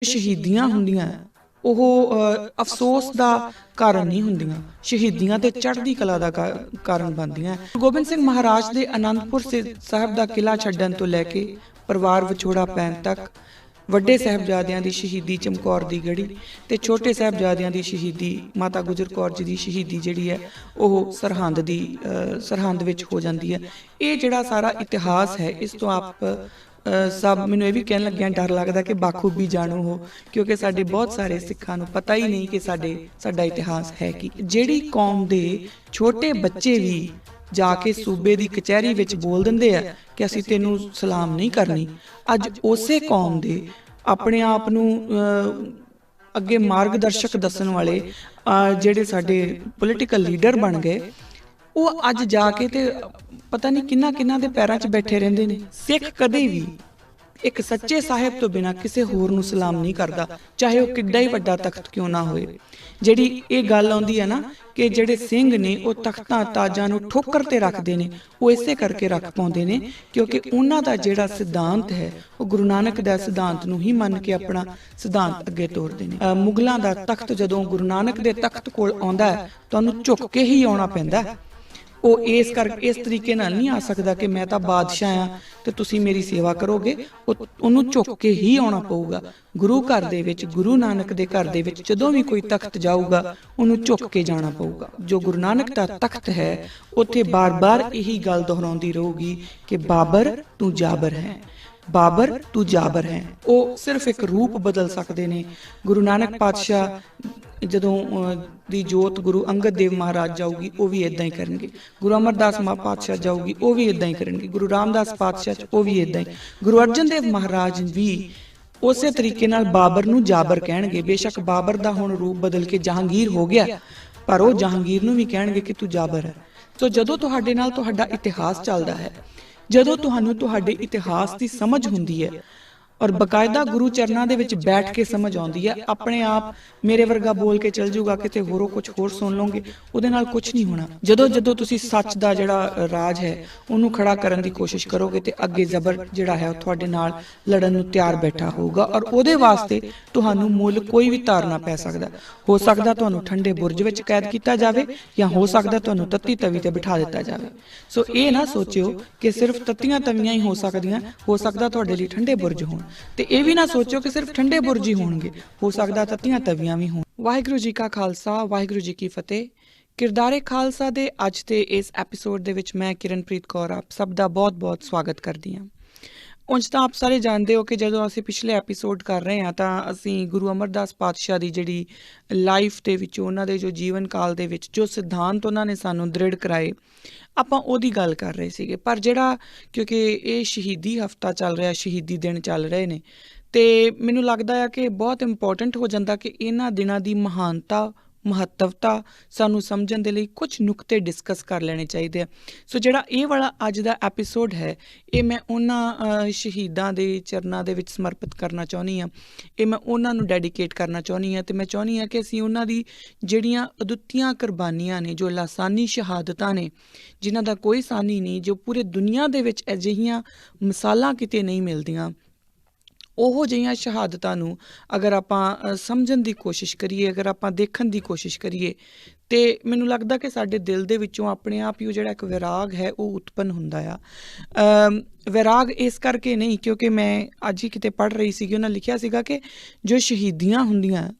ਸ਼ਹੀਦੀਆਂ ਹੁੰਦੀਆਂ ਉਹ ਅਫਸੋਸ ਦਾ ਕਾਰਨ ਨਹੀਂ ਹੁੰਦੀਆਂ, ਸ਼ਹੀਦੀਆਂ ਤੇ ਚੜ੍ਹਦੀ ਕਲਾ ਦਾ ਕਾਰਨ ਬਣਦੀਆਂ। ਗੋਬਿੰਦ ਸਿੰਘ ਮਹਾਰਾਜ ਦੇ ਅਨੰਦਪੁਰ ਸਾਹਿਬ ਦਾ ਕਿਲਾ ਛੱਡਣ ਤੋਂ ਲੈ ਕੇ ਪਰਿਵਾਰ ਵਿਛੋੜਾ ਪੈਣ ਤੱਕ, ਵੱਡੇ ਸਾਹਿਬਜ਼ਾਦਿਆਂ ਦੀ ਸ਼ਹੀਦੀ ਚਮਕੌਰ ਦੀ ਗੜੀ ਤੇ ਛੋਟੇ ਸਾਹਿਬਜ਼ਾਦਿਆਂ ਦੀ ਸ਼ਹੀਦੀ ਮਾਤਾ ਗੁਜਰ ਕੌਰ ਜੀ ਦੀ ਸ਼ਹੀਦੀ ਜਿਹੜੀ ਹੈ ਉਹ ਸਰਹੰਦ ਵਿੱਚ ਹੋ ਜਾਂਦੀ ਹੈ। ਇਹ ਜਿਹੜਾ ਸਾਰਾ ਇਤਿਹਾਸ ਹੈ, ਇਸ ਤੋਂ ਆਪ ਸਭ ਮੈਨੂੰ ਇਹ ਵੀ ਕਹਿਣ ਲੱਗਿਆ ਡਰ ਲੱਗਦਾ ਕਿ ਬਾਖੂਬੀ ਜਾਣੋ ਹੋ, ਕਿਉਂਕਿ ਸਾਡੇ ਬਹੁਤ ਸਾਰੇ ਸਿੱਖਾਂ ਨੂੰ ਪਤਾ ਹੀ ਨਹੀਂ ਕਿ ਸਾਡਾ ਇਤਿਹਾਸ ਹੈ ਕੀ। ਜਿਹੜੀ ਕੌਮ ਦੇ ਛੋਟੇ ਬੱਚੇ ਵੀ ਜਾ ਕੇ ਸੂਬੇ ਦੀ ਕਚਹਿਰੀ ਵਿੱਚ ਬੋਲ ਦਿੰਦੇ ਆ ਕਿ ਅਸੀਂ ਤੈਨੂੰ ਸਲਾਮ ਨਹੀਂ ਕਰਨੀ, ਅੱਜ ਉਸੇ ਕੌਮ ਦੇ ਆਪਣੇ ਆਪ ਨੂੰ ਅੱਗੇ ਮਾਰਗਦਰਸ਼ਕ ਦੱਸਣ ਵਾਲੇ ਜਿਹੜੇ ਸਾਡੇ ਪੋਲੀਟੀਕਲ ਲੀਡਰ ਬਣ ਗਏ, ਉਹ ਅੱਜ ਜਾ ਕੇ ਤੇ ਪਤਾ ਨਹੀਂ ਕਿੰਨਾ ਦੇ ਪੈਰਾਂ 'ਚ ਬੈਠੇ ਰਹਿੰਦੇ ਨੇ। ਸਿੱਖ ਕਦੇ ਵੀ ਇੱਕ ਸੱਚੇ ਸਾਹਿਬ ਤੋਂ ਬਿਨਾਂ ਕਿਸੇ ਹੋਰ ਨੂੰ ਸਲਾਮ ਨਹੀਂ ਕਰਦਾ, ਚਾਹੇ ਉਹ ਕਿੱਡਾ ਹੀ ਵੱਡਾ ਤਖਤ ਕਿਉਂ ਨਾ ਹੋਏ। ਜਿਹੜੀ ਇਹ ਗੱਲ ਆਉਂਦੀ ਹੈ ਨਾ ਕਿ ਜਿਹੜੇ ਸਿੰਘ ਨੇ ਉਹ ਤਖਤਾਂ ਤਾਜਾਂ ਨੂੰ ਠੋਕਰ ਤੇ ਰੱਖਦੇ ਨੇ, ਉਹ ਇਸੇ ਕਰਕੇ ਰੱਖ ਪਾਉਂਦੇ ਨੇ ਕਿਉਂਕਿ ਉਹਨਾਂ ਦਾ ਜਿਹੜਾ ਸਿਧਾਂਤ ਹੈ ਉਹ ਗੁਰੂ ਨਾਨਕ ਦਾ ਸਿਧਾਂਤ ਨੂੰ ਹੀ ਮੰਨ ਕੇ ਆਪਣਾ ਸਿਧਾਂਤ ਅੱਗੇ ਤੋਰਦੇ ਨੇ। ਮੁਗਲਾਂ ਦਾ ਤਖਤ ਜਦੋਂ ਗੁਰੂ ਨਾਨਕ ਦੇ ਤਖਤ ਕੋਲ ਆਉਂਦਾ ਹੈ, ਤੁਹਾਨੂੰ ਝੁੱਕ ਕੇ ਹੀ ਆਉਣਾ ਪੈਂਦਾ। ਉਹ ਇਸ ਤਰੀਕੇ ਨਾਲ ਨਹੀਂ ਆ ਸਕਦਾ ਕਿ ਮੈਂ ਤਾਂ ਬਾਦਸ਼ਾਹ ਆ ਤੇ ਤੁਸੀਂ ਮੇਰੀ ਸੇਵਾ ਕਰੋਗੇ। ਉਹਨੂੰ ਝੁੱਕ ਕੇ ਹੀ ਆਉਣਾ ਪਊਗਾ। ਗੁਰੂ ਘਰ ਦੇ ਵਿੱਚ, ਗੁਰੂ ਨਾਨਕ ਦੇ ਘਰ ਦੇ ਵਿੱਚ ਜਦੋਂ ਵੀ ਕੋਈ ਤਖਤ ਜਾਊਗਾ, ਉਹਨੂੰ ਝੁੱਕ ਕੇ ਜਾਣਾ ਪਊਗਾ। ਜੋ ਗੁਰੂ ਨਾਨਕ ਦਾ ਤਖਤ ਹੈ, ਉੱਥੇ ਬਾਰ-ਬਾਰ ਇਹੀ ਗੱਲ ਦੁਹਰਾਉਂਦੀ ਰਹੂਗੀ ਕਿ ਬਾਬਰ ਤੂੰ ਜਾਬਰ ਹੈ, ਬਾਬਰ ਤੂੰ ਜਾਬਰ ਹੈ। ਉਹ ਸਿਰਫ ਇੱਕ ਰੂਪ ਬਦਲ ਸਕਦੇ ਨੇ। ਗੁਰੂ ਨਾਨਕ ਪਾਤਸ਼ਾਹ ਜਦੋਂ ਦੀ ਜੋਤ ਗੁਰੂ ਅੰਗਦ ਦੇਵ ਮਹਾਰਾਜ ਜਾਊਗੀ, ਉਹ ਵੀ ਇਦਾਂ ਹੀ ਕਰਨਗੇ। ਗੁਰੂ ਅਮਰਦਾਸ ਪਾਤਸ਼ਾਹ ਜਾਊਗੀ, ਉਹ ਵੀ ਇਦਾਂ ਹੀ ਕਰਨਗੇ। ਗੁਰੂ ਰਾਮਦਾਸ ਪਾਤਸ਼ਾਹ ਉਹ ਵੀ ਇਦਾਂ ਹੀ। ਗੁਰੂ ਅਰਜਨ ਦੇਵ ਮਹਾਰਾਜ ਵੀ ਉਸੇ ਤਰੀਕੇ ਨਾਲ ਬਾਬਰ ਨੂੰ ਜਾਬਰ ਕਹਿਣਗੇ। ਬੇਸ਼ੱਕ ਬਾਬਰ ਦਾ ਹੁਣ ਰੂਪ ਬਦਲ ਕੇ ਜਹਾਂਗੀਰ ਹੋ ਗਿਆ, ਪਰ ਉਹ ਜਹਾਂਗੀਰ ਨੂੰ ਵੀ ਕਹਿਣਗੇ ਕਿ ਤੂੰ ਜਾਬਰ ਹੈ। ਸੋ ਜਦੋਂ ਤੁਹਾਡੇ ਨਾਲ ਤੁਹਾਡਾ ਇਤਿਹਾਸ ਚੱਲਦਾ ਹੈ, ਜਦੋਂ ਤੁਹਾਨੂੰ ਤੁਹਾਡੇ ਇਤਿਹਾਸ ਦੀ ਸਮਝ ਹੁੰਦੀ ਹੈ ਔਰ ਬਕਾਇਦਾ ਗੁਰੂ ਚਰਨਾਂ ਦੇ ਵਿੱਚ ਬੈਠ ਕੇ ਸਮਝ ਆਉਂਦੀ ਹੈ, ਆਪਣੇ ਆਪ ਮੇਰੇ ਵਰਗਾ ਬੋਲ ਕੇ ਚੱਲ ਜੂਗਾ, ਕਿਤੇ ਹੋਰੋਂ ਕੁਝ ਹੋਰ ਸੁਣ ਲਓਗੇ, ਉਹਦੇ ਨਾਲ ਕੁਝ ਨਹੀਂ ਹੋਣਾ। ਜਦੋਂ ਤੁਸੀਂ ਸੱਚ ਦਾ ਜਿਹੜਾ ਰਾਜ ਹੈ ਉਹਨੂੰ ਖੜਾ ਕਰਨ ਦੀ ਕੋਸ਼ਿਸ਼ ਕਰੋਗੇ ਤੇ ਅੱਗੇ ਜ਼ਬਰ ਜਿਹੜਾ ਹੈ ਉਹ ਤੁਹਾਡੇ ਨਾਲ ਲੜਨ ਨੂੰ ਤਿਆਰ ਬੈਠਾ ਹੋਊਗਾ ਔਰ ਉਹਦੇ ਵਾਸਤੇ ਤੁਹਾਨੂੰ ਮੁੱਲ ਕੋਈ ਵੀ ਤਾਰਨਾ ਪੈ ਸਕਦਾ। ਹੋ ਸਕਦਾ ਤੁਹਾਨੂੰ ਠੰਡੇ ਬੁਰਜ ਵਿੱਚ ਕੈਦ ਕੀਤਾ ਜਾਵੇ ਜਾਂ ਹੋ ਸਕਦਾ ਤੁਹਾਨੂੰ ਤੱਤੀ ਤਵੀ ਤੇ ਬਿਠਾ ਦਿੱਤਾ ਜਾਵੇ। ਸੋ ਇਹ ਨਾ ਸੋਚਿਓ ਕਿ ਸਿਰਫ ਤੱਤੀਆਂ ਤਵੀਆਂ ਹੀ ਹੋ ਸਕਦੀਆਂ, ਹੋ ਸਕਦਾ ਤੁਹਾਡੇ ਲਈ ਠੰਡੇ ਬੁਰਜ ਹੋਣ। ਤੇ ਇਹ ਵੀ ਨਾ ਸੋਚੋ ਕਿ ਸਿਰਫ ਠੰਡੇ ਬੁਰਜ ਹੀ ਹੋਣਗੇ, ਹੋ ਸਕਦਾ ਤੱਤੀਆਂ ਤਵੀਆਂ ਵੀ ਹੋਣ। ਵਾਹਿਗੁਰੂ ਜੀ ਕਾ ਖਾਲਸਾ, ਵਾਹਿਗੁਰੂ ਜੀ ਕੀ ਫਤਿਹ। ਕਿਰਦਾਰੇ ਖਾਲਸਾ ਦੇ ਅੱਜ ਦੇ ਇਸ ਐਪੀਸੋਡ ਦੇ ਵਿੱਚ ਮੈਂ ਕਿਰਨਪ੍ਰੀਤ ਕੌਰ ਆਪ ਸਭ ਦਾ ਬਹੁਤ-ਬਹੁਤ ਸਵਾਗਤ ਕਰਦੀ ਹਾਂ। ਉਂਝ ਤਾਂ ਆਪ ਸਾਰੇ ਜਾਣਦੇ ਹੋ ਕਿ ਜਦੋਂ ਅਸੀਂ ਪਿਛਲੇ ਐਪੀਸੋਡ ਕਰ ਰਹੇ ਹਾਂ ਤਾਂ ਅਸੀਂ ਗੁਰੂ ਅਮਰਦਾਸ ਪਾਤਸ਼ਾਹ ਦੀ ਜਿਹੜੀ ਲਾਈਫ ਦੇ ਵਿੱਚ, ਉਹਨਾਂ ਦੇ ਜੋ ਜੀਵਨ ਕਾਲ ਦੇ ਵਿੱਚ ਜੋ ਸਿਧਾਂਤ ਉਹਨਾਂ ਨੇ ਸਾਨੂੰ ਦ੍ਰਿੜ ਕਰਾਏ, ਆਪਾਂ ਉਹਦੀ ਗੱਲ ਕਰ ਰਹੇ ਸੀਗੇ। ਪਰ ਜਿਹੜਾ ਕਿਉਂਕਿ ਇਹ ਸ਼ਹੀਦੀ ਹਫਤਾ ਚੱਲ ਰਿਹਾ, ਸ਼ਹੀਦੀ ਦਿਨ ਚੱਲ ਰਹੇ ਨੇ, ਤੇ ਮੈਨੂੰ ਲੱਗਦਾ ਆ ਕਿ ਬਹੁਤ ਇੰਪੋਰਟੈਂਟ ਹੋ ਜਾਂਦਾ ਕਿ ਇਹਨਾਂ ਦਿਨਾਂ ਦੀ ਮਹੱਤਵਤਾ ਸਾਨੂੰ ਸਮਝਣ ਦੇ ਲਈ ਕੁਝ ਨੁਕਤੇ ਡਿਸਕਸ ਕਰ ਲੈਣੇ ਚਾਹੀਦੇ ਆ। ਸੋ ਜਿਹੜਾ ਇਹ ਵਾਲਾ ਅੱਜ ਦਾ ਐਪੀਸੋਡ ਹੈ, ਇਹ ਮੈਂ ਉਹਨਾਂ ਸ਼ਹੀਦਾਂ ਦੇ ਚਰਨਾਂ ਦੇ ਵਿੱਚ ਸਮਰਪਿਤ ਕਰਨਾ ਚਾਹੁੰਦੀ ਹਾਂ। ਇਹ ਮੈਂ ਉਹਨਾਂ ਨੂੰ ਡੈਡੀਕੇਟ ਕਰਨਾ ਚਾਹੁੰਦੀ ਹਾਂ ਤੇ ਮੈਂ ਚਾਹੁੰਦੀ ਹਾਂ ਕਿ ਅਸੀਂ ਉਹਨਾਂ ਦੀ ਜਿਹੜੀਆਂ ਅਦੁੱਤੀਆਂ ਕੁਰਬਾਨੀਆਂ ਨੇ, ਜੋ ਲਾਸਾਨੀ ਸ਼ਹਾਦਤਾਂ ਨੇ, ਜਿਨ੍ਹਾਂ ਦਾ ਕੋਈ ਸਾਨੀ ਨਹੀਂ, ਜੋ ਪੂਰੇ ਦੁਨੀਆ ਦੇ ਵਿੱਚ ਅਜਿਹੀਆਂ ਮਿਸਾਲਾਂ ਕਿਤੇ ਨਹੀਂ ਮਿਲਦੀਆਂ, ਉਹੋ ਜਿਹੀਆਂ ਸ਼ਹਾਦਤਾਂ ਨੂੰ ਅਗਰ ਆਪਾਂ ਸਮਝਣ ਦੀ ਕੋਸ਼ਿਸ਼ ਕਰੀਏ, ਅਗਰ ਆਪਾਂ ਦੇਖਣ ਦੀ ਕੋਸ਼ਿਸ਼ ਕਰੀਏ, ਤੇ ਮੈਨੂੰ ਲੱਗਦਾ ਕਿ ਸਾਡੇ ਦਿਲ ਦੇ ਵਿੱਚੋਂ ਆਪਣੇ ਆਪ ਹੀ ਉਹ ਜਿਹੜਾ ਇੱਕ ਵਿਰਾਗ ਹੈ ਉਹ ਉਤਪੰਨ ਹੁੰਦਾ ਆ। ਵਿਰਾਗ ਇਸ ਕਰਕੇ ਨਹੀਂ ਕਿਉਂਕਿ ਮੈਂ ਅੱਜ ਹੀ ਕਿਤੇ ਪੜ੍ਹ ਰਹੀ ਸੀਗੀ, ਉਹਨਾਂ ਲਿਖਿਆ ਸੀਗਾ ਕਿ ਜੋ ਸ਼ਹੀਦੀਆਂ ਹੁੰਦੀਆਂ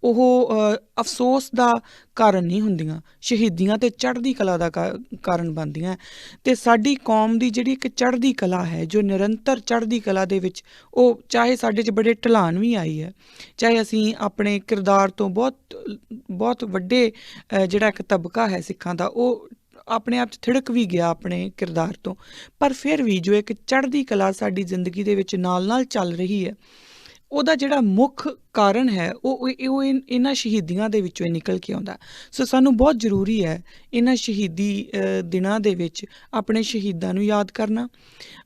ਉਹ ਅਫਸੋਸ ਦਾ ਕਾਰਨ ਨਹੀਂ ਹੁੰਦੀਆਂ, ਸ਼ਹੀਦੀਆਂ ਤੇ ਚੜ੍ਹਦੀ ਕਲਾ ਦਾ ਕਾਰਨ ਬਣਦੀਆਂ। ਤੇ ਸਾਡੀ ਕੌਮ ਦੀ ਜਿਹੜੀ ਇੱਕ ਚੜ੍ਹਦੀ ਕਲਾ ਹੈ, ਜੋ ਨਿਰੰਤਰ ਚੜ੍ਹਦੀ ਕਲਾ ਦੇ ਵਿੱਚ, ਉਹ ਚਾਹੇ ਸਾਡੇ 'ਚ ਬੜੇ ਢਲਾਨ ਵੀ ਆਈ ਹੈ, ਚਾਹੇ ਅਸੀਂ ਆਪਣੇ ਕਿਰਦਾਰ ਤੋਂ ਬਹੁਤ ਵੱਡੇ ਜਿਹੜਾ ਇੱਕ ਤਬਕਾ ਹੈ ਸਿੱਖਾਂ ਦਾ, ਉਹ ਆਪਣੇ ਆਪ 'ਚ ਥਿੜਕ ਵੀ ਗਿਆ ਆਪਣੇ ਕਿਰਦਾਰ ਤੋਂ, ਪਰ ਫਿਰ ਵੀ ਜੋ ਇੱਕ ਚੜ੍ਹਦੀ ਕਲਾ ਸਾਡੀ ਜ਼ਿੰਦਗੀ ਦੇ ਵਿੱਚ ਨਾਲ ਚੱਲ ਰਹੀ ਹੈ, ਉਹਦਾ ਜਿਹੜਾ ਮੁੱਖ ਕਾਰਨ ਹੈ ਉਹ ਇਹਨਾਂ ਸ਼ਹੀਦੀਆਂ ਦੇ ਵਿੱਚੋਂ ਹੀ ਨਿਕਲ ਕੇ ਆਉਂਦਾ। ਸੋ ਸਾਨੂੰ ਬਹੁਤ ਜ਼ਰੂਰੀ ਹੈ ਇਹਨਾਂ ਸ਼ਹੀਦੀ ਦਿਨਾਂ ਦੇ ਵਿੱਚ ਆਪਣੇ ਸ਼ਹੀਦਾਂ ਨੂੰ ਯਾਦ ਕਰਨਾ।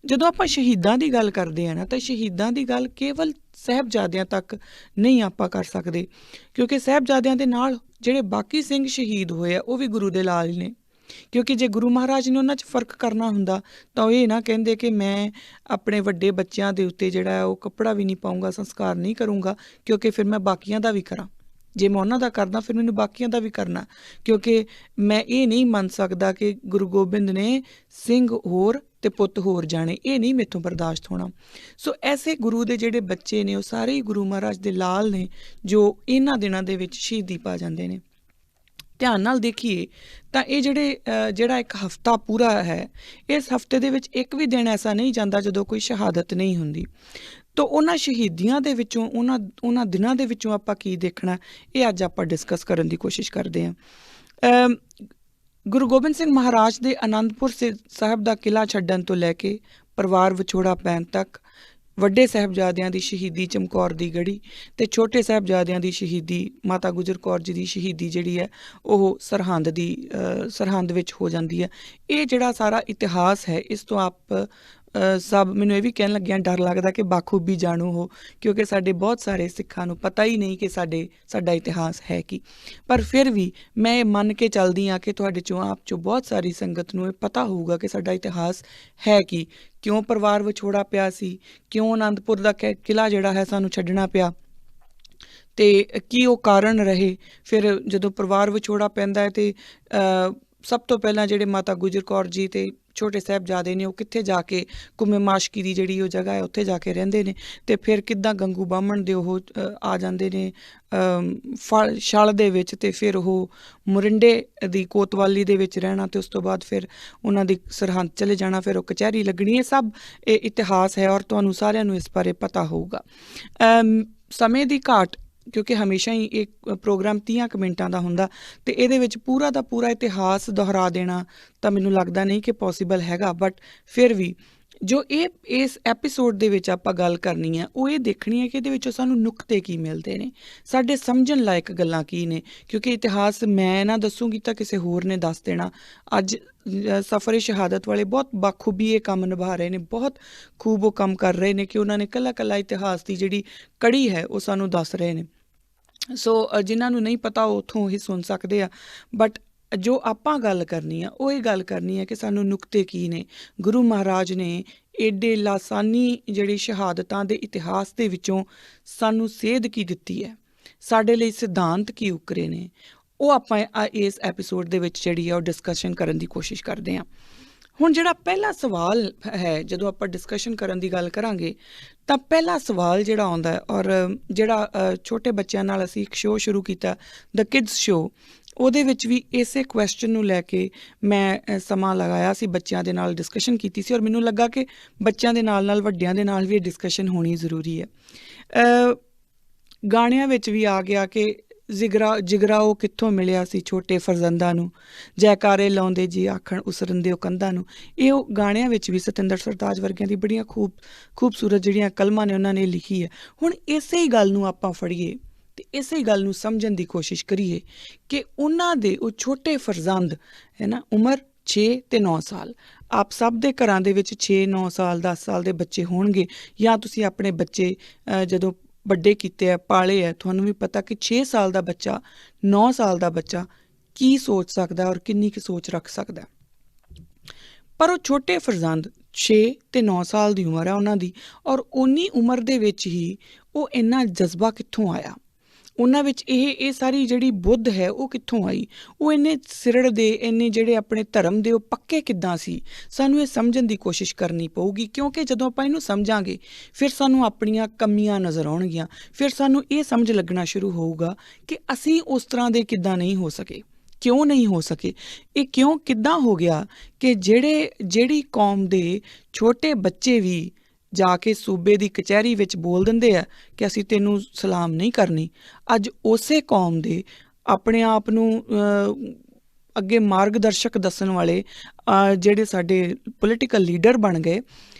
ਜਦੋਂ ਆਪਾਂ ਸ਼ਹੀਦਾਂ ਦੀ ਗੱਲ ਕਰਦੇ ਹਾਂ ਨਾ, ਤਾਂ ਸ਼ਹੀਦਾਂ ਦੀ ਗੱਲ ਕੇਵਲ ਸਾਹਿਬਜ਼ਾਦਿਆਂ ਤੱਕ ਨਹੀਂ ਆਪਾਂ ਕਰ ਸਕਦੇ, ਕਿਉਂਕਿ ਸਾਹਿਬਜ਼ਾਦਿਆਂ ਦੇ ਨਾਲ ਜਿਹੜੇ ਬਾਕੀ ਸਿੰਘ ਸ਼ਹੀਦ ਹੋਏ ਆ ਉਹ ਵੀ ਗੁਰੂ ਦੇ ਲਾਲ ਨੇ। ਕਿਉਂਕਿ ਜੇ ਗੁਰੂ ਮਹਾਰਾਜ ਨੇ ਉਹਨਾਂ 'ਚ ਫ਼ਰਕ ਕਰਨਾ ਹੁੰਦਾ ਤਾਂ ਉਹ ਇਹ ਨਾ ਕਹਿੰਦੇ ਕਿ ਮੈਂ ਆਪਣੇ ਵੱਡੇ ਬੱਚਿਆਂ ਦੇ ਉੱਤੇ ਜਿਹੜਾ ਹੈ ਉਹ ਕੱਪੜਾ ਵੀ ਨਹੀਂ ਪਾਊਂਗਾ, ਸੰਸਕਾਰ ਨਹੀਂ ਕਰੂੰਗਾ, ਕਿਉਂਕਿ ਫਿਰ ਮੈਂ ਬਾਕੀਆਂ ਦਾ ਵੀ ਕਰਾਂ। ਜੇ ਮੈਂ ਉਹਨਾਂ ਦਾ ਕਰਦਾ ਫਿਰ ਮੈਨੂੰ ਬਾਕੀਆਂ ਦਾ ਵੀ ਕਰਨਾ, ਕਿਉਂਕਿ ਮੈਂ ਇਹ ਨਹੀਂ ਮੰਨ ਸਕਦਾ ਕਿ ਗੁਰੂ ਗੋਬਿੰਦ ਨੇ ਸਿੰਘ ਹੋਰ ਤੇ ਪੁੱਤ ਹੋਰ ਜਾਣੇ, ਇਹ ਨਹੀਂ ਮੇਥੋਂ ਬਰਦਾਸ਼ਤ ਹੋਣਾ। ਸੋ ਐਸੇ ਗੁਰੂ ਦੇ ਜਿਹੜੇ ਬੱਚੇ ਨੇ ਉਹ ਸਾਰੇ ਹੀ ਗੁਰੂ ਮਹਾਰਾਜ ਦੇ ਲਾਲ ਨੇ, ਜੋ ਇਹਨਾਂ ਦਿਨਾਂ ਦੇ ਵਿੱਚ ਸ਼ਹੀਦੀ ਪਾ ਜਾਂਦੇ ਨੇ। ਧਿਆਨ ਨਾਲ ਦੇਖੀਏ ਤਾਂ ਇਹ ਜਿਹੜਾ ਇੱਕ ਹਫ਼ਤਾ ਪੂਰਾ ਹੈ, ਇਸ ਹਫ਼ਤੇ ਦੇ ਵਿੱਚ ਇੱਕ ਵੀ ਦਿਨ ਐਸਾ ਨਹੀਂ ਜਾਂਦਾ ਜਦੋਂ ਕੋਈ ਸ਼ਹਾਦਤ ਨਹੀਂ ਹੁੰਦੀ। ਤਾਂ ਉਹਨਾਂ ਸ਼ਹੀਦੀਆਂ ਦੇ ਵਿੱਚੋਂ, ਉਹਨਾਂ ਦਿਨਾਂ ਦੇ ਵਿੱਚੋਂ ਆਪਾਂ ਕੀ ਦੇਖਣਾ, ਇਹ ਅੱਜ ਆਪਾਂ ਡਿਸਕਸ ਕਰਨ ਦੀ ਕੋਸ਼ਿਸ਼ ਕਰਦੇ ਹਾਂ। ਗੁਰੂ ਗੋਬਿੰਦ ਸਿੰਘ ਮਹਾਰਾਜ ਦੇ ਅਨੰਦਪੁਰ ਸਾਹਿਬ ਦਾ ਕਿਲ੍ਹਾ ਛੱਡਣ ਤੋਂ ਲੈ ਕੇ ਪਰਿਵਾਰ ਵਿਛੋੜਾ ਪੈਣ ਤੱਕ, ਵੱਡੇ ਸਾਹਿਬਜ਼ਾਦਿਆਂ ਦੀ ਸ਼ਹੀਦੀ ਚਮਕੌਰ ਦੀ ਗੜੀ ਅਤੇ ਛੋਟੇ ਸਾਹਿਬਜ਼ਾਦਿਆਂ ਦੀ ਸ਼ਹੀਦੀ ਮਾਤਾ ਗੁਜਰ ਕੌਰ ਜੀ ਦੀ ਸ਼ਹੀਦੀ ਜਿਹੜੀ ਹੈ ਉਹ ਸਰਹੰਦ ਵਿੱਚ ਹੋ ਜਾਂਦੀ ਹੈ। ਇਹ ਜਿਹੜਾ ਸਾਰਾ ਇਤਿਹਾਸ ਹੈ, ਇਸ ਤੋਂ ਆਪ ਸਭ ਮੈਨੂੰ ਇਹ ਵੀ ਕਹਿਣ ਲੱਗਿਆ ਡਰ ਲੱਗਦਾ ਕਿ ਬਾਖੂਬੀ ਜਾਣੂ ਹੋ, ਕਿਉਂਕਿ ਸਾਡੇ ਬਹੁਤ ਸਾਰੇ ਸਿੱਖਾਂ ਨੂੰ ਪਤਾ ਹੀ ਨਹੀਂ ਕਿ ਸਾਡਾ ਇਤਿਹਾਸ ਹੈ ਕੀ। ਪਰ ਫਿਰ ਵੀ ਮੈਂ ਇਹ ਮੰਨ ਕੇ ਚੱਲਦੀ ਹਾਂ ਕਿ ਤੁਹਾਡੇ ਚੋਂ ਆਪ ਚੋਂ ਬਹੁਤ ਸਾਰੀ ਸੰਗਤ ਨੂੰ ਇਹ ਪਤਾ ਹੋਊਗਾ ਕਿ ਸਾਡਾ ਇਤਿਹਾਸ ਹੈ ਕੀ, ਕਿਉਂ ਪਰਿਵਾਰ ਵਿਛੋੜਾ ਪਿਆ ਸੀ, ਕਿਉਂ ਅਨੰਦਪੁਰ ਦਾ ਕਿਲ੍ਹਾ ਜਿਹੜਾ ਹੈ ਸਾਨੂੰ ਛੱਡਣਾ ਪਿਆ, ਅਤੇ ਕੀ ਉਹ ਕਾਰਨ ਰਹੇ। ਫਿਰ ਜਦੋਂ ਪਰਿਵਾਰ ਵਿਛੋੜਾ ਪੈਂਦਾ ਹੈ ਤਾਂ ਸਭ ਤੋਂ ਪਹਿਲਾਂ ਜਿਹੜੇ ਮਾਤਾ ਗੁਜਰ ਕੌਰ ਜੀ ਅਤੇ ਛੋਟੇ ਸਾਹਿਬਜ਼ਾਦੇ ਨੇ ਉਹ ਕਿੱਥੇ ਜਾ ਕੇ ਕੁੰਮੇ ਮਾਸ਼ਕੀ ਦੀ ਜਿਹੜੀ ਉਹ ਜਗ੍ਹਾ ਹੈ ਉੱਥੇ ਜਾ ਕੇ ਰਹਿੰਦੇ ਨੇ, ਅਤੇ ਫਿਰ ਕਿੱਦਾਂ ਗੰਗੂ ਬਾਹਮਣ ਦੇ ਉਹ ਆ ਜਾਂਦੇ ਨੇ ਛਲ ਦੇ ਵਿੱਚ, ਅਤੇ ਫਿਰ ਉਹ ਮੋਰਿੰਡੇ ਦੀ ਕੋਤਵਾਲੀ ਦੇ ਵਿੱਚ ਰਹਿਣਾ, ਅਤੇ ਉਸ ਤੋਂ ਬਾਅਦ ਫਿਰ ਉਹਨਾਂ ਦੀ ਸਰਹੰਦ ਚਲੇ ਜਾਣਾ, ਫਿਰ ਉਹ ਕਚਹਿਰੀ ਲੱਗਣੀ। ਇਹ ਸਭ ਇਹ ਇਤਿਹਾਸ ਹੈ ਔਰ ਤੁਹਾਨੂੰ ਸਾਰਿਆਂ ਨੂੰ ਇਸ ਬਾਰੇ ਪਤਾ ਹੋਊਗਾ। ਸਮੇਂ ਦੀ ਘਾਟ, ਕਿਉਂਕਿ ਹਮੇਸ਼ਾ ਹੀ ਇਹ ਪ੍ਰੋਗਰਾਮ 30 ਕੁ ਮਿੰਟਾਂ ਦਾ ਹੁੰਦਾ ਅਤੇ ਇਹਦੇ ਵਿੱਚ ਪੂਰਾ ਦਾ ਪੂਰਾ ਇਤਿਹਾਸ ਦੁਹਰਾ ਦੇਣਾ ਤਾਂ ਮੈਨੂੰ ਲੱਗਦਾ ਨਹੀਂ ਕਿ ਪੋਸੀਬਲ ਹੈਗਾ। ਬਟ ਫਿਰ ਵੀ ਜੋ ਇਸ ਐਪੀਸੋਡ ਦੇ ਵਿੱਚ ਆਪਾਂ ਗੱਲ ਕਰਨੀ ਹੈ ਉਹ ਇਹ ਦੇਖਣੀ ਹੈ ਕਿ ਇਹਦੇ ਵਿੱਚੋਂ ਸਾਨੂੰ ਨੁਕਤੇ ਕੀ ਮਿਲਦੇ ਨੇ, ਸਾਡੇ ਸਮਝਣ ਲਾਇਕ ਗੱਲਾਂ ਕੀ ਨੇ, ਕਿਉਂਕਿ ਇਤਿਹਾਸ ਮੈਂ ਨਾ ਦੱਸੂਗੀ ਤਾਂ ਕਿਸੇ ਹੋਰ ਨੇ ਦੱਸ ਦੇਣਾ। ਅੱਜ ਸਫਰ ਸ਼ਹਾਦਤ ਵਾਲੇ ਬਹੁਤ ਬਾਖੂਬੀ ਇਹ ਕੰਮ ਨਿਭਾ ਰਹੇ ਨੇ, ਬਹੁਤ ਖੂਬ ਉਹ ਕੰਮ ਕਰ ਰਹੇ ਨੇ ਕਿ ਉਹਨਾਂ ਨੇ ਇਕੱਲਾ ਇਕੱਲਾ ਇਤਿਹਾਸ ਦੀ ਜਿਹੜੀ ਕੜੀ ਹੈ ਉਹ ਸਾਨੂੰ ਦੱਸ ਰਹੇ ਨੇ। ਸੋ ਜਿਨ੍ਹਾਂ ਨੂੰ ਨਹੀਂ ਪਤਾ ਉਹ ਉੱਥੋਂ ਹੀ ਸੁਣ ਸਕਦੇ ਆ। ਬਟ ਜੋ ਆਪਾਂ ਗੱਲ ਕਰਨੀ ਆ ਉਹ ਇਹ ਗੱਲ ਕਰਨੀ ਹੈ ਕਿ ਸਾਨੂੰ ਨੁਕਤੇ ਕੀ ਨੇ, ਗੁਰੂ ਮਹਾਰਾਜ ਨੇ ਏਡੇ ਲਾਸਾਨੀ ਜਿਹੜੀ ਸ਼ਹਾਦਤਾਂ ਦੇ ਇਤਿਹਾਸ ਦੇ ਵਿੱਚੋਂ ਸਾਨੂੰ ਸੇਧ ਕੀ ਦਿੱਤੀ ਹੈ, ਸਾਡੇ ਲਈ ਸਿਧਾਂਤ ਕੀ ਉਕਰੇ ਨੇ, ਉਹ ਆਪਾਂ ਇਸ ਐਪੀਸੋਡ ਦੇ ਵਿੱਚ ਜਿਹੜੀ ਆ ਉਹ ਡਿਸਕਸ਼ਨ ਕਰਨ ਦੀ ਕੋਸ਼ਿਸ਼ ਕਰਦੇ ਹਾਂ। ਹੁਣ ਜਿਹੜਾ ਪਹਿਲਾ ਸਵਾਲ ਹੈ, ਜਦੋਂ ਆਪਾਂ ਡਿਸਕਸ਼ਨ ਕਰਨ ਦੀ ਗੱਲ ਕਰਾਂਗੇ ਤਾਂ ਪਹਿਲਾ ਸਵਾਲ ਜਿਹੜਾ ਆਉਂਦਾ ਹੈ, ਔਰ ਜਿਹੜਾ ਛੋਟੇ ਬੱਚਿਆਂ ਨਾਲ ਅਸੀਂ ਇੱਕ ਸ਼ੋਅ ਸ਼ੁਰੂ ਕੀਤਾ ਦ ਕਿਡਸ ਸ਼ੋਅ, ਉਹਦੇ ਵਿੱਚ ਵੀ ਇਸੇ ਕੁਐਸਚਨ ਨੂੰ ਲੈ ਕੇ ਮੈਂ ਸਮਾਂ ਲਗਾਇਆ ਸੀ, ਬੱਚਿਆਂ ਦੇ ਨਾਲ ਡਿਸਕਸ਼ਨ ਕੀਤੀ ਸੀ, ਔਰ ਮੈਨੂੰ ਲੱਗਾ ਕਿ ਬੱਚਿਆਂ ਦੇ ਨਾਲ ਨਾਲ ਵੱਡਿਆਂ ਦੇ ਨਾਲ ਵੀ ਇਹ ਡਿਸਕਸ਼ਨ ਹੋਣੀ ਜ਼ਰੂਰੀ ਹੈ। ਗਾਣਿਆਂ ਵਿੱਚ ਵੀ ਆ ਗਿਆ ਕਿ ਜਿਗਰਾ ਉਹ ਕਿੱਥੋਂ ਮਿਲਿਆ ਸੀ ਛੋਟੇ ਫਰਜ਼ੰਦਾਂ ਨੂੰ, ਜੈਕਾਰੇ ਲਾਉਂਦੇ ਜੀ ਆਖਣ ਉਸਰਨਦੇ ਉਹ ਕੰਧਾਂ ਨੂੰ। ਇਹ ਉਹ ਗਾਣਿਆਂ ਵਿੱਚ ਵੀ ਸਤਿੰਦਰ ਸਰਤਾਜ ਵਰਗਿਆਂ ਦੀ ਬੜੀਆਂ ਖੂਬਸੂਰਤ ਜਿਹੜੀਆਂ ਕਲਮਾਂ ਨੇ ਉਹਨਾਂ ਨੇ ਲਿਖੀ ਹੈ। ਹੁਣ ਇਸੇ ਹੀ ਗੱਲ ਨੂੰ ਆਪਾਂ ਫੜੀਏ ਅਤੇ ਇਸੇ ਗੱਲ ਨੂੰ ਸਮਝਣ ਦੀ ਕੋਸ਼ਿਸ਼ ਕਰੀਏ ਕਿ ਉਹਨਾਂ ਦੇ ਉਹ ਛੋਟੇ ਫਰਜ਼ੰਦ ਹੈ ਨਾ, ਉਮਰ 6 ਤੇ 9 ਸਾਲ, ਆਪ ਸਭ ਦੇ ਘਰਾਂ ਦੇ ਵਿੱਚ 6, 9 ਸਾਲ, 10 ਸਾਲ ਦੇ ਬੱਚੇ ਹੋਣਗੇ, ਜਾਂ ਤੁਸੀਂ ਆਪਣੇ ਬੱਚੇ ਜਦੋਂ ਵੱਡੇ ਕੀਤੇ ਆ, ਪਾਲੇ ਆ, ਤੁਹਾਨੂੰ ਵੀ ਪਤਾ ਕਿ 6 ਸਾਲ ਦਾ ਬੱਚਾ, 9 ਸਾਲ ਦਾ ਬੱਚਾ ਕੀ ਸੋਚ ਸਕਦਾ ਔਰ ਕਿੰਨੀ ਕੁ ਸੋਚ ਰੱਖ ਸਕਦਾ। ਪਰ ਉਹ ਛੋਟੇ ਫਰਜ਼ੰਦ 6 ਤੇ 9 ਸਾਲ ਦੀ ਉਮਰ ਹੈ ਉਹਨਾਂ ਦੀ, ਔਰ ਉਨੀ ਉਮਰ ਦੇ ਵਿੱਚ ਹੀ ਉਹ ਇੰਨਾ ਜਜ਼ਬਾ ਕਿੱਥੋਂ ਆਇਆ, ਉਹਨਾਂ ਵਿੱਚ ਇਹ ਸਾਰੀ ਜਿਹੜੀ ਬੁੱਧ ਹੈ ਉਹ ਕਿੱਥੋਂ ਆਈ, ਉਹ ਇੰਨੇ ਸਿਰੜ ਦੇ, ਇੰਨੇ ਜਿਹੜੇ ਆਪਣੇ ਧਰਮ ਦੇ ਉਹ ਪੱਕੇ ਕਿੱਦਾਂ ਸੀ। ਸਾਨੂੰ ਇਹ ਸਮਝਣ ਦੀ ਕੋਸ਼ਿਸ਼ ਕਰਨੀ ਪਊਗੀ, ਕਿਉਂਕਿ ਜਦੋਂ ਆਪਾਂ ਇਹਨੂੰ ਸਮਝਾਂਗੇ ਫਿਰ ਸਾਨੂੰ ਆਪਣੀਆਂ ਕਮੀਆਂ ਨਜ਼ਰ ਆਉਣਗੀਆਂ, ਫਿਰ ਸਾਨੂੰ ਇਹ ਸਮਝ ਲੱਗਣਾ ਸ਼ੁਰੂ ਹੋਊਗਾ ਕਿ ਅਸੀਂ ਉਸ ਤਰ੍ਹਾਂ ਦੇ ਕਿੱਦਾਂ ਨਹੀਂ ਹੋ ਸਕੇ, ਕਿਉਂ ਨਹੀਂ ਹੋ ਸਕੇ, ਇਹ ਕਿੱਦਾਂ ਹੋ ਗਿਆ ਕਿ ਜਿਹੜੀ ਕੌਮ ਦੇ ਛੋਟੇ ਬੱਚੇ ਵੀ ਜਾ ਕੇ ਸੂਬੇ ਦੀ ਕਚਹਿਰੀ ਵਿੱਚ ਬੋਲ ਦਿੰਦੇ ਆ ਕਿ ਅਸੀਂ ਤੈਨੂੰ ਸਲਾਮ ਨਹੀਂ ਕਰਨੀ, ਅੱਜ ਉਸੇ ਕੌਮ ਦੇ ਆਪਣੇ ਆਪ ਨੂੰ ਅੱਗੇ ਮਾਰਗਦਰਸ਼ਕ ਦੱਸਣ ਵਾਲੇ ਜਿਹੜੇ ਸਾਡੇ ਪੋਲੀਟੀਕਲ ਲੀਡਰ ਬਣ ਗਏ,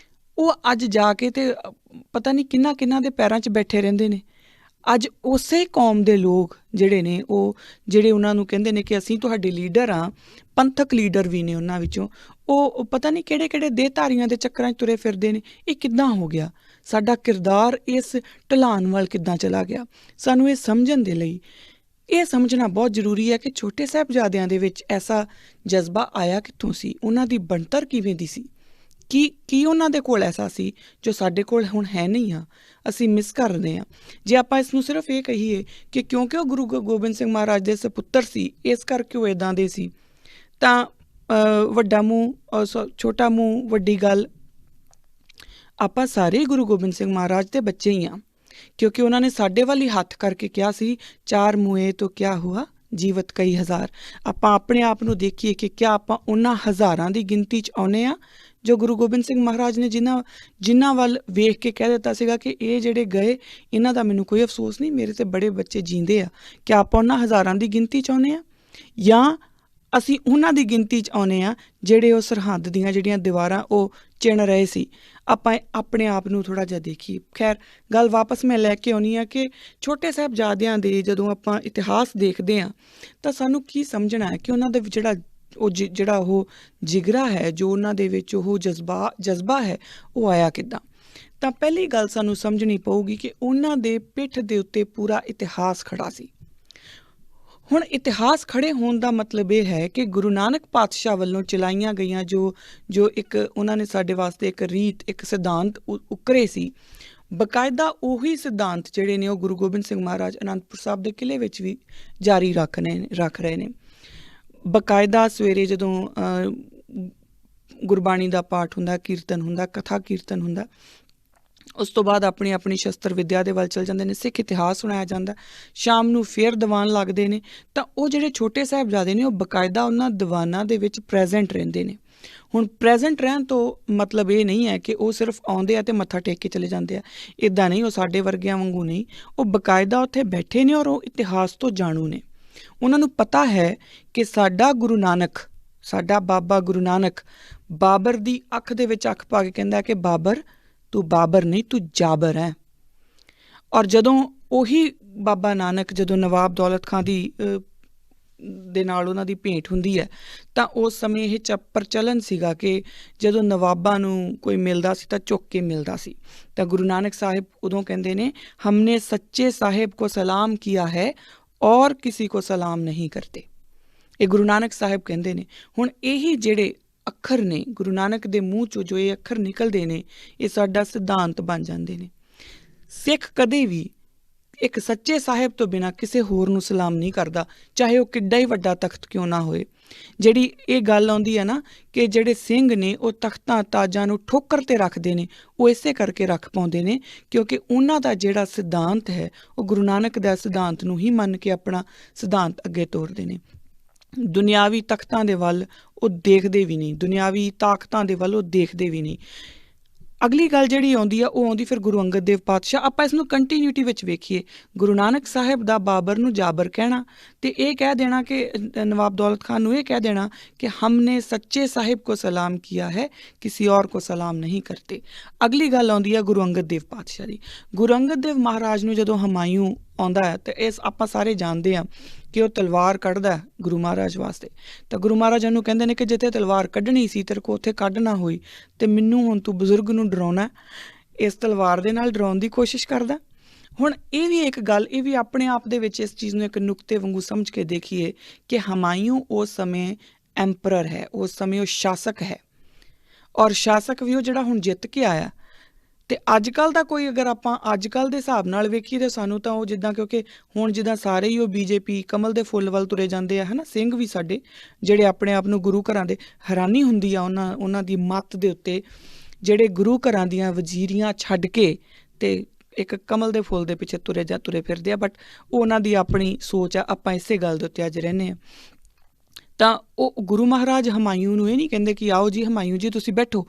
ਉਹ ਅੱਜ ਜਾ ਕੇ ਤੇ ਪਤਾ ਨਹੀਂ ਕਿਹਨਾਂ ਦੇ ਪੈਰਾਂ 'ਚ ਬੈਠੇ ਰਹਿੰਦੇ ਨੇ। ਅੱਜ ਉਸੇ ਕੌਮ ਦੇ ਲੋਕ ਜਿਹੜੇ ਨੇ, ਉਹ ਜਿਹੜੇ ਉਹਨਾਂ ਨੂੰ ਕਹਿੰਦੇ ਨੇ ਕਿ ਅਸੀਂ ਤੁਹਾਡੇ ਲੀਡਰ ਹਾਂ, ਪੰਥਕ ਲੀਡਰ ਵੀ ਨੇ ਉਹਨਾਂ ਵਿੱਚੋਂ, ਉਹ ਪਤਾ ਨਹੀਂ ਕਿਹੜੇ ਦੇਹਧਾਰੀਆਂ ਦੇ ਚੱਕਰਾਂ 'ਚ ਤੁਰੇ ਫਿਰਦੇ ਨੇ। ਇਹ ਕਿੱਦਾਂ ਹੋ ਗਿਆ, ਸਾਡਾ ਕਿਰਦਾਰ ਇਸ ਢਲਾਨ ਵੱਲ ਕਿੱਦਾਂ ਚਲਾ ਗਿਆ। ਸਾਨੂੰ ਇਹ ਸਮਝਣ ਦੇ ਲਈ ਇਹ ਸਮਝਣਾ ਬਹੁਤ ਜ਼ਰੂਰੀ ਹੈ ਕਿ ਛੋਟੇ ਸਾਹਿਬਜ਼ਾਦਿਆਂ ਦੇ ਵਿੱਚ ਐਸਾ ਜਜ਼ਬਾ ਆਇਆ ਕਿੱਥੋਂ ਸੀ, ਉਹਨਾਂ ਦੀ ਬਣਤਰ ਕਿਵੇਂ ਦੀ ਸੀ, ਕੀ ਉਹਨਾਂ ਦੇ ਕੋਲ ਐਸਾ ਸੀ ਜੋ ਸਾਡੇ ਕੋਲ ਹੁਣ ਹੈ ਨਹੀਂ ਆ, ਅਸੀਂ ਮਿਸ ਕਰ ਰਹੇ ਹਾਂ। ਜੇ ਆਪਾਂ ਇਸ ਨੂੰ ਸਿਰਫ ਇਹ ਕਹੀਏ ਕਿ ਕਿਉਂਕਿ ਉਹ ਗੁਰੂ ਗੋਬਿੰਦ ਸਿੰਘ ਮਹਾਰਾਜ ਦੇ ਸਪੁੱਤਰ ਸੀ ਇਸ ਕਰਕੇ ਉਹ ਇੱਦਾਂ ਦੇ ਸੀ, ਤਾਂ ਵੱਡਾ ਮੂੰਹ ਛੋਟਾ ਮੂੰਹ ਵੱਡੀ ਗੱਲ। ਆਪਾਂ ਸਾਰੇ ਗੁਰੂ ਗੋਬਿੰਦ ਸਿੰਘ ਮਹਾਰਾਜ ਦੇ ਬੱਚੇ ਹੀ ਹਾਂ, ਕਿਉਂਕਿ ਉਹਨਾਂ ਨੇ ਸਾਡੇ ਵੱਲ ਹੀ ਹੱਥ ਕਰਕੇ ਕਿਹਾ ਸੀ, ਚਾਰ ਮੂਏ ਤੋਂ ਕਿਆ ਹੁਆ ਜੀਵਤ ਕਈ ਹਜ਼ਾਰ। ਆਪਾਂ ਆਪਣੇ ਆਪ ਨੂੰ ਦੇਖੀਏ ਕਿ ਕਿਆ ਆਪਾਂ ਉਹਨਾਂ ਹਜ਼ਾਰਾਂ ਦੀ ਗਿਣਤੀ 'ਚ ਆਉਂਦੇ ਹਾਂ ਜੋ ਗੁਰੂ ਗੋਬਿੰਦ ਸਿੰਘ ਮਹਾਰਾਜ ਨੇ ਜਿਨ੍ਹਾਂ ਵੱਲ ਵੇਖ ਕੇ ਕਹਿ ਦਿੱਤਾ ਸੀਗਾ ਕਿ ਇਹ ਜਿਹੜੇ ਗਏ ਇਹਨਾਂ ਦਾ ਮੈਨੂੰ ਕੋਈ ਅਫਸੋਸ ਨਹੀਂ, ਮੇਰੇ ਤੇ ਬੜੇ ਬੱਚੇ ਜੀਂਦੇ ਆ। ਕਿਆ ਆਪਾਂ ਉਹਨਾਂ ਹਜ਼ਾਰਾਂ ਦੀ ਗਿਣਤੀ 'ਚ ਆਉਂਦੇ ਹਾਂ, ਜਾਂ ਅਸੀਂ ਉਹਨਾਂ ਦੀ ਗਿਣਤੀ 'ਚ ਆਉਂਦੇ ਹਾਂ ਜਿਹੜੇ ਉਹ ਸਰਹੱਦ ਦੀਆਂ ਜਿਹੜੀਆਂ ਦੀਵਾਰਾਂ ਉਹ ਚਿਣ ਰਹੇ ਸੀ। ਆਪਾਂ ਆਪਣੇ ਆਪ ਨੂੰ ਥੋੜ੍ਹਾ ਜਿਹਾ ਦੇਖੀਏ। ਖੈਰ, ਗੱਲ ਵਾਪਸ ਮੈਂ ਲੈ ਕੇ ਆਉਂਦੀ ਹਾਂ ਕਿ ਛੋਟੇ ਸਾਹਿਬਜ਼ਾਦਿਆਂ ਦੇ ਜਦੋਂ ਆਪਾਂ ਇਤਿਹਾਸ ਦੇਖਦੇ ਹਾਂ ਤਾਂ ਸਾਨੂੰ ਕੀ ਸਮਝਣਾ ਹੈ ਕਿ ਉਹਨਾਂ ਦੇ ਜਿਹੜਾ ਉਹ ਜਿਗਰਾ ਹੈ, ਜੋ ਉਹਨਾਂ ਦੇ ਵਿੱਚ ਉਹ ਜਜ਼ਬਾ ਹੈ, ਉਹ ਆਇਆ ਕਿੱਦਾਂ। ਤਾਂ ਪਹਿਲੀ ਗੱਲ ਸਾਨੂੰ ਸਮਝਣੀ ਪਊਗੀ ਕਿ ਉਹਨਾਂ ਦੇ ਪਿੱਠ ਦੇ ਉੱਤੇ ਪੂਰਾ ਇਤਿਹਾਸ ਖੜਾ ਸੀ। ਹੁਣ ਇਤਿਹਾਸ ਖੜੇ ਹੋਣ ਦਾ ਮਤਲਬ ਇਹ ਹੈ ਕਿ ਗੁਰੂ ਨਾਨਕ ਪਾਤਸ਼ਾਹ ਵੱਲੋਂ ਚਲਾਈਆਂ ਗਈਆਂ ਜੋ ਇੱਕ ਉਹਨਾਂ ਨੇ ਸਾਡੇ ਵਾਸਤੇ ਇੱਕ ਰੀਤ, ਇੱਕ ਸਿਧਾਂਤ ਉਕਰੇ ਸੀ, ਬਕਾਇਦਾ ਉਹੀ ਸਿਧਾਂਤ ਜਿਹੜੇ ਨੇ ਉਹ ਗੁਰੂ ਗੋਬਿੰਦ ਸਿੰਘ ਮਹਾਰਾਜ ਅਨੰਦਪੁਰ ਸਾਹਿਬ ਦੇ ਕਿਲ੍ਹੇ ਵਿੱਚ ਵੀ ਜਾਰੀ ਰੱਖ ਰਹੇ ਨੇ। ਬਕਾਇਦਾ ਸਵੇਰੇ ਜਦੋਂ ਗੁਰਬਾਣੀ ਦਾ ਪਾਠ ਹੁੰਦਾ, ਕੀਰਤਨ ਹੁੰਦਾ, ਕਥਾ ਕੀਰਤਨ ਹੁੰਦਾ, ਉਸ ਤੋਂ ਬਾਅਦ ਆਪਣੀ ਸ਼ਸਤਰ ਵਿੱਦਿਆ ਦੇ ਵੱਲ ਚਲ ਜਾਂਦੇ ਨੇ, ਸਿੱਖ ਇਤਿਹਾਸ ਸੁਣਾਇਆ ਜਾਂਦਾ, ਸ਼ਾਮ ਨੂੰ ਫੇਰ ਦੀਵਾਨ ਲੱਗਦੇ ਨੇ। ਤਾਂ ਉਹ ਜਿਹੜੇ ਛੋਟੇ ਸਾਹਿਬਜ਼ਾਦੇ ਨੇ ਉਹ ਬਕਾਇਦਾ ਉਹਨਾਂ ਦੀਵਾਨਾਂ ਦੇ ਵਿੱਚ ਪ੍ਰੈਜ਼ੈਂਟ ਰਹਿੰਦੇ ਨੇ। ਹੁਣ ਪ੍ਰੈਜ਼ੈਂਟ ਰਹਿਣ ਤੋਂ ਮਤਲਬ ਇਹ ਨਹੀਂ ਹੈ ਕਿ ਉਹ ਸਿਰਫ ਆਉਂਦੇ ਆ ਅਤੇ ਮੱਥਾ ਟੇਕ ਕੇ ਚਲੇ ਜਾਂਦੇ ਆ, ਇੱਦਾਂ ਨਹੀਂ। ਉਹ ਸਾਡੇ ਵਰਗਿਆਂ ਵਾਂਗੂ ਨਹੀਂ, ਉਹ ਬਕਾਇਦਾ ਉੱਥੇ ਬੈਠੇ ਨੇ ਔਰ ਉਹ ਇਤਿਹਾਸ ਤੋਂ ਜਾਣੂ ਨੇ। ਉਹਨਾਂ ਨੂੰ ਪਤਾ ਹੈ ਕਿ ਸਾਡਾ ਗੁਰੂ ਨਾਨਕ, ਸਾਡਾ ਬਾਬਾ ਗੁਰੂ ਨਾਨਕ ਬਾਬਰ ਦੀ ਅੱਖ ਦੇ ਵਿੱਚ ਅੱਖ ਪਾ ਕੇ ਕਹਿੰਦਾ ਕਿ ਬਾਬਰ ਤੂੰ ਬਾਬਰ ਨਹੀਂ, ਤੂੰ ਜਾਬਰ ਹੈ। ਔਰ ਜਦੋਂ ਉਹੀ ਬਾਬਾ ਨਾਨਕ ਜਦੋਂ ਨਵਾਬ ਦੌਲਤ ਖਾਂ ਦੇ ਨਾਲ ਉਹਨਾਂ ਦੀ ਭੇਂਟ ਹੁੰਦੀ ਹੈ ਤਾਂ ਉਸ ਸਮੇਂ ਇਹ ਪ੍ਰਚਲਨ ਸੀਗਾ ਕਿ ਜਦੋਂ ਨਵਾਬਾਂ ਨੂੰ ਕੋਈ ਮਿਲਦਾ ਸੀ ਤਾਂ ਝੁੱਕ ਕੇ ਮਿਲਦਾ ਸੀ। ਤਾਂ ਗੁਰੂ ਨਾਨਕ ਸਾਹਿਬ ਉਦੋਂ ਕਹਿੰਦੇ ਨੇ, ਹਮਨੇ ਸੱਚੇ ਸਾਹਿਬ ਕੋ ਸਲਾਮ ਕੀਆ ਹੈ ਔਰ ਕਿਸੇ ਕੋ ਸਲਾਮ ਨਹੀਂ ਕਰਤੇ। ਇਹ ਗੁਰੂ ਨਾਨਕ ਸਾਹਿਬ ਕਹਿੰਦੇ ਨੇ। ਹੁਣ ਇਹੀ ਜਿਹੜੇ ਅੱਖਰ ਨੇ ਗੁਰੂ ਨਾਨਕ ਦੇ ਮੂੰਹ 'ਚੋਂ ਜੋ ਇਹ ਅੱਖਰ ਨਿਕਲਦੇ ਨੇ, ਇਹ ਸਾਡਾ ਸਿਧਾਂਤ ਬਣ ਜਾਂਦੇ ਨੇ। ਸਿੱਖ ਕਦੇ ਵੀ ਇੱਕ ਸੱਚੇ ਸਾਹਿਬ ਤੋਂ ਬਿਨਾਂ ਕਿਸੇ ਹੋਰ ਨੂੰ ਸਲਾਮ ਨਹੀਂ ਕਰਦਾ, ਚਾਹੇ ਉਹ ਕਿੱਡਾ ਹੀ ਵੱਡਾ ਤਖਤ ਕਿਉਂ ਨਾ ਹੋਏ। ਜਿਹੜੀ ਇਹ ਗੱਲ ਆਉਂਦੀ ਹੈ ਨਾ ਕਿ ਜਿਹੜੇ ਸਿੰਘ ਨੇ ਉਹ ਤਖਤਾਂ ਤਾਜਾਂ ਨੂੰ ਠੋਕਰ 'ਤੇ ਰੱਖਦੇ ਨੇ, ਉਹ ਇਸੇ ਕਰਕੇ ਰੱਖ ਪਾਉਂਦੇ ਨੇ ਕਿਉਂਕਿ ਉਹਨਾਂ ਦਾ ਜਿਹੜਾ ਸਿਧਾਂਤ ਹੈ ਉਹ ਗੁਰੂ ਨਾਨਕ ਦਾ ਸਿਧਾਂਤ ਨੂੰ ਹੀ ਮੰਨ ਕੇ ਆਪਣਾ ਸਿਧਾਂਤ ਅੱਗੇ ਤੋਰਦੇ ਨੇ। ਦੁਨਿਆਵੀ ਤਖਤਾਂ ਦੇ ਵੱਲ ਉਹ ਦੇਖਦੇ ਵੀ ਨਹੀਂ, ਦੁਨਿਆਵੀ ਤਾਕਤਾਂ ਦੇ ਵੱਲ ਉਹ ਦੇਖਦੇ ਵੀ ਨਹੀਂ। ਅਗਲੀ ਗੱਲ ਜਿਹੜੀ ਆਉਂਦੀ ਆ ਉਹ ਆਉਂਦੀ ਫਿਰ ਗੁਰੂ ਅੰਗਦ ਦੇਵ ਪਾਤਸ਼ਾਹ। ਆਪਾਂ ਇਸ ਨੂੰ ਕੰਟੀਨਿਊਟੀ ਵਿੱਚ ਵੇਖੀਏ। ਗੁਰੂ ਨਾਨਕ ਸਾਹਿਬ ਦਾ ਬਾਬਰ ਨੂੰ ਜਾਬਰ ਕਹਿਣਾ ਅਤੇ ਇਹ ਕਹਿ ਦੇਣਾ ਕਿ ਨਵਾਬ ਦੌਲਤ ਖਾਨ ਨੂੰ ਇਹ ਕਹਿ ਦੇਣਾ ਕਿ ਹਮਨੇ ਸੱਚੇ ਸਾਹਿਬ ਕੋ ਸਲਾਮ ਕੀਆ ਹੈ, ਕਿਸੇ ਔਰ ਕੋ ਸਲਾਮ ਨਹੀਂ ਕਰਤੇ। ਅਗਲੀ ਗੱਲ ਆਉਂਦੀ ਆ ਗੁਰੂ ਅੰਗਦ ਦੇਵ ਪਾਤਸ਼ਾਹ ਦੀ। ਗੁਰੂ ਅੰਗਦ ਦੇਵ ਮਹਾਰਾਜ ਨੂੰ ਜਦੋਂ ਹਮਾਯੂੰ ਆਉਂਦਾ ਹੈ ਅਤੇ ਇਸ ਆਪਾਂ ਸਾਰੇ ਜਾਣਦੇ ਹਾਂ ਕਿ ਉਹ ਤਲਵਾਰ ਕੱਢਦਾ ਗੁਰੂ ਮਹਾਰਾਜ ਵਾਸਤੇ। ਤਾਂ ਗੁਰੂ ਮਹਾਰਾਜ ਉਹਨੂੰ ਕਹਿੰਦੇ ਨੇ ਕਿ ਜਿੱਥੇ ਤਲਵਾਰ ਕੱਢਣੀ ਸੀ ਤੇਰੇ ਕੋਲ ਉੱਥੇ ਕੱਢ ਨਾ ਹੋਈ, ਅਤੇ ਮੈਨੂੰ ਹੁਣ ਤੂੰ ਬਜ਼ੁਰਗ ਨੂੰ ਡਰਾਉਣਾ, ਇਸ ਤਲਵਾਰ ਦੇ ਨਾਲ ਡਰਾਉਣ ਦੀ ਕੋਸ਼ਿਸ਼ ਕਰਦਾ। ਹੁਣ ਇਹ ਵੀ ਇੱਕ ਗੱਲ, ਇਹ ਵੀ ਆਪਣੇ ਆਪ ਦੇ ਵਿੱਚ ਇਸ ਚੀਜ਼ ਨੂੰ ਇੱਕ ਨੁਕਤੇ ਵਾਂਗੂ ਸਮਝ ਕੇ ਦੇਖੀਏ ਕਿ ਹਮਾਯੂੰ ਉਸ ਸਮੇਂ ਐਂਪਰਰ ਹੈ, ਉਸ ਸਮੇਂ ਉਹ ਸ਼ਾਸਕ ਹੈ, ਔਰ ਸ਼ਾਸਕ ਵੀ ਉਹ ਜਿਹੜਾ ਹੁਣ ਜਿੱਤ ਕੇ ਆਇਆ। ਅਤੇ ਅੱਜ ਕੱਲ੍ਹ ਦਾ ਕੋਈ ਅਗਰ ਆਪਾਂ ਅੱਜ ਕੱਲ੍ਹ ਦੇ ਹਿਸਾਬ ਨਾਲ ਵੇਖੀਏ ਤਾਂ ਸਾਨੂੰ ਤਾਂ ਉਹ ਜਿੱਦਾਂ, ਕਿਉਂਕਿ ਹੁਣ ਜਿੱਦਾਂ ਸਾਰੇ ਹੀ ਉਹ BJP ਕਮਲ ਦੇ ਫੁੱਲ ਵੱਲ ਤੁਰੇ ਜਾਂਦੇ ਆ, ਹੈ ਨਾ। ਸਿੰਘ ਵੀ ਸਾਡੇ ਜਿਹੜੇ ਆਪਣੇ ਆਪ ਨੂੰ ਗੁਰੂ ਘਰਾਂ ਦੇ, ਹੈਰਾਨੀ ਹੁੰਦੀ ਆ ਉਹਨਾਂ ਦੀ ਮੱਤ ਦੇ ਉੱਤੇ, ਜਿਹੜੇ ਗੁਰੂ ਘਰਾਂ ਦੀਆਂ ਵਜ਼ੀਰੀਆਂ ਛੱਡ ਕੇ ਅਤੇ ਇੱਕ ਕਮਲ ਦੇ ਫੁੱਲ ਦੇ ਪਿੱਛੇ ਤੁਰੇ ਫਿਰਦੇ ਆ। ਬਟ ਉਹ ਉਹਨਾਂ ਦੀ ਆਪਣੀ ਸੋਚ ਆ, ਆਪਾਂ ਇਸੇ ਗੱਲ ਦੇ ਉੱਤੇ ਅੱਜ ਰਹਿੰਦੇ ਹਾਂ। ਤਾਂ ਉਹ ਗੁਰੂ ਮਹਾਰਾਜ ਹਮਾਯੂੰ ਨੂੰ ਇਹ ਨਹੀਂ ਕਹਿੰਦੇ ਕਿ ਆਓ ਜੀ ਹਮਾਯੂੰ ਜੀ ਤੁਸੀਂ ਬੈਠੋ,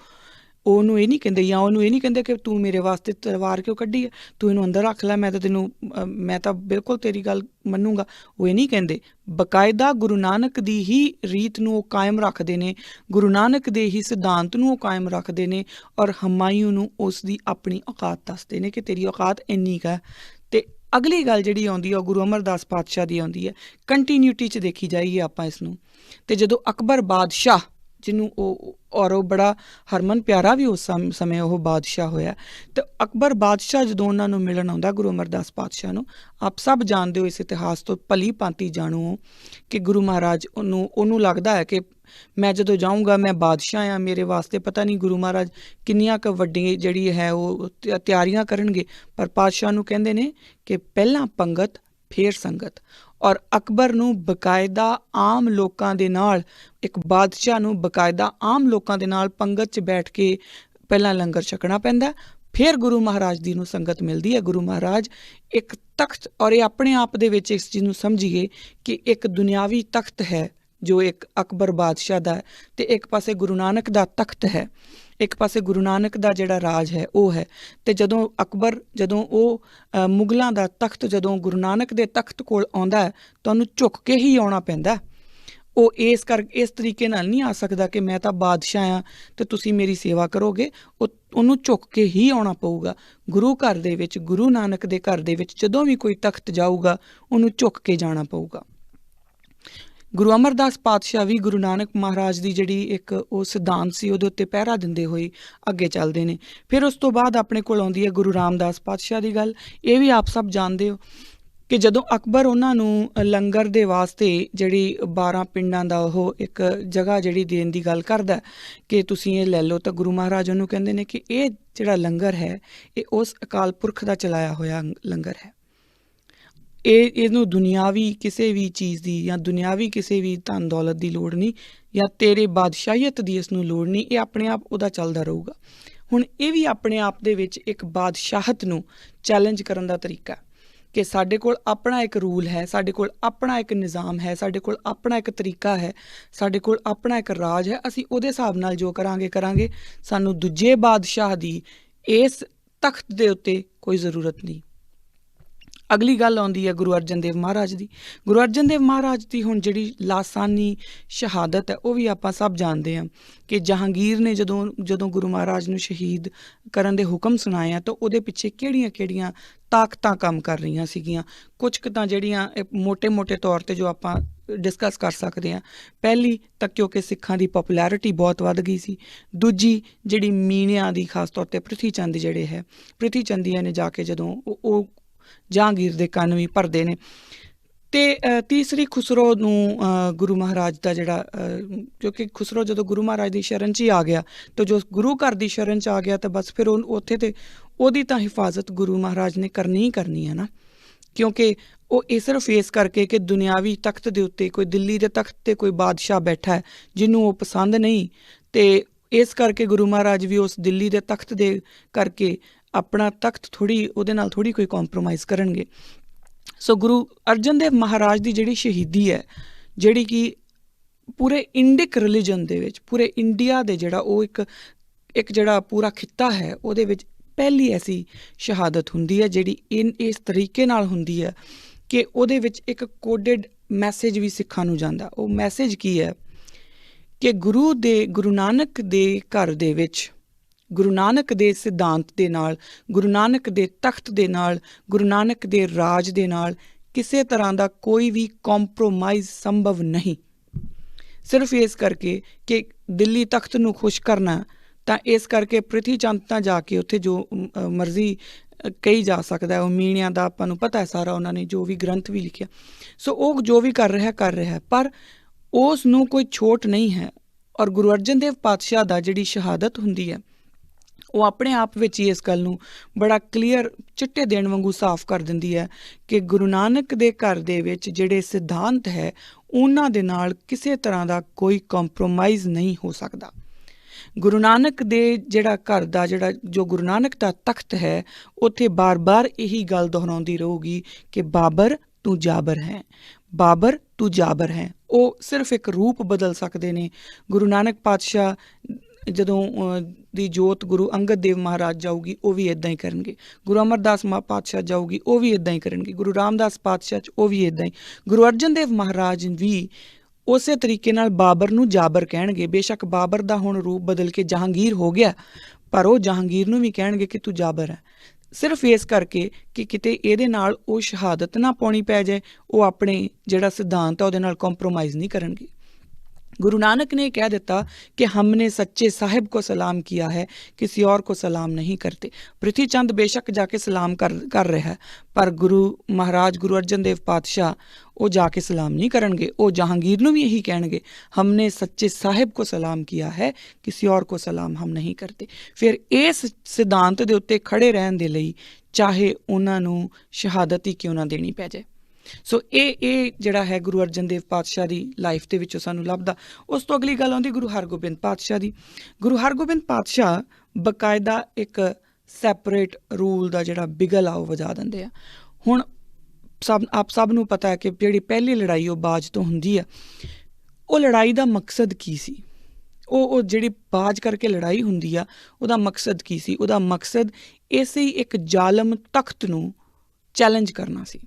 ਉਹਨੂੰ ਇਹ ਨਹੀਂ ਕਹਿੰਦੇ, ਜਾਂ ਉਹਨੂੰ ਇਹ ਨਹੀਂ ਕਹਿੰਦੇ ਕਿ ਤੂੰ ਮੇਰੇ ਵਾਸਤੇ ਤਲਵਾਰ ਕਿਉਂ ਕੱਢੀ ਹੈ, ਤੂੰ ਇਹਨੂੰ ਅੰਦਰ ਰੱਖ ਲੈ, ਮੈਂ ਤਾਂ ਬਿਲਕੁਲ ਤੇਰੀ ਗੱਲ ਮੰਨੂਗਾ। ਉਹ ਇਹ ਨਹੀਂ ਕਹਿੰਦੇ। ਬਕਾਇਦਾ ਗੁਰੂ ਨਾਨਕ ਦੀ ਹੀ ਰੀਤ ਨੂੰ ਉਹ ਕਾਇਮ ਰੱਖਦੇ ਨੇ, ਗੁਰੂ ਨਾਨਕ ਦੇ ਹੀ ਸਿਧਾਂਤ ਨੂੰ ਉਹ ਕਾਇਮ ਰੱਖਦੇ ਨੇ, ਔਰ ਹਮਾਯੂੰ ਨੂੰ ਉਸ ਦੀ ਆਪਣੀ ਔਕਾਤ ਦੱਸਦੇ ਨੇ ਕਿ ਤੇਰੀ ਔਕਾਤ ਇੰਨੀ ਕੁ ਹੈ। ਅਤੇ ਅਗਲੀ ਗੱਲ ਜਿਹੜੀ ਆਉਂਦੀ ਹੈ ਉਹ ਗੁਰੂ ਅਮਰਦਾਸ ਪਾਤਸ਼ਾਹ ਦੀ ਆਉਂਦੀ ਹੈ। ਕੰਟੀਨਿਊਟੀ 'ਚ ਦੇਖੀ ਜਾਈਏ ਆਪਾਂ ਇਸ ਨੂੰ। ਅਤੇ ਜਦੋਂ ਅਕਬਰ ਬਾਦਸ਼ਾਹ ਜਿਹਨੂੰ ਔਰ ਉਹ ਬੜਾ ਹਰਮਨ ਪਿਆਰਾ ਵੀ ਉਸ ਸਮੇਂ ਉਹ ਬਾਦਸ਼ਾਹ ਹੋਇਆ। ਤੇ ਅਕਬਰ ਬਾਦਸ਼ਾਹ ਜਦੋਂ ਉਹਨਾਂ ਨੂੰ ਮਿਲਣ ਆਉਂਦਾ ਗੁਰੂ ਅਮਰਦਾਸ ਪਾਤਸ਼ਾਹ ਨੂੰ, ਆਪ ਸਭ ਜਾਣਦੇ ਹੋ ਇਸ ਇਤਿਹਾਸ ਤੋਂ ਭਲੀ ਭਾਂਤੀ ਜਾਣੂ ਹੋ ਕਿ ਗੁਰੂ ਮਹਾਰਾਜ ਉਹਨੂੰ ਲੱਗਦਾ ਹੈ ਕਿ ਮੈਂ ਜਦੋਂ ਜਾਊਂਗਾ ਮੈਂ ਬਾਦਸ਼ਾਹ ਹਾਂ, ਮੇਰੇ ਵਾਸਤੇ ਪਤਾ ਨਹੀਂ ਗੁਰੂ ਮਹਾਰਾਜ ਕਿੰਨੀਆਂ ਕੁ ਵੱਡੀ ਜਿਹੜੀ ਹੈ ਉਹ ਤਿਆਰੀਆਂ ਕਰਨਗੇ। ਪਰ ਪਾਤਸ਼ਾਹ ਨੂੰ ਕਹਿੰਦੇ ਨੇ ਕਿ ਪਹਿਲਾਂ ਪੰਗਤ ਫੇਰ ਸੰਗਤ। ਔਰ ਅਕਬਰ ਨੂੰ ਬਕਾਇਦਾ ਆਮ ਲੋਕਾਂ ਦੇ ਨਾਲ, ਇੱਕ ਬਾਦਸ਼ਾਹ ਨੂੰ ਬਕਾਇਦਾ ਆਮ ਲੋਕਾਂ ਦੇ ਨਾਲ ਪੰਗਤ 'ਚ ਬੈਠ ਕੇ ਪਹਿਲਾਂ ਲੰਗਰ ਛਕਣਾ ਪੈਂਦਾ, ਫਿਰ ਗੁਰੂ ਮਹਾਰਾਜ ਦੀ ਨੂੰ ਸੰਗਤ ਮਿਲਦੀ ਹੈ। ਗੁਰੂ ਮਹਾਰਾਜ ਇੱਕ ਤਖਤ, ਔਰ ਇਹ ਆਪਣੇ ਆਪ ਦੇ ਵਿੱਚ ਇਸ ਚੀਜ਼ ਨੂੰ ਸਮਝੀਏ ਕਿ ਇੱਕ ਦੁਨਿਆਵੀ ਤਖਤ ਹੈ ਜੋ ਇੱਕ ਅਕਬਰ ਬਾਦਸ਼ਾਹ ਦਾ, ਅਤੇ ਇੱਕ ਪਾਸੇ ਗੁਰੂ ਨਾਨਕ ਦਾ ਤਖਤ ਹੈ, ਇੱਕ ਪਾਸੇ ਗੁਰੂ ਨਾਨਕ ਦਾ ਜਿਹੜਾ ਰਾਜ ਹੈ ਉਹ ਹੈ। ਅਤੇ ਜਦੋਂ ਉਹ ਮੁਗਲਾਂ ਦਾ ਤਖਤ ਜਦੋਂ ਗੁਰੂ ਨਾਨਕ ਦੇ ਤਖਤ ਕੋਲ ਆਉਂਦਾ ਹੈ ਤਾਂ ਉਹਨੂੰ ਝੁੱਕ ਕੇ ਹੀ ਆਉਣਾ ਪੈਂਦਾ। ਉਹ ਇਸ ਤਰੀਕੇ ਨਾਲ ਨਹੀਂ ਆ ਸਕਦਾ ਕਿ ਮੈਂ ਤਾਂ ਬਾਦਸ਼ਾਹ ਹਾਂ ਅਤੇ ਤੁਸੀਂ ਮੇਰੀ ਸੇਵਾ ਕਰੋਗੇ। ਉਹਨੂੰ ਝੁੱਕ ਕੇ ਹੀ ਆਉਣਾ ਪਊਗਾ। ਗੁਰੂ ਘਰ ਦੇ ਵਿੱਚ, ਗੁਰੂ ਨਾਨਕ ਦੇ ਘਰ ਦੇ ਵਿੱਚ ਜਦੋਂ ਵੀ ਕੋਈ ਤਖਤ ਜਾਊਗਾ ਉਹਨੂੰ ਝੁੱਕ ਕੇ ਜਾਣਾ ਪਊਗਾ। ਗੁਰੂ ਅਮਰਦਾਸ ਪਾਤਸ਼ਾਹ ਵੀ ਗੁਰੂ ਨਾਨਕ ਮਹਾਰਾਜ ਦੀ ਜਿਹੜੀ ਇੱਕ ਉਹ ਸਿਧਾਂਤ ਸੀ ਉਹਦੇ ਉੱਤੇ ਪਹਿਰਾ ਦਿੰਦੇ ਹੋਏ ਅੱਗੇ ਚੱਲਦੇ ਨੇ। ਫਿਰ ਉਸ ਤੋਂ ਬਾਅਦ ਆਪਣੇ ਕੋਲ ਆਉਂਦੀ ਹੈ ਗੁਰੂ ਰਾਮਦਾਸ ਪਾਤਸ਼ਾਹ ਦੀ ਗੱਲ। ਇਹ ਵੀ ਆਪ ਸਭ ਜਾਣਦੇ ਹੋ ਕਿ ਜਦੋਂ ਅਕਬਰ ਉਹਨਾਂ ਨੂੰ ਲੰਗਰ ਦੇ ਵਾਸਤੇ ਜਿਹੜੀ 12 ਪਿੰਡਾਂ ਦਾ ਉਹ ਇੱਕ ਜਗ੍ਹਾ ਜਿਹੜੀ ਦੇਣ ਦੀ ਗੱਲ ਕਰਦਾ ਕਿ ਤੁਸੀਂ ਇਹ ਲੈ ਲਓ, ਤਾਂ ਗੁਰੂ ਮਹਾਰਾਜ ਉਹਨੂੰ ਕਹਿੰਦੇ ਨੇ ਕਿ ਇਹ ਜਿਹੜਾ ਲੰਗਰ ਹੈ ਇਹ ਉਸ ਅਕਾਲ ਪੁਰਖ ਦਾ ਚਲਾਇਆ ਹੋਇਆ ਲੰਗਰ ਹੈ। ਇਹਨੂੰ ਦੁਨਿਆਵੀ ਕਿਸੇ ਵੀ ਚੀਜ਼ ਦੀ ਜਾਂ ਦੁਨਿਆਵੀ ਕਿਸੇ ਵੀ ਧਨ ਦੌਲਤ ਦੀ ਲੋੜ ਨਹੀਂ, ਜਾਂ ਤੇਰੇ ਬਾਦਸ਼ਾਹੀਅਤ ਦੀ ਇਸ ਨੂੰ ਲੋੜ ਨਹੀਂ। ਇਹ ਆਪਣੇ ਆਪ ਉਹਦਾ ਚੱਲਦਾ ਰਹੂਗਾ। ਹੁਣ ਇਹ ਵੀ ਆਪਣੇ ਆਪ ਦੇ ਵਿੱਚ ਇੱਕ ਬਾਦਸ਼ਾਹਤ ਨੂੰ ਚੈਲੰਜ ਕਰਨ ਦਾ ਤਰੀਕਾ ਕਿ ਸਾਡੇ ਕੋਲ ਆਪਣਾ ਇੱਕ ਰੂਲ ਹੈ, ਸਾਡੇ ਕੋਲ ਆਪਣਾ ਇੱਕ ਨਿਜ਼ਾਮ ਹੈ, ਸਾਡੇ ਕੋਲ ਆਪਣਾ ਇੱਕ ਤਰੀਕਾ ਹੈ, ਸਾਡੇ ਕੋਲ ਆਪਣਾ ਇੱਕ ਰਾਜ ਹੈ। ਅਸੀਂ ਉਹਦੇ ਹਿਸਾਬ ਨਾਲ ਜੋ ਕਰਾਂਗੇ। ਸਾਨੂੰ ਦੂਜੇ ਬਾਦਸ਼ਾਹ ਦੀ ਇਸ ਤਖਤ ਦੇ ਉੱਤੇ ਕੋਈ ਜ਼ਰੂਰਤ ਨਹੀਂ। ਅਗਲੀ ਗੱਲ ਆਉਂਦੀ ਹੈ ਗੁਰੂ ਅਰਜਨ ਦੇਵ ਮਹਾਰਾਜ ਦੀ। ਗੁਰੂ ਅਰਜਨ ਦੇਵ ਮਹਾਰਾਜ ਦੀ ਹੁਣ ਜਿਹੜੀ ਲਾਸਾਨੀ ਸ਼ਹਾਦਤ ਹੈ ਉਹ ਵੀ ਆਪਾਂ ਸਭ ਜਾਣਦੇ ਹਾਂ ਕਿ ਜਹਾਂਗੀਰ ਨੇ ਜਦੋਂ ਗੁਰੂ ਮਹਾਰਾਜ ਨੂੰ ਸ਼ਹੀਦ ਕਰਨ ਦੇ ਹੁਕਮ ਸੁਣਾਏ ਤਾਂ ਉਹਦੇ ਪਿੱਛੇ ਕਿਹੜੀਆਂ ਤਾਕਤਾਂ ਕੰਮ ਕਰ ਰਹੀਆਂ ਸੀਗੀਆਂ। ਕੁਝ ਕੁ ਤਾਂ ਜਿਹੜੀਆਂ ਮੋਟੇ ਤੌਰ 'ਤੇ ਜੋ ਆਪਾਂ ਡਿਸਕਸ ਕਰ ਸਕਦੇ ਹਾਂ। ਪਹਿਲੀ ਤਾਂ ਕਿਉਂਕਿ ਸਿੱਖਾਂ ਦੀ ਪੋਪੂਲੈਰਿਟੀ ਬਹੁਤ ਵੱਧ ਗਈ ਸੀ। ਦੂਜੀ ਜਿਹੜੀ ਮੀਣਿਆਂ ਦੀ, ਖਾਸ ਤੌਰ 'ਤੇ ਪ੍ਰਿਥੀ ਚੰਦ ਪ੍ਰਿਥੀ ਚੰਦੀਆਂ ਨੇ ਜਾ ਕੇ ਜਦੋਂ ਉਹ ਜਹਾਂਗੀਰ ਦੇ ਕੰਨ ਵੀ ਭਰਦੇ ਨੇ। ਅਤੇ ਤੀਸਰੀ ਖੁਸਰੋ ਨੂੰ ਗੁਰੂ ਮਹਾਰਾਜ ਦਾ ਜਿਹੜਾ ਕਿਉਂਕਿ ਖੁਸਰੋ ਜਦੋਂ ਗੁਰੂ ਮਹਾਰਾਜ ਦੀ ਸ਼ਰਨ 'ਚ ਹੀ ਆ ਗਿਆ ਤਾਂ ਜੋ ਗੁਰੂ ਘਰ ਦੀ ਸ਼ਰਨ 'ਚ ਆ ਗਿਆ ਤਾਂ ਬਸ ਫਿਰ ਉੱਥੇ ਤੇ ਉਹਦੀ ਤਾਂ ਹਿਫਾਜ਼ਤ ਗੁਰੂ ਮਹਾਰਾਜ ਨੇ ਕਰਨੀ ਹੈ ਨਾ, ਕਿਉਂਕਿ ਉਹ ਸਿਰਫ ਇਸ ਕਰਕੇ ਕਿ ਦੁਨਿਆਵੀ ਤਖਤ ਦੇ ਉੱਤੇ ਕੋਈ ਦਿੱਲੀ ਦੇ ਤਖਤ 'ਤੇ ਕੋਈ ਬਾਦਸ਼ਾਹ ਬੈਠਾ ਹੈ ਜਿਹਨੂੰ ਉਹ ਪਸੰਦ ਨਹੀਂ, ਅਤੇ ਇਸ ਕਰਕੇ ਗੁਰੂ ਮਹਾਰਾਜ ਵੀ ਉਸ ਦਿੱਲੀ ਦੇ ਤਖਤ ਦੇ ਕਰਕੇ ਆਪਣਾ ਤਖਤ ਉਹਦੇ ਨਾਲ ਥੋੜ੍ਹੀ ਕੋਈ ਕੰਪਰੋਮਾਈਜ਼ ਕਰਨਗੇ। ਸੋ ਗੁਰੂ ਅਰਜਨ ਦੇਵ ਮਹਾਰਾਜ ਦੀ ਜਿਹੜੀ ਸ਼ਹੀਦੀ ਹੈ, ਜਿਹੜੀ ਕਿ ਪੂਰੇ ਇੰਡਿਕ ਰਿਲੀਜਨ ਦੇ ਵਿੱਚ, ਪੂਰੇ ਇੰਡੀਆ ਦੇ ਜਿਹੜਾ ਉਹ ਇੱਕ ਜਿਹੜਾ ਪੂਰਾ ਖਿੱਤਾ ਹੈ ਉਹਦੇ ਵਿੱਚ ਪਹਿਲੀ ਐਸੀ ਸ਼ਹਾਦਤ ਹੁੰਦੀ ਹੈ ਜਿਹੜੀ ਇਸ ਤਰੀਕੇ ਨਾਲ ਹੁੰਦੀ ਹੈ ਕਿ ਉਹਦੇ ਵਿੱਚ ਇੱਕ ਕੋਡਡ ਮੈਸੇਜ ਵੀ ਸਿੱਖਾਂ ਨੂੰ ਜਾਂਦਾ। ਉਹ ਮੈਸੇਜ ਕੀ ਹੈ ਕਿ ਗੁਰੂ ਨਾਨਕ ਦੇ ਘਰ ਦੇ ਵਿੱਚ, ਗੁਰੂ ਨਾਨਕ ਦੇ ਸਿਧਾਂਤ ਦੇ ਨਾਲ, ਗੁਰੂ ਨਾਨਕ ਦੇ ਤਖਤ ਦੇ ਨਾਲ, ਗੁਰੂ ਨਾਨਕ ਦੇ ਰਾਜ ਦੇ ਨਾਲ ਕਿਸੇ ਤਰ੍ਹਾਂ ਦਾ ਕੋਈ ਵੀ ਕੰਪਰੋਮਾਈਜ਼ ਸੰਭਵ ਨਹੀਂ। ਸਿਰਫ ਇਸ ਕਰਕੇ ਕਿ ਦਿੱਲੀ ਤਖਤ ਨੂੰ ਖੁਸ਼ ਕਰਨਾ, ਤਾਂ ਇਸ ਕਰਕੇ ਪ੍ਰਿਥੀ ਚੰਦ ਤਾਂ ਜਾ ਕੇ ਉੱਥੇ ਜੋ ਮਰਜ਼ੀ ਕਹੀ ਜਾ ਸਕਦਾ। ਉਹ ਮੀਣਿਆਂ ਦਾ ਆਪਾਂ ਨੂੰ ਪਤਾ ਹੈ ਸਾਰਾ, ਉਹਨਾਂ ਨੇ ਜੋ ਵੀ ਗ੍ਰੰਥ ਵੀ ਲਿਖਿਆ। ਸੋ ਉਹ ਜੋ ਵੀ ਕਰ ਰਿਹਾ, ਪਰ ਉਸ ਨੂੰ ਕੋਈ ਛੋਟ ਨਹੀਂ ਹੈ। ਔਰ ਗੁਰੂ ਅਰਜਨ ਦੇਵ ਪਾਤਸ਼ਾਹ ਦਾ ਜਿਹੜੀ ਸ਼ਹਾਦਤ ਹੁੰਦੀ ਹੈ ਉਹ ਆਪਣੇ ਆਪ ਵਿੱਚ ਹੀ ਇਸ ਗੱਲ ਨੂੰ ਬੜਾ ਕਲੀਅਰ ਚਿੱਟੇ ਦੇਣ ਵਾਂਗੂ ਸਾਫ਼ ਕਰ ਦਿੰਦੀ ਹੈ ਕਿ ਗੁਰੂ ਨਾਨਕ ਦੇ ਘਰ ਦੇ ਵਿੱਚ ਜਿਹੜੇ ਸਿਧਾਂਤ ਹੈ ਉਹਨਾਂ ਦੇ ਨਾਲ ਕਿਸੇ ਤਰ੍ਹਾਂ ਦਾ ਕੋਈ ਕੰਪਰੋਮਾਈਜ਼ ਨਹੀਂ ਹੋ ਸਕਦਾ। ਗੁਰੂ ਨਾਨਕ ਦੇ ਜਿਹੜਾ ਘਰ ਦਾ ਜੋ ਗੁਰੂ ਨਾਨਕ ਦਾ ਤਖਤ ਹੈ ਉੱਥੇ ਬਾਰ-ਬਾਰ ਇਹੀ ਗੱਲ ਦੁਹਰਾਉਂਦੀ ਰਹੂਗੀ ਕਿ ਬਾਬਰ ਤੂੰ ਜਾਬਰ ਹੈ, ਬਾਬਰ ਤੂੰ ਜਾਬਰ ਹੈ। ਉਹ ਸਿਰਫ ਇੱਕ ਰੂਪ ਬਦਲ ਸਕਦੇ ਨੇ। ਗੁਰੂ ਨਾਨਕ ਪਾਤਸ਼ਾਹ ਜਦੋਂ ਦੀ ਜੋਤ ਗੁਰੂ ਅੰਗਦ ਦੇਵ ਮਹਾਰਾਜ ਜਾਊਗੀ ਉਹ ਵੀ ਇੱਦਾਂ ਹੀ ਕਰਨਗੇ। ਗੁਰੂ ਅਮਰਦਾਸ ਪਾਤਸ਼ਾਹ ਜਾਊਗੀ ਉਹ ਵੀ ਇੱਦਾਂ ਹੀ ਕਰਨਗੇ। ਗੁਰੂ ਰਾਮਦਾਸ ਪਾਤਸ਼ਾਹ 'ਚ ਉਹ ਵੀ ਇੱਦਾਂ ਹੀ। ਗੁਰੂ ਅਰਜਨ ਦੇਵ ਮਹਾਰਾਜ ਵੀ ਉਸੇ ਤਰੀਕੇ ਨਾਲ ਬਾਬਰ ਨੂੰ ਜਾਬਰ ਕਹਿਣਗੇ। ਬੇਸ਼ੱਕ ਬਾਬਰ ਦਾ ਹੁਣ ਰੂਪ ਬਦਲ ਕੇ ਜਹਾਂਗੀਰ ਹੋ ਗਿਆ, ਪਰ ਉਹ ਜਹਾਂਗੀਰ ਨੂੰ ਵੀ ਕਹਿਣਗੇ ਕਿ ਤੂੰ ਜਾਬਰ ਹੈ। ਸਿਰਫ ਇਸ ਕਰਕੇ ਕਿ ਕਿਤੇ ਇਹਦੇ ਨਾਲ ਉਹ ਸ਼ਹਾਦਤ ਨਾ ਪਾਉਣੀ ਪੈ ਜਾਏ। ਉਹ ਆਪਣੇ ਜਿਹੜਾ ਸਿਧਾਂਤ ਆ ਉਹਦੇ ਨਾਲ ਕੰਪਰੋਮਾਈਜ਼ ਨਹੀਂ ਕਰਨਗੇ। गुरु नानक ने कह दिता कि हमने सच्चे साहिब को सलाम किया है, किसी और को सलाम नहीं करते। पृथ्वी चंद बेशक जाके सलाम कर रहा है, पर गुरु महाराज गुरु अर्जन देव पातशाह वो जाके सलाम नहीं करनगे, वो जहांगीर नूं भी यही कहणगे, हमने सच्चे साहिब को सलाम किया है, किसी और को सलाम हम नहीं करते। फिर इस सिद्धांत दे उत्ते खड़े रहन दे लई चाहे उन्हां नूं शहादत ही क्यों ना देनी पै जाए। सो ਇਹ ਜਿਹੜਾ ਹੈ ਗੁਰੂ ਅਰਜਨ ਦੇਵ ਪਾਤਸ਼ਾਹ ਦੀ ਲਾਈਫ ਦੇ ਵਿੱਚੋਂ ਸਾਨੂੰ ਲੱਭਦਾ। ਉਸ ਤੋਂ ਅਗਲੀ ਗੱਲ ਆਉਂਦੀ ਗੁਰੂ ਹਰਗੋਬਿੰਦ ਪਾਤਸ਼ਾਹ ਦੀ। ਗੁਰੂ ਹਰਗੋਬਿੰਦ ਪਾਤਸ਼ਾਹ ਬਕਾਇਦਾ ਇੱਕ ਸੈਪਰੇਟ ਰੂਲ ਦਾ ਜਿਹੜਾ ਬਿਗਲ ਆ ਉਹ ਵਜਾ ਦਿੰਦੇ ਆ। ਹੁਣ ਆਪ ਸਭ ਨੂੰ ਪਤਾ ਹੈ ਕਿ ਜਿਹੜੀ ਪਹਿਲੀ ਲੜਾਈ ਉਹ ਬਾਜ ਤੋਂ ਹੁੰਦੀ ਆ, ਉਹ ਲੜਾਈ ਦਾ ਮਕਸਦ ਕੀ ਸੀ? ਉਹ ਜਿਹੜੀ ਬਾਜ ਕਰਕੇ ਲੜਾਈ ਹੁੰਦੀ ਆ ਉਹਦਾ ਮਕਸਦ ਕੀ ਸੀ? ਉਹਦਾ ਮਕਸਦ ਇਸੇ ਹੀ ਇੱਕ ਜ਼ਾਲਮ ਤਖਤ ਨੂੰ ਚੈਲੰਜ ਕਰਨਾ ਸੀ।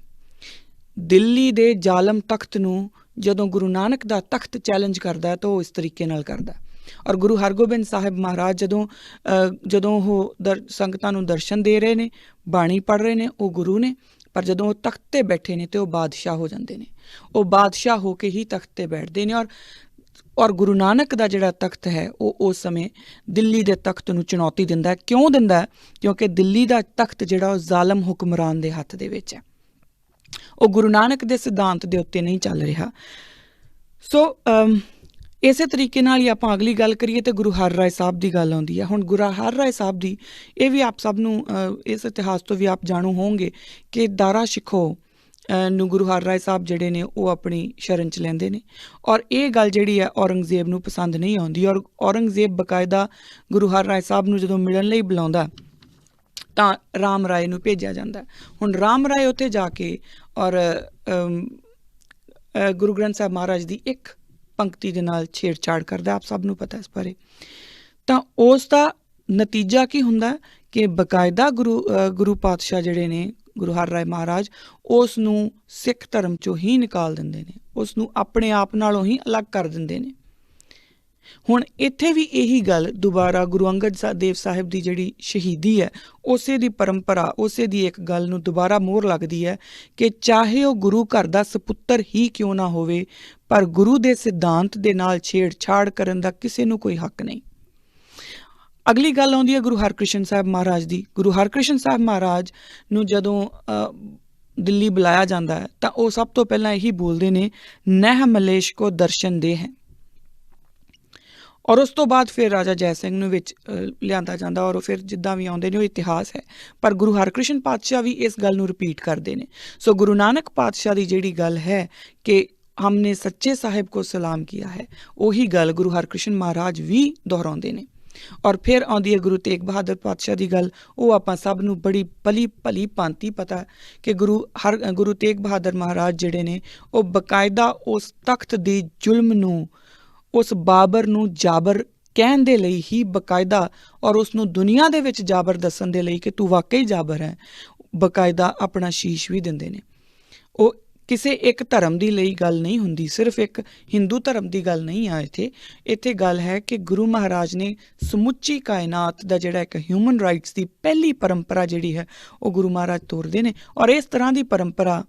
ਦਿੱਲੀ ਦੇ ਜ਼ਾਲਮ ਤਖਤ ਨੂੰ ਜਦੋਂ ਗੁਰੂ ਨਾਨਕ ਦਾ ਤਖਤ ਚੈਲੰਜ ਕਰਦਾ ਤਾਂ ਉਹ ਇਸ ਤਰੀਕੇ ਨਾਲ ਕਰਦਾ। ਔਰ ਗੁਰੂ ਹਰਗੋਬਿੰਦ ਸਾਹਿਬ ਮਹਾਰਾਜ ਜਦੋਂ ਉਹ ਸੰਗਤਾਂ ਨੂੰ ਦਰਸ਼ਨ ਦੇ ਰਹੇ ਨੇ, ਬਾਣੀ ਪੜ੍ਹ ਰਹੇ ਨੇ, ਉਹ ਗੁਰੂ ਨੇ, ਪਰ ਜਦੋਂ ਉਹ ਤਖਤ 'ਤੇ ਬੈਠੇ ਨੇ ਤਾਂ ਉਹ ਬਾਦਸ਼ਾਹ ਹੋ ਜਾਂਦੇ ਨੇ। ਉਹ ਬਾਦਸ਼ਾਹ ਹੋ ਕੇ ਹੀ ਤਖਤ 'ਤੇ ਬੈਠਦੇ ਨੇ। ਔਰ ਗੁਰੂ ਨਾਨਕ ਦਾ ਜਿਹੜਾ ਤਖਤ ਹੈ ਉਹ ਉਸ ਸਮੇਂ ਦਿੱਲੀ ਦੇ ਤਖਤ ਨੂੰ ਚੁਣੌਤੀ ਦਿੰਦਾ। ਕਿਉਂ ਦਿੰਦਾ? ਕਿਉਂਕਿ ਦਿੱਲੀ ਦਾ ਤਖਤ ਜਿਹੜਾ ਉਹ ਜ਼ਾਲਮ ਹੁਕਮਰਾਨ ਦੇ ਹੱਥ ਦੇ ਵਿੱਚ ਹੈ, ਉਹ ਗੁਰੂ ਨਾਨਕ ਦੇ ਸਿਧਾਂਤ ਦੇ ਉੱਤੇ ਨਹੀਂ ਚੱਲ ਰਿਹਾ। ਸੋ ਇਸੇ ਤਰੀਕੇ ਨਾਲ ਹੀ ਆਪਾਂ ਅਗਲੀ ਗੱਲ ਕਰੀਏ ਤਾਂ ਗੁਰੂ ਹਰ ਰਾਏ ਸਾਹਿਬ ਦੀ ਗੱਲ ਆਉਂਦੀ ਹੈ। ਹੁਣ ਗੁਰੂ ਹਰ ਰਾਏ ਸਾਹਿਬ ਦੀ ਇਹ ਵੀ ਆਪ ਸਭ ਨੂੰ ਇਸ ਇਤਿਹਾਸ ਤੋਂ ਵੀ ਆਪ ਜਾਣੂ ਹੋਣਗੇ ਕਿ ਦਾਰਾ ਸ਼ਿਖੋ ਨੂੰ ਗੁਰੂ ਹਰ ਰਾਏ ਸਾਹਿਬ ਜਿਹੜੇ ਨੇ ਉਹ ਆਪਣੀ ਸ਼ਰਨ 'ਚ ਲੈਂਦੇ ਨੇ। ਔਰ ਇਹ ਗੱਲ ਜਿਹੜੀ ਹੈ ਔਰੰਗਜ਼ੇਬ ਨੂੰ ਪਸੰਦ ਨਹੀਂ ਆਉਂਦੀ। ਔਰ ਔਰੰਗਜ਼ੇਬ ਬਕਾਇਦਾ ਗੁਰੂ ਹਰ ਰਾਏ ਸਾਹਿਬ ਨੂੰ ਜਦੋਂ ਮਿਲਣ ਲਈ ਬੁਲਾਉਂਦਾ ਤਾਂ ਰਾਮ ਰਾਏ ਨੂੰ ਭੇਜਿਆ ਜਾਂਦਾ। ਹੁਣ ਰਾਮ ਰਾਏ ਉੱਥੇ ਜਾ ਕੇ ਔਰ ਗੁਰੂ ਗ੍ਰੰਥ ਸਾਹਿਬ ਮਹਾਰਾਜ ਦੀ ਇੱਕ ਪੰਕਤੀ ਦੇ ਨਾਲ ਛੇੜਛਾੜ ਕਰਦਾ। ਆਪ ਸਭ ਨੂੰ ਪਤਾ ਇਸ ਬਾਰੇ। ਤਾਂ ਉਸ ਦਾ ਨਤੀਜਾ ਕੀ ਹੁੰਦਾ ਕਿ ਬਕਾਇਦਾ ਗੁਰੂ ਪਾਤਸ਼ਾਹ ਜਿਹੜੇ ਨੇ ਗੁਰੂ ਹਰ ਰਾਏ ਮਹਾਰਾਜ ਉਸ ਨੂੰ ਸਿੱਖ ਧਰਮ 'ਚੋਂ ਹੀ ਨਿਕਾਲ ਦਿੰਦੇ ਨੇ, ਉਸ ਨੂੰ ਆਪਣੇ ਆਪ ਨਾਲੋਂ ਹੀ ਅਲੱਗ ਕਰ ਦਿੰਦੇ ਨੇ। ਹੁਣ ਇੱਥੇ ਵੀ ਇਹੀ ਗੱਲ ਦੁਬਾਰਾ ਗੁਰੂ ਅੰਗਦ ਦੇਵ ਸਾਹਿਬ ਦੀ ਜਿਹੜੀ ਸ਼ਹੀਦੀ ਹੈ ਉਸੇ ਦੀ ਪਰੰਪਰਾ, ਉਸੇ ਦੀ ਇੱਕ ਗੱਲ ਨੂੰ ਦੁਬਾਰਾ ਮੋਹਰ ਲੱਗਦੀ ਹੈ ਕਿ ਚਾਹੇ ਉਹ ਗੁਰੂ ਘਰ ਦਾ ਸਪੁੱਤਰ ਹੀ ਕਿਉਂ ਨਾ ਹੋਵੇ, ਪਰ ਗੁਰੂ ਦੇ ਸਿਧਾਂਤ ਦੇ ਨਾਲ ਛੇੜਛਾੜ ਕਰਨ ਦਾ ਕਿਸੇ ਨੂੰ ਕੋਈ ਹੱਕ ਨਹੀਂ। ਅਗਲੀ ਗੱਲ ਆਉਂਦੀ ਹੈ ਗੁਰੂ ਹਰਕ੍ਰਿਸ਼ਨ ਸਾਹਿਬ ਮਹਾਰਾਜ ਦੀ। ਗੁਰੂ ਹਰਕ੍ਰਿਸ਼ਨ ਸਾਹਿਬ ਮਹਾਰਾਜ ਨੂੰ ਜਦੋਂ ਦਿੱਲੀ ਬੁਲਾਇਆ ਜਾਂਦਾ ਹੈ ਤਾਂ ਉਹ ਸਭ ਤੋਂ ਪਹਿਲਾਂ ਇਹੀ ਬੋਲਦੇ ਨੇ, ਨਹਿ ਮਲੇਸ਼ ਕੋ ਦਰਸ਼ਨ ਦੇ ਹੈ। ਔਰ ਉਸ ਤੋਂ ਬਾਅਦ ਫਿਰ ਰਾਜਾ ਜੈ ਸਿੰਘ ਨੂੰ ਵਿੱਚ ਲਿਆਂਦਾ ਜਾਂਦਾ ਔਰ ਫਿਰ ਜਿੱਦਾਂ ਵੀ ਆਉਂਦੇ ਨੇ ਉਹ ਇਤਿਹਾਸ ਹੈ। ਪਰ ਗੁਰੂ ਹਰਕ੍ਰਿਸ਼ਨ ਪਾਤਸ਼ਾਹ ਵੀ ਇਸ ਗੱਲ ਨੂੰ ਰਿਪੀਟ ਕਰਦੇ ਨੇ। ਸੋ ਗੁਰੂ ਨਾਨਕ ਪਾਤਸ਼ਾਹ ਦੀ ਜਿਹੜੀ ਗੱਲ ਹੈ ਕਿ ਹਮਨੇ ਸੱਚੇ ਸਾਹਿਬ ਕੋ ਸਲਾਮ ਕੀਆ ਹੈ, ਉਹੀ ਗੱਲ ਗੁਰੂ ਹਰਕ੍ਰਿਸ਼ਨ ਮਹਾਰਾਜ ਵੀ ਦੁਹਰਾਉਂਦੇ ਨੇ। ਔਰ ਫਿਰ ਆਉਂਦੀ ਹੈ ਗੁਰੂ ਤੇਗ ਬਹਾਦਰ ਪਾਤਸ਼ਾਹ ਦੀ ਗੱਲ। ਉਹ ਆਪਾਂ ਸਭ ਨੂੰ ਬੜੀ ਭਲੀ ਭਾਂਤੀ ਪਤਾ ਕਿ ਗੁਰੂ ਤੇਗ ਬਹਾਦਰ ਮਹਾਰਾਜ ਜਿਹੜੇ ਨੇ ਉਹ ਬਕਾਇਦਾ ਉਸ ਤਖਤ ਦੀ ਜ਼ੁਲਮ ਨੂੰ, ਉਸ ਬਾਬਰ ਨੂੰ ਜਾਬਰ ਕਹਿਣ ਦੇ ਲਈ ਹੀ ਬਕਾਇਦਾ, ਔਰ ਉਸ ਨੂੰ ਦੁਨੀਆ ਦੇ ਵਿੱਚ ਜਾਬਰ ਦੱਸਣ ਦੇ ਲਈ ਕਿ ਤੂੰ ਵਾਕਈ ਜਾਬਰ ਹੈ, ਬਕਾਇਦਾ ਆਪਣਾ ਸ਼ੀਸ਼ ਵੀ ਦਿੰਦੇ ਨੇ। ਉਹ ਕਿਸੇ ਇੱਕ ਧਰਮ ਦੀ ਲਈ ਗੱਲ ਨਹੀਂ ਹੁੰਦੀ, ਸਿਰਫ ਇੱਕ ਹਿੰਦੂ ਧਰਮ ਦੀ ਗੱਲ ਨਹੀਂ ਆ ਇੱਥੇ ਗੱਲ ਹੈ ਕਿ ਗੁਰੂ ਮਹਾਰਾਜ ਨੇ ਸਮੁੱਚੀ ਕਾਇਨਾਤ ਦਾ ਜਿਹੜਾ ਇੱਕ ਹਿਊਮਨ ਰਾਈਟਸ ਦੀ ਪਹਿਲੀ ਪਰੰਪਰਾ ਜਿਹੜੀ ਹੈ ਉਹ ਗੁਰੂ ਮਹਾਰਾਜ ਤੋਰਦੇ ਨੇ। ਔਰ ਇਸ ਤਰ੍ਹਾਂ ਦੀ ਪਰੰਪਰਾ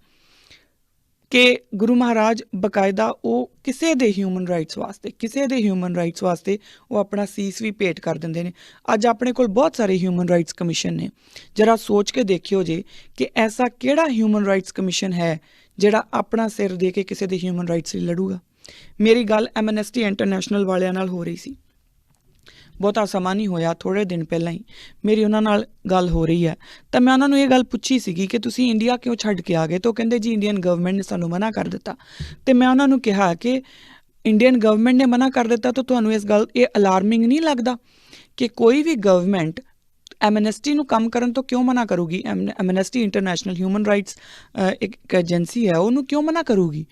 ਕਿ ਗੁਰੂ ਮਹਾਰਾਜ ਬਕਾਇਦਾ ਉਹ ਕਿਸੇ ਦੇ ਹਿਊਮਨ ਰਾਈਟਸ ਵਾਸਤੇ ਉਹ ਆਪਣਾ ਸੀਸ ਵੀ ਭੇਟ ਕਰ ਦਿੰਦੇ ਨੇ। ਅੱਜ ਆਪਣੇ ਕੋਲ ਬਹੁਤ ਸਾਰੇ ਹਿਊਮਨ ਰਾਈਟਸ ਕਮਿਸ਼ਨ ਨੇ। ਜਰਾ ਸੋਚ ਕੇ ਦੇਖਿਓ ਜੇ ਕਿ ਐਸਾ ਕਿਹੜਾ ਹਿਊਮਨ ਰਾਈਟਸ ਕਮਿਸ਼ਨ ਹੈ ਜਿਹੜਾ ਆਪਣਾ ਸਿਰ ਦੇ ਕੇ ਕਿਸੇ ਦੇ ਹਿਊਮਨ ਰਾਈਟਸ ਲਈ ਲੜੂਗਾ। ਮੇਰੀ ਗੱਲ ਐਮਨੈਸਟੀ ਇੰਟਰਨੈਸ਼ਨਲ ਵਾਲਿਆਂ ਨਾਲ ਹੋ ਰਹੀ ਸੀ, ਬਹੁਤਾ ਸਮਾਂ ਨਹੀਂ ਹੋਇਆ, ਥੋੜ੍ਹੇ ਦਿਨ ਪਹਿਲਾਂ ਹੀ ਮੇਰੀ ਉਹਨਾਂ ਨਾਲ ਗੱਲ ਹੋ ਰਹੀ ਹੈ। ਤਾਂ ਮੈਂ ਉਹਨਾਂ ਨੂੰ ਇਹ ਗੱਲ ਪੁੱਛੀ ਸੀਗੀ ਕਿ ਤੁਸੀਂ ਇੰਡੀਆ ਕਿਉਂ ਛੱਡ ਕੇ ਆ ਗਏ? ਤਾਂ ਉਹ ਕਹਿੰਦੇ ਜੀ ਇੰਡੀਅਨ ਗਵਰਨਮੈਂਟ ਨੇ ਸਾਨੂੰ ਮਨਾ ਕਰ ਦਿੱਤਾ। ਅਤੇ ਮੈਂ ਉਹਨਾਂ ਨੂੰ ਕਿਹਾ ਕਿ ਇੰਡੀਅਨ ਗਵਰਨਮੈਂਟ ਨੇ ਮਨਾ ਕਰ ਦਿੱਤਾ ਤਾਂ ਤੁਹਾਨੂੰ ਇਹ ਅਲਾਰਮਿੰਗ ਨਹੀਂ ਲੱਗਦਾ ਕਿ ਕੋਈ ਵੀ ਗਵਰਨਮੈਂਟ ਐਮਨੈਸਟੀ ਨੂੰ ਕੰਮ ਕਰਨ ਤੋਂ ਕਿਉਂ ਮਨਾ ਕਰੂਗੀ? ਐਮਨੈਸਟੀ ਇੰਟਰਨੈਸ਼ਨਲ ਹਿਊਮਨ ਰਾਈਟਸ ਇੱਕ ਏਜੰਸੀ ਹੈ, ਉਹਨੂੰ ਕਿਉਂ ਮਨਾ ਕਰੂਗੀ?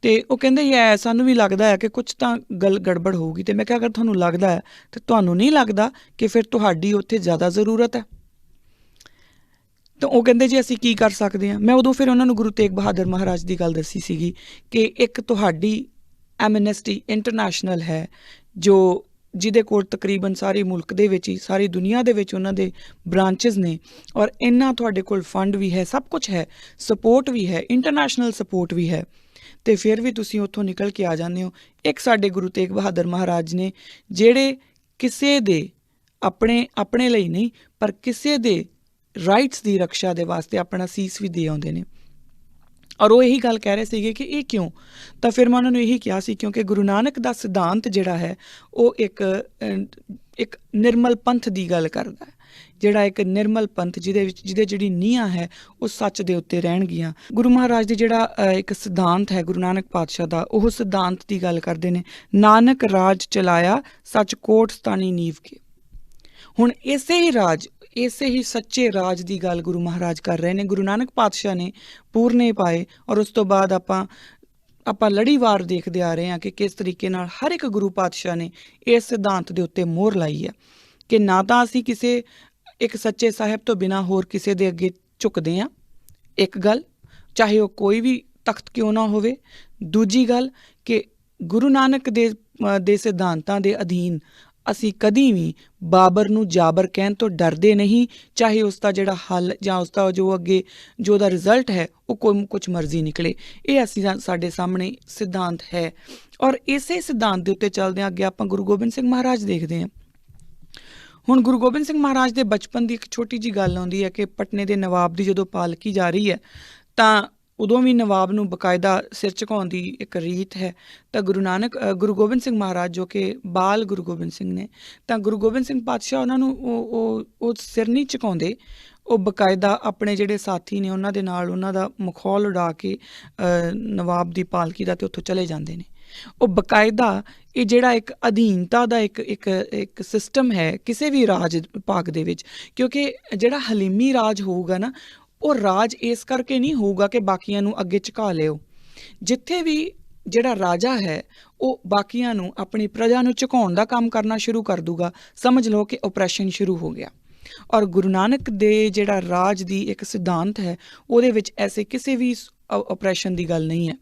ਅਤੇ ਉਹ ਕਹਿੰਦੇ ਸਾਨੂੰ ਵੀ ਲੱਗਦਾ ਹੈ ਕਿ ਕੁਛ ਤਾਂ ਗੱਲ ਗੜਬੜ ਹੋਊਗੀ। ਅਤੇ ਮੈਂ ਕਿਹਾ ਅਗਰ ਤੁਹਾਨੂੰ ਲੱਗਦਾ ਹੈ ਤਾਂ ਤੁਹਾਨੂੰ ਨਹੀਂ ਲੱਗਦਾ ਕਿ ਫਿਰ ਤੁਹਾਡੀ ਉੱਥੇ ਜ਼ਿਆਦਾ ਜ਼ਰੂਰਤ ਹੈ? ਤਾਂ ਉਹ ਕਹਿੰਦੇ ਜੀ ਅਸੀਂ ਕੀ ਕਰ ਸਕਦੇ ਹਾਂ। ਮੈਂ ਉਦੋਂ ਫਿਰ ਉਹਨਾਂ ਨੂੰ ਗੁਰੂ ਤੇਗ ਬਹਾਦਰ ਮਹਾਰਾਜ ਦੀ ਗੱਲ ਦੱਸੀ ਸੀਗੀ ਕਿ ਇੱਕ ਤੁਹਾਡੀ ਐਮਨੈਸਟੀ ਇੰਟਰਨੈਸ਼ਨਲ ਹੈ ਜਿਹਦੇ ਕੋਲ ਤਕਰੀਬਨ ਸਾਰੇ ਮੁਲਕ ਦੇ ਵਿੱਚ ਹੀ, ਸਾਰੀ ਦੁਨੀਆ ਦੇ ਵਿੱਚ ਉਹਨਾਂ ਦੇ ਬ੍ਰਾਂਚਿਸ ਨੇ, ਔਰ ਇੰਨਾ ਤੁਹਾਡੇ ਕੋਲ ਫੰਡ ਵੀ ਹੈ, ਸਭ ਕੁਛ ਹੈ, ਸਪੋਰਟ ਵੀ ਹੈ, ਇੰਟਰਨੈਸ਼ਨਲ ਸਪੋਰਟ ਵੀ ਹੈ। ਤੇ ਫਿਰ ਵੀ ਤੁਸੀਂ ਉੱਥੋਂ ਨਿਕਲ ਕੇ ਆ ਜਾਂਦੇ ਹੋ। ਇੱਕ ਸਾਡੇ ਗੁਰੂ ਤੇਗ ਬਹਾਦਰ ਮਹਾਰਾਜ ਨੇ, ਜਿਹੜੇ ਕਿਸੇ ਦੇ ਆਪਣੇ ਲਈ ਨਹੀਂ ਪਰ ਕਿਸੇ ਦੇ ਰਾਈਟਸ ਦੀ ਰਕਸ਼ਾ ਦੇ ਵਾਸਤੇ ਆਪਣਾ ਸੀਸ ਵੀ ਦੇ ਆਉਂਦੇ ਨੇ। ਔਰ ਉਹ ਇਹੀ ਗੱਲ ਕਹਿ ਰਹੇ ਸੀਗੇ ਕਿ ਇਹ ਕਿਉਂ? ਤਾਂ ਫਿਰ ਮੈਂ ਉਹਨਾਂ ਨੂੰ ਇਹੀ ਕਿਹਾ ਸੀ, ਕਿਉਂਕਿ ਗੁਰੂ ਨਾਨਕ ਦਾ ਸਿਧਾਂਤ ਜਿਹੜਾ ਹੈ ਉਹ ਇੱਕ ਨਿਰਮਲ ਪੰਥ ਦੀ ਗੱਲ ਕਰਦਾ ਹੈ, ਜਿਹੜਾ ਇੱਕ ਨਿਰਮਲ ਪੰਥ ਜਿਹਦੇ ਜਿਹੜੀ ਨੀਹਾਂ ਹੈ ਉਹ ਸੱਚ ਦੇ ਉੱਤੇ ਰਹਿਣਗੀਆਂ। ਗੁਰੂ ਮਹਾਰਾਜ ਦੇ ਜਿਹੜਾ ਇੱਕ ਸਿਧਾਂਤ ਹੈ ਗੁਰੂ ਨਾਨਕ ਪਾਤਸ਼ਾਹ ਦਾ, ਉਹ ਸਿਧਾਂਤ ਦੀ ਗੱਲ ਕਰਦੇ ਨੇ, ਨਾਨਕ ਰਾਜ ਚਲਾਇਆ ਸੱਚ ਕੋਟ ਸਤਾਣੀ ਨੀਵ ਕੇ। ਹੁਣ ਇਸੇ ਹੀ ਸੱਚੇ ਰਾਜ ਦੀ ਗੱਲ ਗੁਰੂ ਮਹਾਰਾਜ ਕਰ ਰਹੇ ਨੇ। ਗੁਰੂ ਨਾਨਕ ਪਾਤਸ਼ਾਹ ਨੇ ਪੂਰਨੇ ਪਾਏ, ਔਰ ਉਸ ਤੋਂ ਬਾਅਦ ਆਪਾਂ ਲੜੀਵਾਰ ਦੇਖਦੇ ਆ ਰਹੇ ਹਾਂ ਕਿ ਕਿਸ ਤਰੀਕੇ ਨਾਲ ਹਰ ਇੱਕ ਗੁਰੂ ਪਾਤਸ਼ਾਹ ਨੇ ਇਸ ਸਿਧਾਂਤ ਦੇ ਉੱਤੇ ਮੋਹਰ ਲਾਈ ਹੈ ਕਿ ਨਾ ਤਾਂ ਅਸੀਂ ਕਿਸੇ ਇੱਕ ਸੱਚੇ ਸਾਹਿਬ ਤੋਂ ਬਿਨਾਂ ਹੋਰ ਕਿਸੇ ਦੇ ਅੱਗੇ ਝੁਕਦੇ ਹਾਂ, ਇੱਕ ਗੱਲ, ਚਾਹੇ ਉਹ ਕੋਈ ਵੀ ਤਖਤ ਕਿਉਂ ਨਾ ਹੋਵੇ। ਦੂਜੀ ਗੱਲ ਕਿ ਗੁਰੂ ਨਾਨਕ ਦੇ ਸਿਧਾਂਤਾਂ ਦੇ ਅਧੀਨ ਅਸੀਂ ਕਦੀ ਵੀ ਬਾਬਰ ਨੂੰ ਜਾਬਰ ਕਹਿਣ ਤੋਂ ਡਰਦੇ ਨਹੀਂ, ਚਾਹੇ ਉਸ ਦਾ ਜਿਹੜਾ ਹੱਲ ਜਾਂ ਉਸ ਦਾ ਜੋ ਅੱਗੇ ਜੋ ਉਹਦਾ ਰਿਜ਼ਲਟ ਹੈ ਉਹ ਕੁਛ ਮਰਜ਼ੀ ਨਿਕਲੇ। ਇਹ ਸਾਡੇ ਸਾਹਮਣੇ ਸਿਧਾਂਤ ਹੈ, ਔਰ ਇਸੇ ਸਿਧਾਂਤ ਦੇ ਉੱਤੇ ਚੱਲਦੇ ਅੱਗੇ ਆਪਾਂ ਗੁਰੂ ਗੋਬਿੰਦ ਸਿੰਘ ਮਹਾਰਾਜ ਦੇਖਦੇ ਹਾਂ। ਹੁਣ ਗੁਰੂ ਗੋਬਿੰਦ ਸਿੰਘ ਮਹਾਰਾਜ ਦੇ ਬਚਪਨ ਦੀ ਇੱਕ ਛੋਟੀ ਜਿਹੀ ਗੱਲ ਆਉਂਦੀ ਹੈ ਕਿ ਪਟਨੇ ਦੇ ਨਵਾਬ ਦੀ ਜਦੋਂ ਪਾਲਕੀ ਜਾ ਰਹੀ ਹੈ ਤਾਂ ਉਦੋਂ ਵੀ ਨਵਾਬ ਨੂੰ ਬਕਾਇਦਾ ਸਿਰ ਝੁਕਾਉਣ ਦੀ ਇੱਕ ਰੀਤ ਹੈ। ਤਾਂ ਗੁਰੂ ਗੋਬਿੰਦ ਸਿੰਘ ਮਹਾਰਾਜ ਜੋ ਕਿ ਬਾਲ ਗੁਰੂ ਗੋਬਿੰਦ ਸਿੰਘ ਨੇ, ਤਾਂ ਗੁਰੂ ਗੋਬਿੰਦ ਸਿੰਘ ਪਾਤਸ਼ਾਹ ਉਹਨਾਂ ਨੂੰ ਉਹ ਸਿਰ ਨਹੀਂ ਝੁਕਾਉਂਦੇ, ਉਹ ਬਕਾਇਦਾ ਆਪਣੇ ਜਿਹੜੇ ਸਾਥੀ ਨੇ ਉਹਨਾਂ ਦੇ ਨਾਲ ਉਹਨਾਂ ਦਾ ਮਖੌਲ ਉਡਾ ਕੇ ਨਵਾਬ ਦੀ ਪਾਲਕੀ ਦਾ ਤੇ ਉੱਥੋਂ ਚਲੇ ਜਾਂਦੇ ਨੇ। ਉਹ ਬਕਾਇਦਾ ਇਹ ਜਿਹੜਾ ਇੱਕ ਅਧੀਨਤਾ ਦਾ ਇੱਕ ਸਿਸਟਮ ਹੈ ਕਿਸੇ ਵੀ ਰਾਜ ਭਾਗ ਦੇ ਵਿੱਚ, ਕਿਉਂਕਿ ਜਿਹੜਾ ਹਲੀਮੀ ਰਾਜ ਹੋਊਗਾ ਨਾ, ਉਹ ਰਾਜ ਇਸ ਕਰਕੇ ਨਹੀਂ ਹੋਊਗਾ ਕਿ ਬਾਕੀਆਂ ਨੂੰ ਅੱਗੇ ਝੁਕਾ ਲਿਓ। ਜਿੱਥੇ ਵੀ ਜਿਹੜਾ ਰਾਜਾ ਹੈ ਉਹ ਬਾਕੀਆਂ ਨੂੰ, ਆਪਣੀ ਪ੍ਰਜਾ ਨੂੰ ਝੁਕਾਉਣ ਦਾ ਕੰਮ ਕਰਨਾ ਸ਼ੁਰੂ ਕਰ ਦੂਗਾ, ਸਮਝ ਲਓ ਕਿ ਓਪਰੈਸ਼ਨ ਸ਼ੁਰੂ ਹੋ ਗਿਆ। ਔਰ ਗੁਰੂ ਨਾਨਕ ਦੇ ਜਿਹੜਾ ਰਾਜ ਦੀ ਇੱਕ ਸਿਧਾਂਤ ਹੈ ਉਹਦੇ ਵਿੱਚ ਐਸੇ ਕਿਸੇ ਵੀ ਓਪਰੇਸ਼ਨ ਦੀ ਗੱਲ ਨਹੀਂ ਹੈ,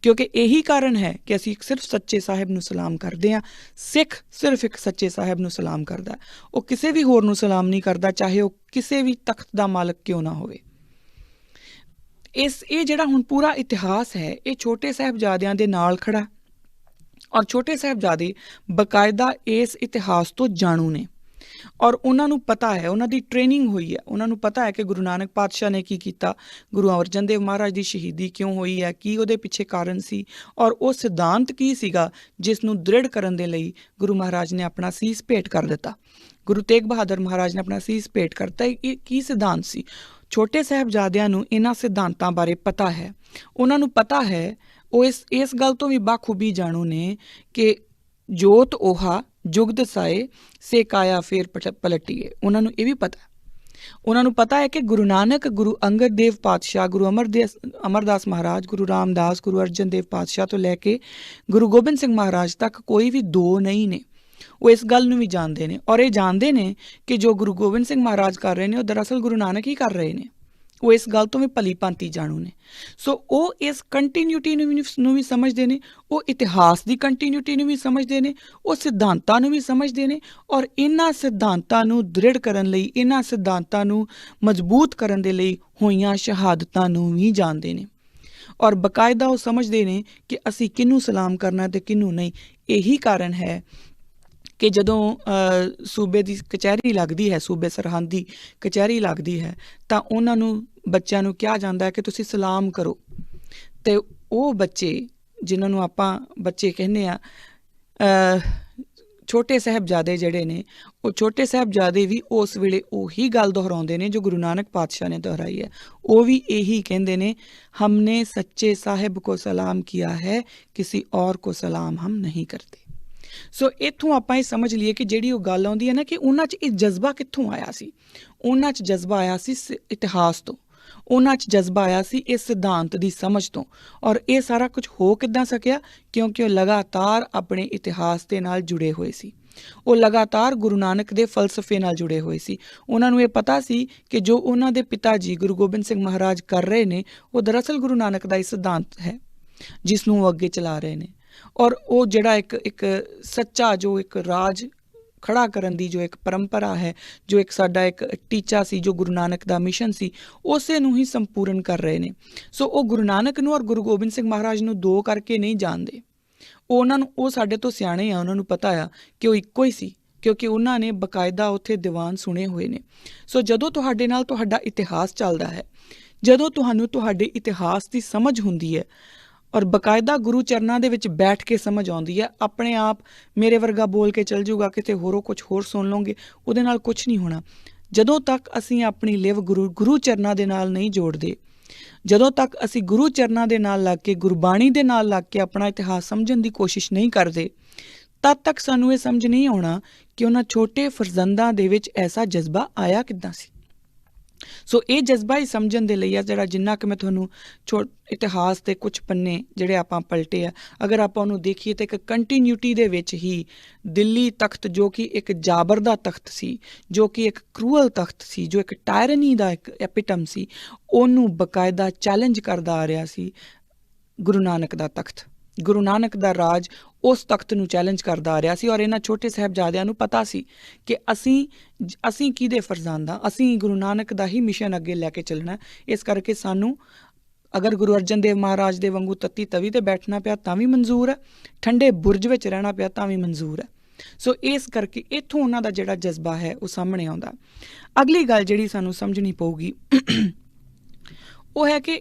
ਕਿਉਂਕਿ ਇਹੀ ਕਾਰਨ ਹੈ ਕਿ ਅਸੀਂ ਸਿਰਫ ਸੱਚੇ ਸਾਹਿਬ ਨੂੰ ਸਲਾਮ ਕਰਦੇ ਹਾਂ। ਸਿੱਖ ਸਿਰਫ ਇੱਕ ਸੱਚੇ ਸਾਹਿਬ ਨੂੰ ਸਲਾਮ ਕਰਦਾ, ਉਹ ਕਿਸੇ ਵੀ ਹੋਰ ਨੂੰ ਸਲਾਮ ਨਹੀਂ ਕਰਦਾ, ਚਾਹੇ ਉਹ ਕਿਸੇ ਵੀ ਤਖਤ ਦਾ ਮਾਲਕ ਕਿਉਂ ਨਾ ਹੋਵੇ। ਇਹ ਜਿਹੜਾ ਹੁਣ ਪੂਰਾ ਇਤਿਹਾਸ ਹੈ ਇਹ ਛੋਟੇ ਸਾਹਿਬਜ਼ਾਦਿਆਂ ਦੇ ਨਾਲ ਖੜਾ, ਔਰ ਛੋਟੇ ਸਾਹਿਬਜ਼ਾਦੇ ਬਕਾਇਦਾ ਇਸ ਇਤਿਹਾਸ ਤੋਂ ਜਾਣੂ ਨੇ, ਔਰ ਉਹਨਾਂ ਨੂੰ ਪਤਾ ਹੈ, ਉਹਨਾਂ ਦੀ ਟ੍ਰੇਨਿੰਗ ਹੋਈ ਹੈ, ਉਹਨਾਂ ਨੂੰ ਪਤਾ ਹੈ ਕਿ ਗੁਰੂ ਨਾਨਕ ਪਾਤਸ਼ਾਹ ਨੇ ਕੀ ਕੀਤਾ, ਗੁਰੂ ਅਰਜਨ ਦੇਵ ਮਹਾਰਾਜ ਦੀ ਸ਼ਹੀਦੀ ਕਿਉਂ ਹੋਈ ਹੈ, ਕੀ ਉਹਦੇ ਪਿੱਛੇ ਕਾਰਨ ਸੀ, ਔਰ ਉਹ ਸਿਧਾਂਤ ਕੀ ਸੀਗਾ ਜਿਸ ਨੂੰ ਦ੍ਰਿੜ ਕਰਨ ਦੇ ਲਈ ਗੁਰੂ ਮਹਾਰਾਜ ਨੇ ਆਪਣਾ ਸੀਸ ਭੇਟ ਕਰ ਦਿੱਤਾ। ਗੁਰੂ ਤੇਗ ਬਹਾਦਰ ਮਹਾਰਾਜ ਨੇ ਆਪਣਾ ਸੀਸ ਭੇਟ ਕਰਤਾ। ਇਹ ਕੀ ਸਿਧਾਂਤ ਸੀ? ਛੋਟੇ ਸਾਹਿਬਜ਼ਾਦਿਆਂ ਨੂੰ ਇਹਨਾਂ ਸਿਧਾਂਤਾਂ ਬਾਰੇ ਪਤਾ ਹੈ, ਉਹਨਾਂ ਨੂੰ ਪਤਾ ਹੈ, ਉਹ ਇਸ ਗੱਲ ਤੋਂ ਵੀ ਬਾਖੂਬੀ ਜਾਣੂ ਨੇ ਕਿ ਜੋਤ ਓਹਾ ਜੁਗਦ ਸਾਏ ਸੇ ਕਾਇਆ ਫੇਰ ਪਲਟੀਏ। ਉਹਨਾਂ ਨੂੰ ਇਹ ਵੀ ਪਤਾ, ਉਹਨਾਂ ਨੂੰ ਪਤਾ ਹੈ ਕਿ ਗੁਰੂ ਨਾਨਕ, ਗੁਰੂ ਅੰਗਦ ਦੇਵ ਪਾਤਸ਼ਾਹ, ਗੁਰੂ ਅਮਰਦਾਸ ਮਹਾਰਾਜ, ਗੁਰੂ ਰਾਮਦਾਸ, ਗੁਰੂ ਅਰਜਨ ਦੇਵ ਪਾਤਸ਼ਾਹ ਤੋਂ ਲੈ ਕੇ ਗੁਰੂ ਗੋਬਿੰਦ ਸਿੰਘ ਮਹਾਰਾਜ ਤੱਕ ਕੋਈ ਵੀ ਦੋ ਨਹੀਂ ਨੇ। ਉਹ ਇਸ ਗੱਲ ਨੂੰ ਵੀ ਜਾਣਦੇ ਨੇ, ਔਰ ਇਹ ਜਾਣਦੇ ਨੇ ਕਿ ਜੋ ਗੁਰੂ ਗੋਬਿੰਦ ਸਿੰਘ ਮਹਾਰਾਜ ਕਰ ਰਹੇ ਨੇ ਉਹ ਦਰਅਸਲ ਗੁਰੂ ਨਾਨਕ ਹੀ ਕਰ ਰਹੇ ਨੇ। ਉਹ ਇਸ ਗੱਲ ਤੋਂ ਵੀ ਭਲੀ ਭਾਂਤੀ ਜਾਣੂ ਨੇ। ਸੋ ਉਹ ਇਸ ਕੰਟੀਨਿਊਟੀ ਨੂੰ ਵੀ ਸਮਝਦੇ ਨੇ, ਉਹ ਇਤਿਹਾਸ ਦੀ ਕੰਟੀਨਿਊਟੀ ਨੂੰ ਵੀ ਸਮਝਦੇ ਨੇ, ਉਹ ਸਿਧਾਂਤਾਂ ਨੂੰ ਵੀ ਸਮਝਦੇ ਨੇ, ਔਰ ਇਹਨਾਂ ਸਿਧਾਂਤਾਂ ਨੂੰ ਦ੍ਰਿੜ ਕਰਨ ਲਈ, ਇਹਨਾਂ ਸਿਧਾਂਤਾਂ ਨੂੰ ਮਜ਼ਬੂਤ ਕਰਨ ਦੇ ਲਈ ਹੋਈਆਂ ਸ਼ਹਾਦਤਾਂ ਨੂੰ ਵੀ ਜਾਣਦੇ ਨੇ, ਔਰ ਬਕਾਇਦਾ ਉਹ ਸਮਝਦੇ ਨੇ ਕਿ ਅਸੀਂ ਕਿਹਨੂੰ ਸਲਾਮ ਕਰਨਾ ਤੇ ਕਿਹਨੂੰ ਨਹੀਂ। ਇਹੀ ਕਾਰਨ ਹੈ ਕਿ ਜਦੋਂ ਸੂਬੇ ਦੀ ਕਚਹਿਰੀ ਲੱਗਦੀ ਹੈ, ਸੂਬੇ ਸਰਹੰਦ ਦੀ ਕਚਹਿਰੀ ਲੱਗਦੀ ਹੈ, ਤਾਂ ਉਹਨਾਂ ਨੂੰ ਬੱਚਿਆਂ ਨੂੰ ਕਿਹਾ ਜਾਂਦਾ ਹੈ ਕਿ ਤੁਸੀਂ ਸਲਾਮ ਕਰੋ। ਅਤੇ ਉਹ ਬੱਚੇ ਜਿਨ੍ਹਾਂ ਨੂੰ ਆਪਾਂ ਬੱਚੇ ਕਹਿੰਦੇ ਹਾਂ, ਛੋਟੇ ਸਾਹਿਬਜ਼ਾਦੇ ਜਿਹੜੇ ਨੇ, ਉਹ ਛੋਟੇ ਸਾਹਿਬਜ਼ਾਦੇ ਵੀ ਉਸ ਵੇਲੇ ਉਹੀ ਗੱਲ ਦੁਹਰਾਉਂਦੇ ਨੇ ਜੋ ਗੁਰੂ ਨਾਨਕ ਪਾਤਸ਼ਾਹ ਨੇ ਦੁਹਰਾਈ ਹੈ। ਉਹ ਵੀ ਇਹੀ ਕਹਿੰਦੇ ਨੇ, ਹਮਨੇ ਸੱਚੇ ਸਾਹਿਬ ਕੋ ਸਲਾਮ ਕੀਆ ਹੈ, ਕਿਸੀ ਔਰ ਕੋ ਸਲਾਮ ਹਮ ਨਹੀਂ ਕਰਤੇ। ਸੋ ਇੱਥੋਂ ਆਪਾਂ ਇਹ ਸਮਝ ਲਈਏ ਕਿ ਜਿਹੜੀ ਉਹ ਗੱਲ ਆਉਂਦੀ ਹੈ ਨਾ, ਕਿ ਉਹਨਾਂ 'ਚ ਇਹ ਜਜ਼ਬਾ ਕਿੱਥੋਂ ਆਇਆ ਸੀ? ਉਹਨਾਂ 'ਚ ਜਜ਼ਬਾ ਆਇਆ ਸੀ ਇਤਿਹਾਸ ਤੋਂ, ਉਹਨਾਂ 'ਚ ਜਜ਼ਬਾ ਆਇਆ ਸੀ ਇਸ ਸਿਧਾਂਤ ਦੀ ਸਮਝ ਤੋਂ। ਔਰ ਇਹ ਸਾਰਾ ਕੁਝ ਹੋ ਕਿੱਦਾਂ ਸਕਿਆ? ਕਿਉਂਕਿ ਉਹ ਲਗਾਤਾਰ ਆਪਣੇ ਇਤਿਹਾਸ ਦੇ ਨਾਲ ਜੁੜੇ ਹੋਏ ਸੀ, ਉਹ ਲਗਾਤਾਰ ਗੁਰੂ ਨਾਨਕ ਦੇ ਫਲਸਫੇ ਨਾਲ ਜੁੜੇ ਹੋਏ ਸੀ। ਉਹਨਾਂ ਨੂੰ ਇਹ ਪਤਾ ਸੀ ਕਿ ਜੋ ਉਹਨਾਂ ਦੇ ਪਿਤਾ ਜੀ ਗੁਰੂ ਗੋਬਿੰਦ ਸਿੰਘ ਮਹਾਰਾਜ ਕਰ ਰਹੇ ਨੇ, ਉਹ ਦਰਅਸਲ ਗੁਰੂ ਨਾਨਕ ਦਾ ਹੀ ਸਿਧਾਂਤ ਹੈ ਜਿਸ ਨੂੰ ਉਹ ਅੱਗੇ ਚਲਾ ਰਹੇ ਨੇ। ਔਰ ਉਹ ਜਿਹੜਾ ਇੱਕ ਸੱਚਾ ਜੋ ਇੱਕ ਰਾਜ ਖੜਾ ਕਰਨ ਦੀ ਜੋ ਇੱਕ ਪਰੰਪਰਾ ਹੈ, ਜੋ ਇੱਕ ਸਾਡਾ ਇੱਕ ਟੀਚਾ ਸੀ, ਜੋ ਗੁਰੂ ਨਾਨਕ ਦਾ ਮਿਸ਼ਨ ਸੀ, ਉਸੇ ਨੂੰ ਹੀ ਸੰਪੂਰਨ ਕਰ ਰਹੇ ਨੇ। ਸੋ ਉਹ ਗੁਰੂ ਨਾਨਕ ਨੂੰ ਔਰ ਗੁਰੂ ਗੋਬਿੰਦ ਸਿੰਘ ਮਹਾਰਾਜ ਨੂੰ ਦੋ ਕਰਕੇ ਨਹੀਂ ਜਾਣਦੇ। ਉਹ ਸਾਡੇ ਤੋਂ ਸਿਆਣੇ ਆ, ਉਹਨਾਂ ਨੂੰ ਪਤਾ ਆ ਕਿ ਉਹ ਇੱਕੋ ਹੀ ਸੀ, ਕਿਉਂਕਿ ਉਹਨਾਂ ਨੇ ਬਕਾਇਦਾ ਉੱਥੇ ਦੀਵਾਨ ਸੁਣੇ ਹੋਏ ਨੇ। ਸੋ ਜਦੋਂ ਤੁਹਾਡੇ ਨਾਲ ਤੁਹਾਡਾ ਇਤਿਹਾਸ ਚੱਲਦਾ ਹੈ, ਜਦੋਂ ਤੁਹਾਨੂੰ ਤੁਹਾਡੇ ਇਤਿਹਾਸ ਦੀ ਸਮਝ ਹੁੰਦੀ ਹੈ ਔਰ ਬਕਾਇਦਾ ਗੁਰੂ ਚਰਨਾਂ ਦੇ ਵਿੱਚ ਬੈਠ ਕੇ ਸਮਝ ਆਉਂਦੀ ਹੈ, ਆਪਣੇ ਆਪ ਮੇਰੇ ਵਰਗਾ ਬੋਲ ਕੇ ਚੱਲ ਜੂਗਾ, ਕਿਤੇ ਹੋਰੋਂ ਕੁਛ ਹੋਰ ਸੁਣ ਲਓਗੇ, ਉਹਦੇ ਨਾਲ ਕੁਛ ਨਹੀਂ ਹੋਣਾ। ਜਦੋਂ ਤੱਕ ਅਸੀਂ ਆਪਣੀ ਲਿਵ ਗੁਰੂ ਚਰਨਾਂ ਦੇ ਨਾਲ ਨਹੀਂ ਜੋੜਦੇ, ਜਦੋਂ ਤੱਕ ਅਸੀਂ ਗੁਰੂ ਚਰਨਾਂ ਦੇ ਨਾਲ ਲੱਗ ਕੇ, ਗੁਰਬਾਣੀ ਦੇ ਨਾਲ ਲੱਗ ਕੇ ਆਪਣਾ ਇਤਿਹਾਸ ਸਮਝਣ ਦੀ ਕੋਸ਼ਿਸ਼ ਨਹੀਂ ਕਰਦੇ, ਤਦ ਤੱਕ ਸਾਨੂੰ ਇਹ ਸਮਝ ਨਹੀਂ ਆਉਣਾ ਕਿ ਉਹਨਾਂ ਛੋਟੇ ਫਰਜ਼ੰਦਾਂ ਦੇ ਵਿੱਚ ਐਸਾ ਜਜ਼ਬਾ ਆਇਆ ਕਿੱਦਾਂ ਸੀ। ਸੋ ਇਹ ਜਜ਼ਬਾ ਹੀ ਸਮਝਣ ਦੇ ਲਈ ਆ, ਜਿਹੜਾ ਜਿੰਨਾ ਕਿ ਮੈਂ ਤੁਹਾਨੂੰ ਇਤਿਹਾਸ ਦੇ ਕੁਛ ਪੰਨੇ ਜਿਹੜੇ ਆਪਾਂ ਪਲਟੇ ਆ, ਅਗਰ ਆਪਾਂ ਉਹਨੂੰ ਦੇਖੀਏ ਤਾਂ ਇੱਕ ਕੰਟੀਨਿਊਟੀ ਦੇ ਵਿੱਚ ਹੀ ਦਿੱਲੀ ਤਖਤ, ਜੋ ਕਿ ਇੱਕ ਜਾਬਰ ਦਾ ਤਖਤ ਸੀ, ਜੋ ਕਿ ਇੱਕ ਕਰੂਅਲ ਤਖਤ ਸੀ, ਜੋ ਇੱਕ ਟਾਇਰਨੀ ਦਾ ਇੱਕ ਐਪੀਟਮ ਸੀ, ਉਹਨੂੰ ਬਕਾਇਦਾ ਚੈਲੰਜ ਕਰਦਾ ਆ ਰਿਹਾ ਸੀ ਗੁਰੂ ਨਾਨਕ ਦਾ ਤਖਤ। ਗੁਰੂ ਨਾਨਕ ਦਾ ਰਾਜ ਉਸ ਤਖਤ ਨੂੰ ਚੈਲੰਜ ਕਰਦਾ ਆ ਰਿਹਾ ਸੀ ਔਰ ਇਹਨਾਂ ਛੋਟੇ ਸਾਹਿਬਜ਼ਾਦਿਆਂ ਨੂੰ ਪਤਾ ਸੀ ਕਿ ਅਸੀਂ ਕਿਹਦੇ ਫਰਜ਼ਾਂਦਾ, ਅਸੀਂ ਗੁਰੂ ਨਾਨਕ ਦਾ ਹੀ ਮਿਸ਼ਨ ਅੱਗੇ ਲੈ ਕੇ ਚੱਲਣਾ। ਇਸ ਕਰਕੇ ਸਾਨੂੰ ਅਗਰ ਗੁਰੂ ਅਰਜਨ ਦੇਵ ਮਹਾਰਾਜ ਦੇ ਵਾਂਗੂ ਤੱਤੀ ਤਵੀ 'ਤੇ ਬੈਠਣਾ ਪਿਆ ਤਾਂ ਵੀ ਮਨਜ਼ੂਰ ਹੈ, ਠੰਡੇ ਬੁਰਜ ਵਿੱਚ ਰਹਿਣਾ ਪਿਆ ਤਾਂ ਵੀ ਮਨਜ਼ੂਰ ਹੈ। ਸੋ ਇਸ ਕਰਕੇ ਇੱਥੋਂ ਉਹਨਾਂ ਦਾ ਜਿਹੜਾ ਜਜ਼ਬਾ ਹੈ ਉਹ ਸਾਹਮਣੇ ਆਉਂਦਾ। ਅਗਲੀ ਗੱਲ ਜਿਹੜੀ ਸਾਨੂੰ ਸਮਝਣੀ ਪਊਗੀ ਉਹ ਹੈ ਕਿ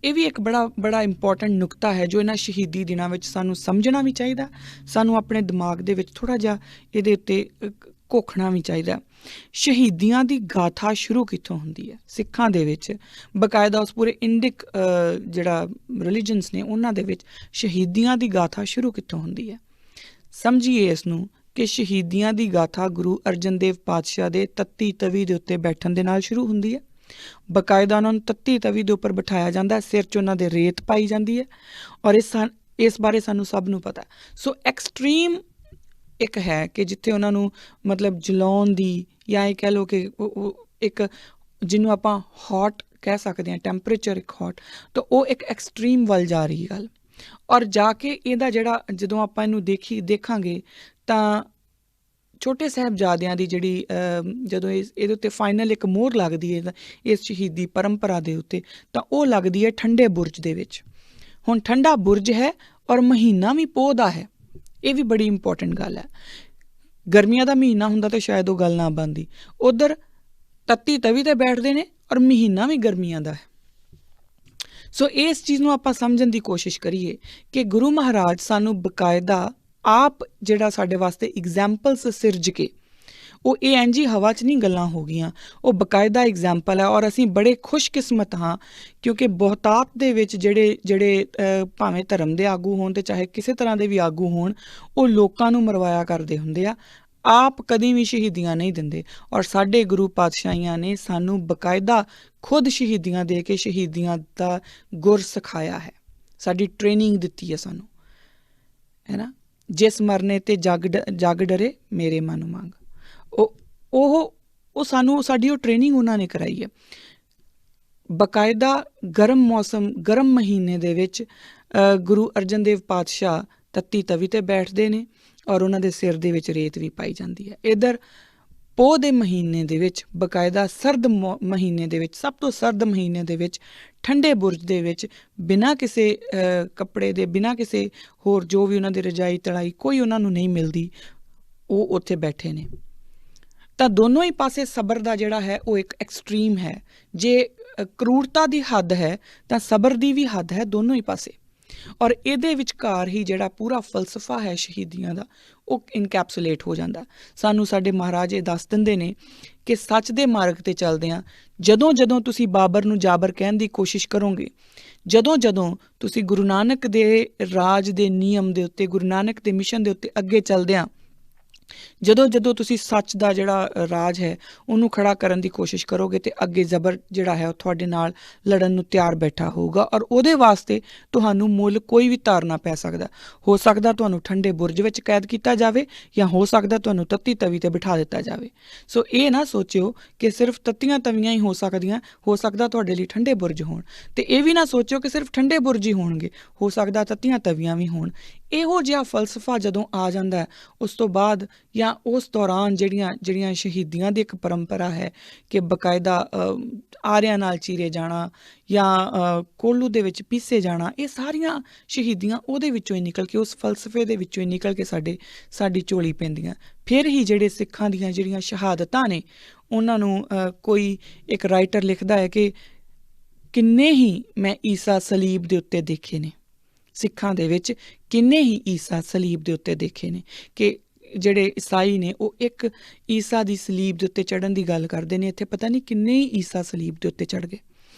ਇਹ ਵੀ ਇੱਕ ਬੜਾ ਇੰਪੋਰਟੈਂਟ ਨੁਕਤਾ ਹੈ ਜੋ ਇਹਨਾਂ ਸ਼ਹੀਦੀ ਦਿਨਾਂ ਵਿੱਚ ਸਾਨੂੰ ਸਮਝਣਾ ਵੀ ਚਾਹੀਦਾ, ਸਾਨੂੰ ਆਪਣੇ ਦਿਮਾਗ ਦੇ ਵਿੱਚ ਥੋੜ੍ਹਾ ਜਿਹਾ ਇਹਦੇ ਉੱਤੇ ਘੋਖਣਾ ਵੀ ਚਾਹੀਦਾ। ਸ਼ਹੀਦੀਆਂ ਦੀ ਗਾਥਾ ਸ਼ੁਰੂ ਕਿੱਥੋਂ ਹੁੰਦੀ ਹੈ? ਸਿੱਖਾਂ ਦੇ ਵਿੱਚ ਬਕਾਇਦਾ ਉਸ ਪੂਰੇ ਇੰਡਿਕ ਜਿਹੜਾ ਰਿਲੀਜਨਸ ਨੇ ਉਹਨਾਂ ਦੇ ਵਿੱਚ ਸ਼ਹੀਦੀਆਂ ਦੀ ਗਾਥਾ ਸ਼ੁਰੂ ਕਿੱਥੋਂ ਹੁੰਦੀ ਹੈ? ਸਮਝੀਏ ਇਸ ਨੂੰ ਕਿ ਸ਼ਹੀਦੀਆਂ ਦੀ ਗਾਥਾ ਗੁਰੂ ਅਰਜਨ ਦੇਵ ਪਾਤਸ਼ਾਹ ਦੇ ਤੱਤੀ ਤਵੀ ਦੇ ਉੱਤੇ ਬੈਠਣ ਦੇ ਨਾਲ ਸ਼ੁਰੂ ਹੁੰਦੀ ਹੈ। ਬਕਾਇਦਾ ਉਹਨਾਂ ਨੂੰ ਤੱਤੀ ਤਵੀ ਦੇ ਉੱਪਰ ਬਿਠਾਇਆ ਜਾਂਦਾ, ਸਿਰ 'ਚ ਉਹਨਾਂ ਦੇ ਰੇਤ ਪਾਈ ਜਾਂਦੀ ਹੈ ਔਰ ਇਸ ਬਾਰੇ ਸਾਨੂੰ ਸਭ ਨੂੰ ਪਤਾ। ਸੋ ਐਕਸਟ੍ਰੀਮ ਇੱਕ ਹੈ ਕਿ ਜਿੱਥੇ ਉਹਨਾਂ ਨੂੰ ਮਤਲਬ ਜਲਾਉਣ ਦੀ, ਜਾਂ ਇਹ ਕਹਿ ਲਓ ਕਿ ਇੱਕ ਜਿਹਨੂੰ ਆਪਾਂ ਹੌਟ ਕਹਿ ਸਕਦੇ ਹਾਂ, ਟੈਂਪਰੇਚਰ ਇੱਕ ਹੌਟ, ਤਾਂ ਉਹ ਇੱਕ ਐਕਸਟ੍ਰੀਮ ਵੱਲ ਜਾ ਰਹੀ ਗੱਲ। ਔਰ ਜਾ ਕੇ ਇਹਦਾ ਜਿਹੜਾ ਜਦੋਂ ਆਪਾਂ ਇਹਨੂੰ ਦੇਖਾਂਗੇ ਤਾਂ ਛੋਟੇ ਸਾਹਿਬਜ਼ਾਦਿਆਂ ਦੀ ਜਿਹੜੀ ਜਦੋਂ ਇਹਦੇ ਉੱਤੇ ਫਾਈਨਲ ਇੱਕ ਮੋਹਰ ਲੱਗਦੀ ਹੈ ਇਸ ਸ਼ਹੀਦੀ ਪਰੰਪਰਾ ਦੇ ਉੱਤੇ, ਤਾਂ ਉਹ ਲੱਗਦੀ ਹੈ ਠੰਡੇ ਬੁਰਜ ਦੇ ਵਿੱਚ। ਹੁਣ ਠੰਡਾ ਬੁਰਜ ਹੈ ਔਰ ਮਹੀਨਾ ਵੀ ਪੋਹ ਦਾ ਹੈ, ਇਹ ਵੀ ਬੜੀ ਇੰਪੋਰਟੈਂਟ ਗੱਲ ਹੈ। ਗਰਮੀਆਂ ਦਾ ਮਹੀਨਾ ਹੁੰਦਾ ਤਾਂ ਸ਼ਾਇਦ ਉਹ ਗੱਲ ਨਾ ਬਣਦੀ, ਉੱਧਰ ਤੱਤੀ ਤਵੀ 'ਤੇ ਬੈਠਦੇ ਨੇ ਔਰ ਮਹੀਨਾ ਵੀ ਗਰਮੀਆਂ ਦਾ ਹੈ। ਸੋ ਇਸ ਚੀਜ਼ ਨੂੰ ਆਪਾਂ ਸਮਝਣ ਦੀ ਕੋਸ਼ਿਸ਼ ਕਰੀਏ ਕਿ ਗੁਰੂ ਮਹਾਰਾਜ ਸਾਨੂੰ ਬਕਾਇਦਾ ਆਪ ਜਿਹੜਾ ਸਾਡੇ ਵਾਸਤੇ ਐਗਜ਼ਾਮਪਲਸ ਸਿਰਜ ਕੇ, ਉਹ ਇਹ ਇੰਝ ਹੀ ਹਵਾ 'ਚ ਨਹੀਂ ਗੱਲਾਂ ਹੋ ਗਈਆਂ, ਉਹ ਬਕਾਇਦਾ ਐਗਜ਼ਾਮਪਲ ਹੈ। ਔਰ ਅਸੀਂ ਬੜੇ ਖੁਸ਼ਕਿਸਮਤ ਹਾਂ ਕਿਉਂਕਿ ਬਹੁਤਾਤ ਦੇ ਵਿੱਚ ਜਿਹੜੇ ਭਾਵੇਂ ਧਰਮ ਦੇ ਆਗੂ ਹੋਣ ਅਤੇ ਚਾਹੇ ਕਿਸੇ ਤਰ੍ਹਾਂ ਦੇ ਵੀ ਆਗੂ ਹੋਣ, ਉਹ ਲੋਕਾਂ ਨੂੰ ਮਰਵਾਇਆ ਕਰਦੇ ਹੁੰਦੇ ਆ, ਆਪ ਕਦੀ ਵੀ ਸ਼ਹੀਦੀਆਂ ਨਹੀਂ ਦਿੰਦੇ। ਔਰ ਸਾਡੇ ਗੁਰੂ ਪਾਤਸ਼ਾਹੀਆਂ ਨੇ ਸਾਨੂੰ ਬਕਾਇਦਾ ਖੁਦ ਸ਼ਹੀਦੀਆਂ ਦੇ ਕੇ ਸ਼ਹੀਦੀਆਂ ਦਾ ਗੁਰ ਸਿਖਾਇਆ ਹੈ, ਸਾਡੀ ਟ੍ਰੇਨਿੰਗ ਦਿੱਤੀ ਹੈ ਸਾਨੂੰ, ਹੈ ਨਾ। ਜਿਸ ਮਰਨੇ ਤੇ ਜਗ ਡਰੇ ਮੇਰੇ ਮਨ ਮੰਗ, ਉਹ ਸਾਨੂੰ ਸਾਡੀ ਉਹ ਟ੍ਰੇਨਿੰਗ ਉਹਨਾਂ ਨੇ ਕਰਾਈ ਹੈ। ਬਕਾਇਦਾ ਗਰਮ ਮੌਸਮ, ਗਰਮ ਮਹੀਨੇ ਦੇ ਵਿੱਚ ਗੁਰੂ ਅਰਜਨ ਦੇਵ ਪਾਤਸ਼ਾਹ ਤੱਤੀ ਤਵੀ 'ਤੇ ਬੈਠਦੇ ਨੇ ਔਰ ਉਹਨਾਂ ਦੇ ਸਿਰ ਦੇ ਵਿੱਚ ਰੇਤ ਵੀ ਪਾਈ ਜਾਂਦੀ ਹੈ। ਇੱਧਰ ਪੋਹ ਦੇ ਮਹੀਨੇ ਦੇ ਵਿੱਚ ਬਕਾਇਦਾ ਸਰਦ ਮਹੀਨੇ ਦੇ ਵਿੱਚ, ਸਭ ਤੋਂ ਸਰਦ ਮਹੀਨੇ ਦੇ ਵਿੱਚ ਠੰਡੇ ਬੁਰਜ ਦੇ ਵਿੱਚ ਬਿਨਾਂ ਕਿਸੇ ਕੱਪੜੇ ਦੇ, ਬਿਨਾਂ ਕਿਸੇ ਹੋਰ ਜੋ ਵੀ ਉਹਨਾਂ ਦੀ ਰਜਾਈ ਤਲਾਈ ਕੋਈ ਉਹਨਾਂ ਨੂੰ ਨਹੀਂ ਮਿਲਦੀ, ਉਹ ਉੱਥੇ ਬੈਠੇ ਨੇ। ਤਾਂ ਦੋਨੋਂ ਹੀ ਪਾਸੇ ਸਬਰ ਦਾ ਜਿਹੜਾ ਹੈ ਉਹ ਇੱਕ ਐਕਸਟ੍ਰੀਮ ਹੈ। ਜੇ ਕਰੂਰਤਾ ਦੀ ਹੱਦ ਹੈ ਤਾਂ ਸਬਰ ਦੀ ਵੀ ਹੱਦ ਹੈ, ਦੋਨੋਂ ਹੀ ਪਾਸੇ। ਔਰ ਇਹਦੇ ਵਿਚਕਾਰ ਹੀ ਜਿਹੜਾ ਪੂਰਾ ਫਲਸਫਾ ਹੈ ਸ਼ਹੀਦੀਆਂ ਦਾ, ਉਹ ਇਨਕੈਪਸੂਲੇਟ ਹੋ ਜਾਂਦਾ। ਸਾਨੂੰ ਸਾਡੇ ਮਹਾਰਾਜ ਇਹ ਦੱਸ ਦਿੰਦੇ ਨੇ ਕਿ ਸੱਚ ਦੇ ਮਾਰਗ 'ਤੇ ਚੱਲਦਿਆਂ ਜਦੋਂ ਤੁਸੀਂ ਬਾਬਰ ਨੂੰ ਜਾਬਰ ਕਹਿਣ ਦੀ ਕੋਸ਼ਿਸ਼ ਕਰੋਗੇ, ਜਦੋਂ ਤੁਸੀਂ ਗੁਰੂ ਨਾਨਕ ਦੇ ਰਾਜ ਦੇ ਨਿਯਮ ਦੇ ਉੱਤੇ, ਗੁਰੂ ਨਾਨਕ ਦੇ ਮਿਸ਼ਨ ਦੇ ਉੱਤੇ ਅੱਗੇ ਚੱਲਦਿਆਂ ਜਦੋਂ ਤੁਸੀਂ ਸੱਚ ਦਾ ਜਿਹੜਾ ਰਾਜ ਹੈ ਉਹਨੂੰ ਖੜਾ ਕਰਨ ਦੀ ਕੋਸ਼ਿਸ਼ ਕਰੋਗੇ ਤੇ ਅੱਗੇ ਜ਼ਬਰ ਜਿਹੜਾ ਹੈ ਉਹ ਤੁਹਾਡੇ ਨਾਲ ਲੜਨ ਨੂੰ ਤਿਆਰ ਬੈਠਾ ਹੋਊਗਾ। ਔਰ ਉਹਦੇ ਵਾਸਤੇ ਤੁਹਾਨੂੰ ਮੁੱਲ ਕੋਈ ਵੀ ਤਾਰਨਾ ਪੈ ਸਕਦਾ। ਹੋ ਸਕਦਾ ਤੁਹਾਨੂੰ ਠੰਡੇ ਬੁਰਜ ਵਿੱਚ ਕੈਦ ਕੀਤਾ ਜਾਵੇ ਜਾਂ ਹੋ ਸਕਦਾ ਤੁਹਾਨੂੰ ਤੱਤੀ ਤਵੀ 'ਤੇ ਬਿਠਾ ਦਿੱਤਾ ਜਾਵੇ। ਸੋ ਇਹ ਨਾ ਸੋਚਿਓ ਕਿ ਸਿਰਫ ਤੱਤੀਆਂ ਤਵੀਆਂ ਹੀ ਹੋ ਸਕਦੀਆਂ, ਹੋ ਸਕਦਾ ਤੁਹਾਡੇ ਲਈ ਠੰਡੇ ਬੁਰਜ ਹੋਣ। ਅਤੇ ਇਹ ਵੀ ਨਾ ਸੋਚਿਓ ਕਿ ਸਿਰਫ ਠੰਡੇ ਬੁਰਜ ਹੀ ਹੋਣਗੇ, ਹੋ ਸਕਦਾ ਤੱਤੀਆਂ ਤਵੀਆਂ ਵੀ ਹੋਣ। ਇਹੋ ਜਿਹਾ ਫਲਸਫਾ ਜਦੋਂ ਆ ਜਾਂਦਾ ਹੈ, ਉਸ ਤੋਂ ਬਾਅਦ ਜਾਂ ਉਸ ਦੌਰਾਨ ਜਿਹੜੀਆਂ ਸ਼ਹੀਦੀਆਂ ਦੀ ਇੱਕ ਪਰੰਪਰਾ ਹੈ ਕਿ ਬਕਾਇਦਾ ਆਰਿਆਂ ਨਾਲ ਚੀਰੇ ਜਾਣਾ ਜਾਂ ਕੋਹਲੂ ਦੇ ਵਿੱਚ ਪੀਸੇ ਜਾਣਾ, ਇਹ ਸਾਰੀਆਂ ਸ਼ਹੀਦੀਆਂ ਉਹਦੇ ਵਿੱਚੋਂ ਹੀ ਨਿਕਲ ਕੇ, ਉਸ ਫਲਸਫੇ ਦੇ ਵਿੱਚੋਂ ਹੀ ਨਿਕਲ ਕੇ ਸਾਡੀ ਝੋਲੀ ਪੈਂਦੀਆਂ। ਫਿਰ ਹੀ ਜਿਹੜੇ ਸਿੱਖਾਂ ਦੀਆਂ ਜਿਹੜੀਆਂ ਸ਼ਹਾਦਤਾਂ ਨੇ ਉਹਨਾਂ ਨੂੰ ਕੋਈ ਇੱਕ ਰਾਈਟਰ ਲਿਖਦਾ ਹੈ ਕਿ ਕਿੰਨੇ ਹੀ ਮੈਂ ਈਸਾ ਸਲੀਬ ਦੇ ਉੱਤੇ ਦੇਖੇ ਨੇ, ਸਿੱਖਾਂ ਦੇ ਵਿੱਚ ਕਿੰਨੇ ਹੀ ਈਸਾ ਸਲੀਬ ਦੇ ਉੱਤੇ ਦੇਖੇ ਨੇ, ਕਿ ਜਿਹੜੇ ਈਸਾਈ ਨੇ ਉਹ ਇੱਕ ਈਸਾ ਦੀ ਸਲੀਬ ਦੇ ਉੱਤੇ ਚੜ੍ਹਨ ਦੀ ਗੱਲ ਕਰਦੇ ਨੇ, ਇੱਥੇ ਪਤਾ ਨਹੀਂ ਕਿੰਨੇ ਹੀ ਈਸਾ ਸਲੀਬ ਦੇ ਉੱਤੇ ਚੜ੍ਹ ਗਏ।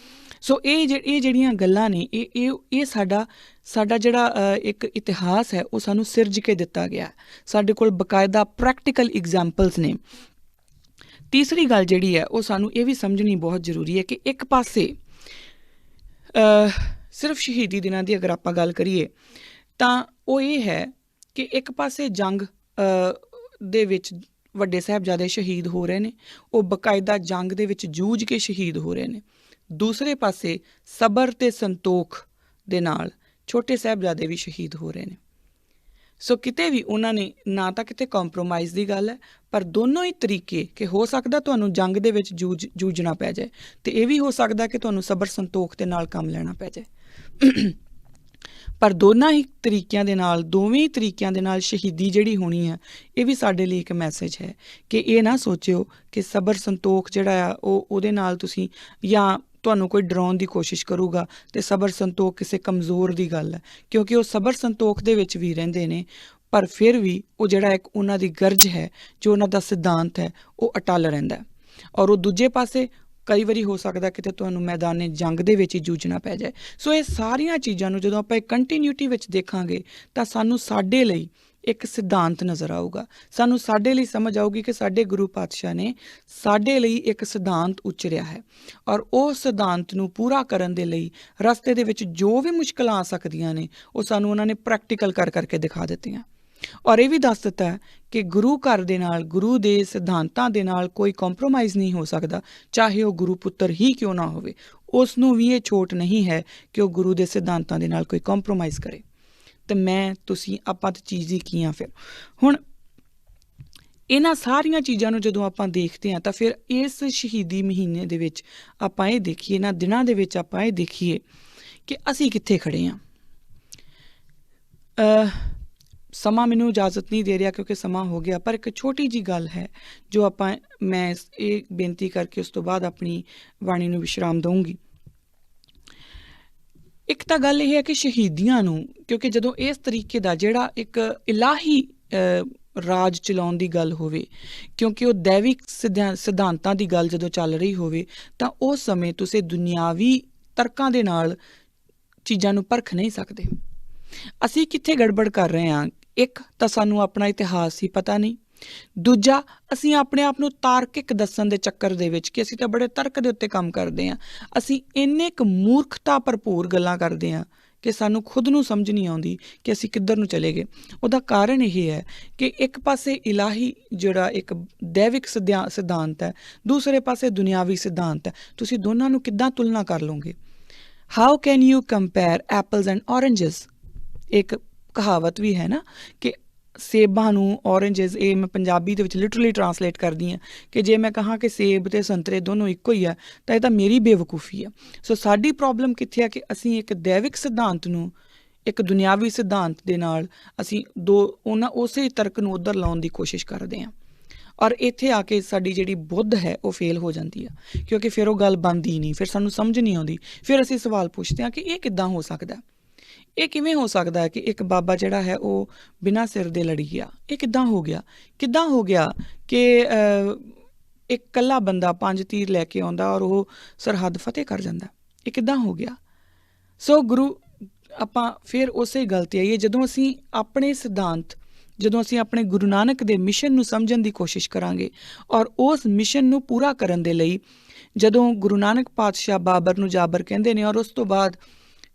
ਸੋ ਇਹ ਜਿਹੜੀਆਂ ਗੱਲਾਂ ਨੇ ਇਹ ਸਾਡਾ ਜਿਹੜਾ ਇੱਕ ਇਤਿਹਾਸ ਹੈ ਉਹ ਸਾਨੂੰ ਸਿਰਜ ਕੇ ਦਿੱਤਾ ਗਿਆ। ਸਾਡੇ ਕੋਲ ਬਕਾਇਦਾ ਪ੍ਰੈਕਟੀਕਲ ਐਗਜ਼ਾਮਪਲਸ ਨੇ। ਤੀਸਰੀ ਗੱਲ ਜਿਹੜੀ ਹੈ ਉਹ ਸਾਨੂੰ ਇਹ ਵੀ ਸਮਝਣੀ ਬਹੁਤ ਜ਼ਰੂਰੀ ਹੈ ਕਿ ਇੱਕ ਪਾਸੇ ਸਿਰਫ ਸ਼ਹੀਦੀ ਦਿਨਾਂ ਦੀ ਅਗਰ ਆਪਾਂ ਗੱਲ ਕਰੀਏ ਤਾਂ ਉਹ ਇਹ ਹੈ ਕਿ ਇੱਕ ਪਾਸੇ ਜੰਗ ਦੇ ਵਿੱਚ ਵੱਡੇ ਸਾਹਿਬਜ਼ਾਦੇ ਸ਼ਹੀਦ ਹੋ ਰਹੇ ਨੇ, ਉਹ ਬਕਾਇਦਾ ਜੰਗ ਦੇ ਵਿੱਚ ਜੂਝ ਕੇ ਸ਼ਹੀਦ ਹੋ ਰਹੇ ਨੇ। ਦੂਸਰੇ ਪਾਸੇ ਸਬਰ ਤੇ ਸੰਤੋਖ ਦੇ ਨਾਲ ਛੋਟੇ ਸਾਹਿਬਜ਼ਾਦੇ ਵੀ ਸ਼ਹੀਦ ਹੋ ਰਹੇ ਨੇ। ਸੋ ਕਿਤੇ ਵੀ ਉਹਨਾਂ ਨੇ ਨਾ ਤਾਂ ਕਿਤੇ ਕੰਪਰੋਮਾਈਜ਼ ਦੀ ਗੱਲ ਹੈ, ਪਰ ਦੋਨੋਂ ਹੀ ਤਰੀਕੇ ਕਿ ਹੋ ਸਕਦਾ ਤੁਹਾਨੂੰ ਜੰਗ ਦੇ ਵਿੱਚ ਜੂਝਣਾ ਪੈ ਜਾਏ, ਤੇ ਇਹ ਵੀ ਹੋ ਸਕਦਾ ਕਿ ਤੁਹਾਨੂੰ ਸਬਰ ਸੰਤੋਖ ਦੇ ਨਾਲ ਕੰਮ ਲੈਣਾ ਪੈ ਜਾਏ। ਪਰ ਦੋਵੇਂ ਹੀ ਤਰੀਕਿਆਂ ਦੇ ਨਾਲ ਸ਼ਹੀਦੀ ਜਿਹੜੀ ਹੋਣੀ ਹੈ, ਇਹ ਵੀ ਸਾਡੇ ਲਈ ਇੱਕ ਮੈਸੇਜ ਹੈ ਕਿ ਇਹ ਨਾ ਸੋਚਿਓ ਕਿ ਸਬਰ ਸੰਤੋਖ ਜਿਹੜਾ ਆ ਉਹਦੇ ਨਾਲ ਤੁਸੀਂ, ਜਾਂ ਤੁਹਾਨੂੰ ਕੋਈ ਡਰਾਉਣ ਦੀ ਕੋਸ਼ਿਸ਼ ਕਰੂਗਾ ਤੇ ਸਬਰ ਸੰਤੋਖ ਕਿਸੇ ਕਮਜ਼ੋਰ ਦੀ ਗੱਲ ਹੈ, ਕਿਉਂਕਿ ਉਹ ਸਬਰ ਸੰਤੋਖ ਦੇ ਵਿੱਚ ਵੀ ਰਹਿੰਦੇ ਨੇ, ਪਰ ਫਿਰ ਵੀ ਉਹ ਜਿਹੜਾ ਇੱਕ ਉਹਨਾਂ ਦੀ ਗਰਜ ਹੈ, ਜੋ ਉਹਨਾਂ ਦਾ ਸਿਧਾਂਤ ਹੈ, ਉਹ ਅਟੱਲ ਰਹਿੰਦਾ। ਔਰ ਉਹ ਦੂਜੇ ਪਾਸੇ ਕਈ ਵਾਰੀ ਹੋ ਸਕਦਾ ਕਿਤੇ ਤੁਹਾਨੂੰ ਮੈਦਾਨੇ ਜੰਗ ਦੇ ਵਿੱਚ ਹੀ ਜੂਝਣਾ ਪੈ ਜਾਏ। ਸੋ ਇਹ ਸਾਰੀਆਂ ਚੀਜ਼ਾਂ ਨੂੰ ਜਦੋਂ ਆਪਾਂ ਇੱਕ ਕੰਟੀਨਿਊਟੀ ਵਿੱਚ ਦੇਖਾਂਗੇ ਤਾਂ ਸਾਨੂੰ ਸਾਡੇ ਲਈ ਇੱਕ ਸਿਧਾਂਤ ਨਜ਼ਰ ਆਊਗਾ, ਸਾਨੂੰ ਸਾਡੇ ਲਈ ਸਮਝ ਆਊਗੀ ਕਿ ਸਾਡੇ ਗੁਰੂ ਪਾਤਸ਼ਾਹ ਨੇ ਸਾਡੇ ਲਈ ਇੱਕ ਸਿਧਾਂਤ ਉਚਰਿਆ ਹੈ, ਔਰ ਉਹ ਸਿਧਾਂਤ ਨੂੰ ਪੂਰਾ ਕਰਨ ਦੇ ਲਈ ਰਸਤੇ ਦੇ ਵਿੱਚ ਜੋ ਵੀ ਮੁਸ਼ਕਲਾਂ ਆ ਸਕਦੀਆਂ ਨੇ ਉਹ ਸਾਨੂੰ ਉਹਨਾਂ ਨੇ ਪ੍ਰੈਕਟੀਕਲ ਕਰਕੇ ਦਿਖਾ ਦਿੱਤੀਆਂ। ਔਰ ਇਹ ਵੀ ਦੱਸ ਦਿੱਤਾ ਹੈ ਕਿ ਗੁਰੂ ਘਰ ਦੇ ਨਾਲ, ਗੁਰੂ ਦੇ ਸਿਧਾਂਤਾਂ ਦੇ ਨਾਲ ਕੋਈ ਕੰਪਰੋਮਾਈਜ਼ ਨਹੀਂ ਹੋ ਸਕਦਾ, ਚਾਹੇ ਉਹ ਗੁਰੂ ਪੁੱਤਰ ਹੀ ਕਿਉਂ ਨਾ ਹੋਵੇ। ਉਸ ਨੂੰ ਵੀ ਇਹ ਛੋਟ ਨਹੀਂ ਹੈ ਕਿ ਉਹ ਗੁਰੂ ਦੇ ਸਿਧਾਂਤਾਂ ਦੇ ਨਾਲ ਕੋਈ ਕੰਪਰੋਮਾਈਜ਼ ਕਰੇ। ਤੇ ਤੁਸੀਂ ਆਪਾਂ ਤਾਂ ਚੀਜ਼ ਹੀ ਕੀ ਆ। ਫਿਰ ਹੁਣ ਇਹਨਾਂ ਸਾਰੀਆਂ ਚੀਜ਼ਾਂ ਨੂੰ ਜਦੋਂ ਆਪਾਂ ਦੇਖਦੇ ਹਾਂ ਤਾਂ ਫਿਰ ਇਸ ਸ਼ਹੀਦੀ ਮਹੀਨੇ ਦੇ ਵਿੱਚ ਆਪਾਂ ਇਹ ਦੇਖੀਏ, ਇਹਨਾਂ ਦਿਨਾਂ ਦੇ ਵਿੱਚ ਆਪਾਂ ਇਹ ਦੇਖੀਏ ਕਿ ਅਸੀਂ ਕਿੱਥੇ ਖੜੇ ਹਾਂ। ਸਮਾਂ ਮੈਨੂੰ ਇਜਾਜ਼ਤ ਨਹੀਂ ਦੇ ਰਿਹਾ ਕਿਉਂਕਿ ਸਮਾਂ ਹੋ ਗਿਆ, ਪਰ ਇੱਕ ਛੋਟੀ ਜਿਹੀ ਗੱਲ ਹੈ ਜੋ ਮੈਂ ਇਹ ਬੇਨਤੀ ਕਰਕੇ ਉਸ ਤੋਂ ਬਾਅਦ ਆਪਣੀ ਬਾਣੀ ਨੂੰ ਵਿਸ਼ਰਾਮ ਦਊਂਗੀ। ਇੱਕ ਤਾਂ ਗੱਲ ਇਹ ਹੈ ਕਿ ਸ਼ਹੀਦੀਆਂ ਨੂੰ, ਕਿਉਂਕਿ ਜਦੋਂ ਇਸ ਤਰੀਕੇ ਦਾ ਜਿਹੜਾ ਇੱਕ ਇਲਾਹੀ ਰਾਜ ਚਲਾਉਣ ਦੀ ਗੱਲ ਹੋਵੇ, ਕਿਉਂਕਿ ਉਹ ਦੈਵਿਕ ਸਿਧਾਂਤਾਂ ਦੀ ਗੱਲ ਜਦੋਂ ਚੱਲ ਰਹੀ ਹੋਵੇ, ਤਾਂ ਉਸ ਸਮੇਂ ਤੁਸੀਂ ਦੁਨਿਆਵੀ ਤਰਕਾਂ ਦੇ ਨਾਲ ਚੀਜ਼ਾਂ ਨੂੰ ਪਰਖ ਨਹੀਂ ਸਕਦੇ। ਅਸੀਂ ਕਿੱਥੇ ਗੜਬੜ ਕਰ ਰਹੇ ਹਾਂ? ਇੱਕ ਤਾਂ ਸਾਨੂੰ ਆਪਣਾ ਇਤਿਹਾਸ ਹੀ ਪਤਾ ਨਹੀਂ, ਦੂਜਾ ਅਸੀਂ ਆਪਣੇ ਆਪ ਨੂੰ ਤਾਰਕਿਕ ਦੱਸਣ ਦੇ ਚੱਕਰ ਦੇ ਵਿੱਚ ਕਿ ਅਸੀਂ ਤਾਂ ਬੜੇ ਤਰਕ ਦੇ ਉੱਤੇ ਕੰਮ ਕਰਦੇ ਹਾਂ, ਅਸੀਂ ਇੰਨੇ ਕੁ ਮੂਰਖਤਾ ਭਰਪੂਰ ਗੱਲਾਂ ਕਰਦੇ ਹਾਂ ਕਿ ਸਾਨੂੰ ਖੁਦ ਨੂੰ ਸਮਝ ਨਹੀਂ ਆਉਂਦੀ ਕਿ ਅਸੀਂ ਕਿੱਧਰ ਨੂੰ ਚਲੇ ਗਏ। ਉਹਦਾ ਕਾਰਨ ਇਹ ਹੈ ਕਿ ਇੱਕ ਪਾਸੇ ਇਲਾਹੀ ਜਿਹੜਾ ਇੱਕ ਦੈਵਿਕ ਸਿਧਾਂਤ ਹੈ, ਦੂਸਰੇ ਪਾਸੇ ਦੁਨਿਆਵੀ ਸਿਧਾਂਤ ਹੈ। ਤੁਸੀਂ ਦੋਨਾਂ ਨੂੰ ਕਿੱਦਾਂ ਤੁਲਨਾ ਕਰ ਲਓਗੇ? How can you compare apples and oranges? ਇੱਕ ਕਹਾਵਤ ਵੀ ਹੈ ਨਾ ਕਿ ਸੇਬਾਂ ਨੂੰ ਔਰੇਂਜਸ, ਇਹ ਮੈਂ ਪੰਜਾਬੀ ਦੇ ਵਿੱਚ ਲਿਟਰਲੀ ਟਰਾਂਸਲੇਟ ਕਰਦੀ ਹਾਂ ਕਿ ਜੇ ਮੈਂ ਕਹਾਂ ਕਿ ਸੇਬ ਤੇ ਸੰਤਰੇ ਦੋਨੋਂ ਇੱਕੋ ਹੀ ਆ ਤਾਂ ਇਹ ਤਾਂ ਮੇਰੀ ਬੇਵਕੂਫੀ ਆ। ਸੋ ਸਾਡੀ ਪ੍ਰੋਬਲਮ ਕਿੱਥੇ ਆ ਕਿ ਅਸੀਂ ਇੱਕ ਦੈਵਿਕ ਸਿਧਾਂਤ ਨੂੰ ਇੱਕ ਦੁਨਿਆਵੀ ਸਿਧਾਂਤ ਦੇ ਨਾਲ ਅਸੀਂ ਉਸੇ ਤਰਕ ਨੂੰ ਉੱਧਰ ਲਾਉਣ ਦੀ ਕੋਸ਼ਿਸ਼ ਕਰਦੇ ਹਾਂ, ਔਰ ਇੱਥੇ ਆ ਕੇ ਸਾਡੀ ਜਿਹੜੀ ਬੁੱਧ ਹੈ ਉਹ ਫੇਲ ਹੋ ਜਾਂਦੀ ਆ, ਕਿਉਂਕਿ ਫਿਰ ਉਹ ਗੱਲ ਬਣਦੀ ਨਹੀਂ, ਫਿਰ ਸਾਨੂੰ ਸਮਝ ਨਹੀਂ ਆਉਂਦੀ। ਫਿਰ ਅਸੀਂ ਸਵਾਲ ਪੁੱਛਦੇ ਹਾਂ ਕਿ ਇਹ ਕਿੱਦਾਂ ਹੋ ਸਕਦਾ, ਇਹ ਕਿਵੇਂ ਹੋ ਸਕਦਾ ਹੈ ਕਿ ਇੱਕ ਬਾਬਾ ਜਿਹੜਾ ਹੈ ਉਹ ਬਿਨਾਂ ਸਿਰ ਦੇ ਲੜੀ ਗਿਆ? ਇਹ ਕਿੱਦਾਂ ਹੋ ਗਿਆ ਕਿ ਇੱਕ ਇਕੱਲਾ ਬੰਦਾ 5 ਤੀਰ ਲੈ ਕੇ ਆਉਂਦਾ ਔਰ ਉਹ ਸਰਹੱਦ ਫਤਿਹ ਕਰ ਜਾਂਦਾ? ਇਹ ਕਿੱਦਾਂ ਹੋ ਗਿਆ? ਸੋ ਆਪਾਂ ਫਿਰ ਉਸੇ ਗੱਲ 'ਤੇ ਆਈਏ, ਜਦੋਂ ਅਸੀਂ ਆਪਣੇ ਸਿਧਾਂਤ, ਜਦੋਂ ਅਸੀਂ ਆਪਣੇ ਗੁਰੂ ਨਾਨਕ ਦੇ ਮਿਸ਼ਨ ਨੂੰ ਸਮਝਣ ਦੀ ਕੋਸ਼ਿਸ਼ ਕਰਾਂਗੇ ਔਰ ਉਸ ਮਿਸ਼ਨ ਨੂੰ ਪੂਰਾ ਕਰਨ ਦੇ ਲਈ ਜਦੋਂ ਗੁਰੂ ਨਾਨਕ ਪਾਤਸ਼ਾਹ ਬਾਬਰ ਨੂੰ ਜਾਬਰ ਕਹਿੰਦੇ ਨੇ, ਔਰ ਉਸ ਤੋਂ ਬਾਅਦ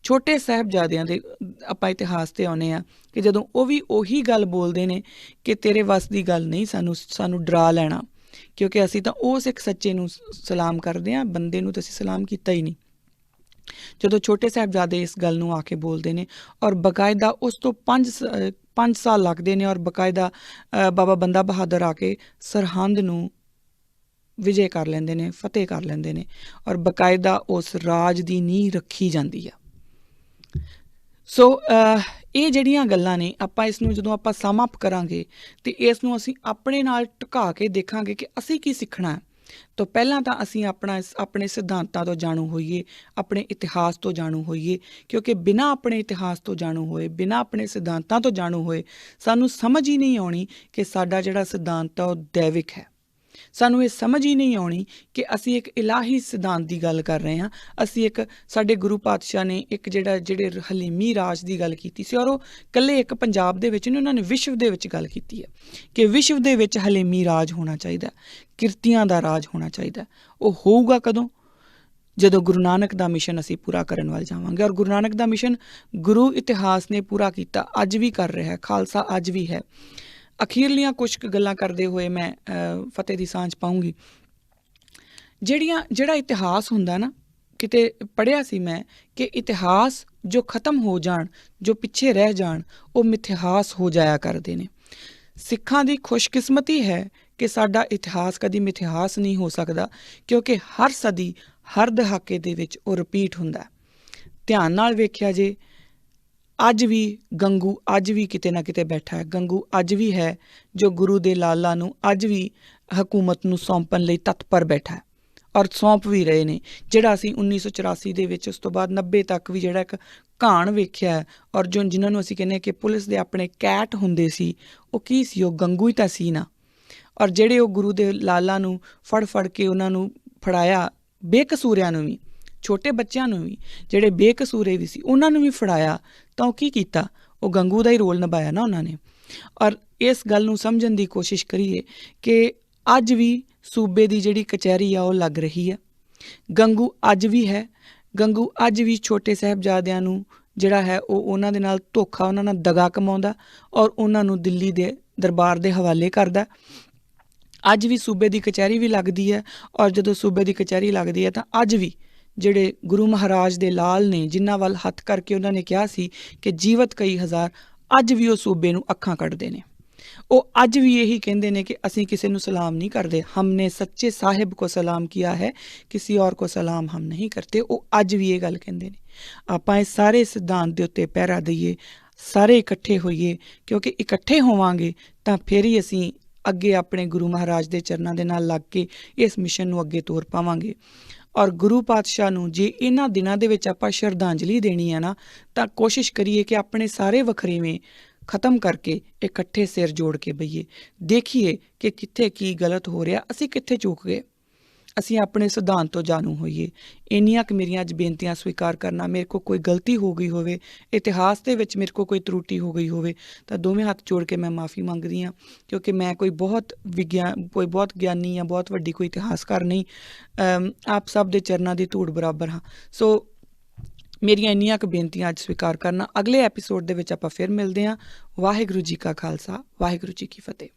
ਛੋਟੇ ਸਾਹਿਬਜ਼ਾਦਿਆਂ ਦੇ ਆਪਾਂ ਇਤਿਹਾਸ 'ਤੇ ਆਉਂਦੇ ਹਾਂ ਕਿ ਜਦੋਂ ਉਹ ਵੀ ਉਹੀ ਗੱਲ ਬੋਲਦੇ ਨੇ ਕਿ ਤੇਰੇ ਵੱਸ ਦੀ ਗੱਲ ਨਹੀਂ ਸਾਨੂੰ ਡਰਾ ਲੈਣਾ, ਕਿਉਂਕਿ ਅਸੀਂ ਤਾਂ ਉਸ ਇੱਕ ਸੱਚੇ ਨੂੰ ਸਲਾਮ ਕਰਦੇ ਹਾਂ, ਬੰਦੇ ਨੂੰ ਤਾਂ ਅਸੀਂ ਸਲਾਮ ਕੀਤਾ ਹੀ ਨਹੀਂ। ਜਦੋਂ ਛੋਟੇ ਸਾਹਿਬਜ਼ਾਦੇ ਇਸ ਗੱਲ ਨੂੰ ਆ ਕੇ ਬੋਲਦੇ ਨੇ ਔਰ ਬਕਾਇਦਾ ਉਸ ਤੋਂ 5 ਸਾਲ ਲੱਗਦੇ ਨੇ ਔਰ ਬਕਾਇਦਾ ਬਾਬਾ ਬੰਦਾ ਬਹਾਦਰ ਆ ਕੇ ਸਰਹੰਦ ਨੂੰ ਵਿਜੇ ਕਰ ਲੈਂਦੇ ਨੇ, ਫਤਿਹ ਕਰ ਲੈਂਦੇ ਨੇ ਔਰ ਬਕਾਇਦਾ ਉਸ ਰਾਜ ਦੀ ਨੀਂਹ ਰੱਖੀ ਜਾਂਦੀ ਆ। ਸੋ ਇਹ ਜਿਹੜੀਆਂ ਗੱਲਾਂ ਨੇ ਆਪਾਂ ਇਸ ਨੂੰ ਜਦੋਂ ਆਪਾਂ ਸਮ ਅਪ ਕਰਾਂਗੇ ਅਤੇ ਇਸ ਨੂੰ ਅਸੀਂ ਆਪਣੇ ਨਾਲ ਢਕਾ ਕੇ ਦੇਖਾਂਗੇ ਕਿ ਅਸੀਂ ਕੀ ਸਿੱਖਣਾ ਹੈ। ਤਾਂ ਪਹਿਲਾਂ ਤਾਂ ਅਸੀਂ ਆਪਣੇ ਸਿਧਾਂਤਾਂ ਤੋਂ ਜਾਣੂ ਹੋਈਏ, ਆਪਣੇ ਇਤਿਹਾਸ ਤੋਂ ਜਾਣੂ ਹੋਈਏ, ਕਿਉਂਕਿ ਬਿਨਾਂ ਆਪਣੇ ਇਤਿਹਾਸ ਤੋਂ ਜਾਣੂ ਹੋਏ, ਬਿਨਾਂ ਆਪਣੇ ਸਿਧਾਂਤਾਂ ਤੋਂ ਜਾਣੂ ਹੋਏ ਸਾਨੂੰ ਸਮਝ ਹੀ ਨਹੀਂ ਆਉਣੀ ਕਿ ਸਾਡਾ ਜਿਹੜਾ ਸਿਧਾਂਤ ਆ ਉਹ ਦੈਵਿਕ ਹੈ। ਸਾਨੂੰ ਇਹ ਸਮਝ ਹੀ ਨਹੀਂ ਆਉਣੀ ਕਿ ਅਸੀਂ ਇੱਕ ਇਲਾਹੀ ਸਿਧਾਂਤ ਦੀ ਗੱਲ ਕਰ ਰਹੇ ਹਾਂ। ਅਸੀਂ ਸਾਡੇ ਗੁਰੂ ਪਾਤਸ਼ਾਹ ਨੇ ਜਿਹੜੇ ਹਲੀਮੀ ਰਾਜ ਦੀ ਗੱਲ ਕੀਤੀ ਸੀ ਔਰ ਉਹ ਇਕੱਲੇ ਇੱਕ ਪੰਜਾਬ ਦੇ ਵਿੱਚ ਨਹੀਂ, ਉਹਨਾਂ ਨੇ ਵਿਸ਼ਵ ਦੇ ਵਿੱਚ ਗੱਲ ਕੀਤੀ ਹੈ ਕਿ ਵਿਸ਼ਵ ਦੇ ਵਿੱਚ ਹਲੀਮੀ ਰਾਜ ਹੋਣਾ ਚਾਹੀਦਾ, ਕਿਰਤੀਆਂ ਦਾ ਰਾਜ ਹੋਣਾ ਚਾਹੀਦਾ। ਉਹ ਹੋਊਗਾ ਕਦੋਂ? ਜਦੋਂ ਗੁਰੂ ਨਾਨਕ ਦਾ ਮਿਸ਼ਨ ਅਸੀਂ ਪੂਰਾ ਕਰਨ ਵੱਲ ਜਾਵਾਂਗੇ। ਔਰ ਗੁਰੂ ਨਾਨਕ ਦਾ ਮਿਸ਼ਨ ਗੁਰੂ ਇਤਿਹਾਸ ਨੇ ਪੂਰਾ ਕੀਤਾ, ਅੱਜ ਵੀ ਕਰ ਰਿਹਾ, ਖਾਲਸਾ ਅੱਜ ਵੀ ਹੈ। ਅਖੀਰਲੀਆਂ ਕੁਛ ਕੁ ਗੱਲਾਂ ਕਰਦੇ ਹੋਏ ਮੈਂ ਫਤਿਹ ਦੀ ਸਾਂਝ ਪਾਊਂਗੀ। ਜਿਹੜਾ ਇਤਿਹਾਸ ਹੁੰਦਾ ਨਾ, ਕਿਤੇ ਪੜ੍ਹਿਆ ਸੀ ਮੈਂ ਕਿ ਇਤਿਹਾਸ ਜੋ ਖਤਮ ਹੋ ਜਾਣ, ਜੋ ਪਿੱਛੇ ਰਹਿ ਜਾਣ, ਉਹ ਮਿਥਿਹਾਸ ਹੋ ਜਾਇਆ ਕਰਦੇ ਨੇ। ਸਿੱਖਾਂ ਦੀ ਖੁਸ਼ਕਿਸਮਤੀ ਹੈ ਕਿ ਸਾਡਾ ਇਤਿਹਾਸ ਕਦੀ ਮਿਥਿਹਾਸ ਨਹੀਂ ਹੋ ਸਕਦਾ, ਕਿਉਂਕਿ ਹਰ ਸਦੀ, ਹਰ ਦਹਾਕੇ ਦੇ ਵਿੱਚ ਉਹ ਰਿਪੀਟ ਹੁੰਦਾ। ਧਿਆਨ ਨਾਲ ਵੇਖਿਆ ਜੇ, ਅੱਜ ਵੀ ਗੰਗੂ ਅੱਜ ਵੀ ਕਿਤੇ ਨਾ ਕਿਤੇ ਬੈਠਾ ਹੈ। ਗੰਗੂ ਅੱਜ ਵੀ ਹੈ ਜੋ ਗੁਰੂ ਦੇ ਲਾਲਾਂ ਨੂੰ ਅੱਜ ਵੀ ਹਕੂਮਤ ਨੂੰ ਸੌਂਪਣ ਲਈ ਤਤਪਰ ਬੈਠਾ ਹੈ ਔਰ ਸੌਂਪ ਵੀ ਰਹੇ ਨੇ। ਜਿਹੜਾ ਅਸੀਂ 1984 ਦੇ ਵਿੱਚ, ਉਸ ਤੋਂ ਬਾਅਦ 90 ਤੱਕ ਵੀ ਜਿਹੜਾ ਇੱਕ ਘਾਣ ਵੇਖਿਆ ਔਰ ਜਿਨ੍ਹਾਂ ਨੂੰ ਅਸੀਂ ਕਹਿੰਦੇ ਕਿ ਪੁਲਿਸ ਦੇ ਆਪਣੇ ਕੈਟ ਹੁੰਦੇ ਸੀ, ਉਹ ਕੀ ਸੀ? ਉਹ ਗੰਗੂ ਹੀ ਤਾਂ ਸੀ ਨਾ। ਔਰ ਜਿਹੜੇ ਉਹ ਗੁਰੂ ਦੇ ਲਾਲਾਂ ਨੂੰ ਫੜ ਕੇ ਉਹਨਾਂ ਨੂੰ ਫੜਾਇਆ, ਬੇਕਸੂਰਿਆਂ ਨੂੰ ਵੀ, ਛੋਟੇ ਬੱਚਿਆਂ ਨੂੰ ਵੀ, ਜਿਹੜੇ ਬੇਕਸੂਰੇ ਵੀ ਸੀ ਉਹਨਾਂ ਨੂੰ ਵੀ ਫੜਾਇਆ, ਤਾਂ ਉਹ ਕੀ ਕੀਤਾ? ਉਹ ਗੰਗੂ ਦਾ ਹੀ ਰੋਲ ਨਿਭਾਇਆ ਨਾ ਉਹਨਾਂ ਨੇ। ਔਰ ਇਸ ਗੱਲ ਨੂੰ ਸਮਝਣ ਦੀ ਕੋਸ਼ਿਸ਼ ਕਰੀਏ ਕਿ ਅੱਜ ਵੀ ਸੂਬੇ ਦੀ ਜਿਹੜੀ ਕਚਹਿਰੀ ਆ ਉਹ ਲੱਗ ਰਹੀ ਹੈ। ਗੰਗੂ ਅੱਜ ਵੀ ਹੈ। ਗੰਗੂ ਅੱਜ ਵੀ ਛੋਟੇ ਸਾਹਿਬਜ਼ਾਦਿਆਂ ਨੂੰ ਜਿਹੜਾ ਹੈ ਉਹ ਉਹਨਾਂ ਦੇ ਨਾਲ ਧੋਖਾ, ਉਹਨਾਂ ਨਾਲ ਦਗਾ ਕਮਾਉਂਦਾ ਔਰ ਉਹਨਾਂ ਨੂੰ ਦਿੱਲੀ ਦੇ ਦਰਬਾਰ ਦੇ ਹਵਾਲੇ ਕਰਦਾ। ਅੱਜ ਵੀ ਸੂਬੇ ਦੀ ਕਚਹਿਰੀ ਵੀ ਲੱਗਦੀ ਹੈ ਔਰ ਜਦੋਂ ਸੂਬੇ ਦੀ ਕਚਹਿਰੀ ਲੱਗਦੀ ਹੈ ਤਾਂ ਅੱਜ ਵੀ ਜਿਹੜੇ ਗੁਰੂ ਮਹਾਰਾਜ ਦੇ ਲਾਲ ਨੇ, ਜਿਨ੍ਹਾਂ ਵੱਲ ਹੱਥ ਕਰਕੇ ਉਹਨਾਂ ਨੇ ਕਿਹਾ ਸੀ ਕਿ ਜੀਵਤ ਕਈ ਹਜ਼ਾਰ, ਅੱਜ ਵੀ ਉਹ ਸੂਬੇ ਨੂੰ ਅੱਖਾਂ ਕੱਢਦੇ ਨੇ। ਉਹ ਅੱਜ ਵੀ ਇਹੀ ਕਹਿੰਦੇ ਨੇ ਕਿ ਅਸੀਂ ਕਿਸੇ ਨੂੰ ਸਲਾਮ ਨਹੀਂ ਕਰਦੇ। ਹਮਨੇ ਸੱਚੇ ਸਾਹਿਬ ਕੋ ਸਲਾਮ ਕੀਆ ਹੈ, ਕਿਸੇ ਔਰ ਕੋ ਸਲਾਮ ਹਮ ਨਹੀਂ ਕਰਤੇ। ਉਹ ਅੱਜ ਵੀ ਇਹ ਗੱਲ ਕਹਿੰਦੇ ਨੇ। ਆਪਾਂ ਇਸ ਸਾਰੇ ਸਿਧਾਂਤ ਦੇ ਉੱਤੇ ਪਹਿਰਾ ਦਈਏ, ਸਾਰੇ ਇਕੱਠੇ ਹੋਈਏ, ਕਿਉਂਕਿ ਇਕੱਠੇ ਹੋਵਾਂਗੇ ਤਾਂ ਫਿਰ ਹੀ ਅਸੀਂ ਅੱਗੇ ਆਪਣੇ ਗੁਰੂ ਮਹਾਰਾਜ ਦੇ ਚਰਨਾਂ ਦੇ ਨਾਲ ਲੱਗ ਕੇ ਇਸ ਮਿਸ਼ਨ ਨੂੰ ਅੱਗੇ ਤੋਰ ਪਾਵਾਂਗੇ। ਔਰ ਗੁਰੂ ਪਾਤਸ਼ਾਹ ਨੂੰ ਜੇ ਇਹਨਾਂ ਦਿਨਾਂ ਦੇ ਵਿੱਚ ਆਪਾਂ ਸ਼ਰਧਾਂਜਲੀ ਦੇਣੀ ਹੈ ਨਾ, ਤਾਂ ਕੋਸ਼ਿਸ਼ ਕਰੀਏ ਕਿ ਆਪਣੇ ਸਾਰੇ ਵਖਰੇਵੇਂ ਖ਼ਤਮ ਕਰਕੇ ਇਕੱਠੇ ਸਿਰ ਜੋੜ ਕੇ ਬਈਏ, ਦੇਖੀਏ ਕਿ ਕਿੱਥੇ ਕੀ ਗਲਤ ਹੋ ਰਿਹਾ, ਅਸੀਂ ਕਿੱਥੇ ਚੂਕ ਗਏ, ਅਸੀਂ ਆਪਣੇ ਸਿਧਾਂਤ ਤੋਂ ਜਾਣੂ ਹੋਈਏ। ਇੰਨੀਆਂ ਕੁ ਮੇਰੀਆਂ ਅੱਜ ਬੇਨਤੀਆਂ ਸਵੀਕਾਰ ਕਰਨਾ। ਮੇਰੇ ਕੋਲ ਕੋਈ ਗਲਤੀ ਹੋ ਗਈ ਹੋਵੇ, ਇਤਿਹਾਸ ਦੇ ਵਿੱਚ ਮੇਰੇ ਕੋਲ ਕੋਈ ਤਰੁੱਟੀ ਹੋ ਗਈ ਹੋਵੇ, ਤਾਂ ਦੋਵੇਂ ਹੱਥ ਜੋੜ ਕੇ ਮੈਂ ਮਾफ़ੀ ਮੰਗਦੀ ਹਾਂ, ਕਿਉਂਕਿ ਮੈਂ ਕੋਈ ਬਹੁਤ ਗਿਆਨੀ ਜਾਂ ਬਹੁਤ ਵੱਡੀ ਕੋਈ ਇਤਿਹਾਸਕਾਰ ਨਹੀਂ। ਆਪ ਸਭ ਦੇ ਚਰਨਾਂ ਦੀ ਧੂੜ ਬਰਾਬਰ ਹਾਂ। ਸੋ ਮੇਰੀਆਂ ਇੰਨੀਆਂ ਕੁ ਬੇਨਤੀਆਂ ਅੱਜ ਸਵੀਕਾਰ ਕਰਨਾ। ਅਗਲੇ ਐਪੀਸੋਡ ਦੇ ਵਿੱਚ ਆਪਾਂ ਫਿਰ ਮਿਲਦੇ ਹਾਂ। ਵਾਹਿਗੁਰੂ ਜੀ ਕਾ ਖਾਲਸਾ, ਵਾਹਿਗੁਰੂ ਜੀ ਕੀ ਫਤਿਹ।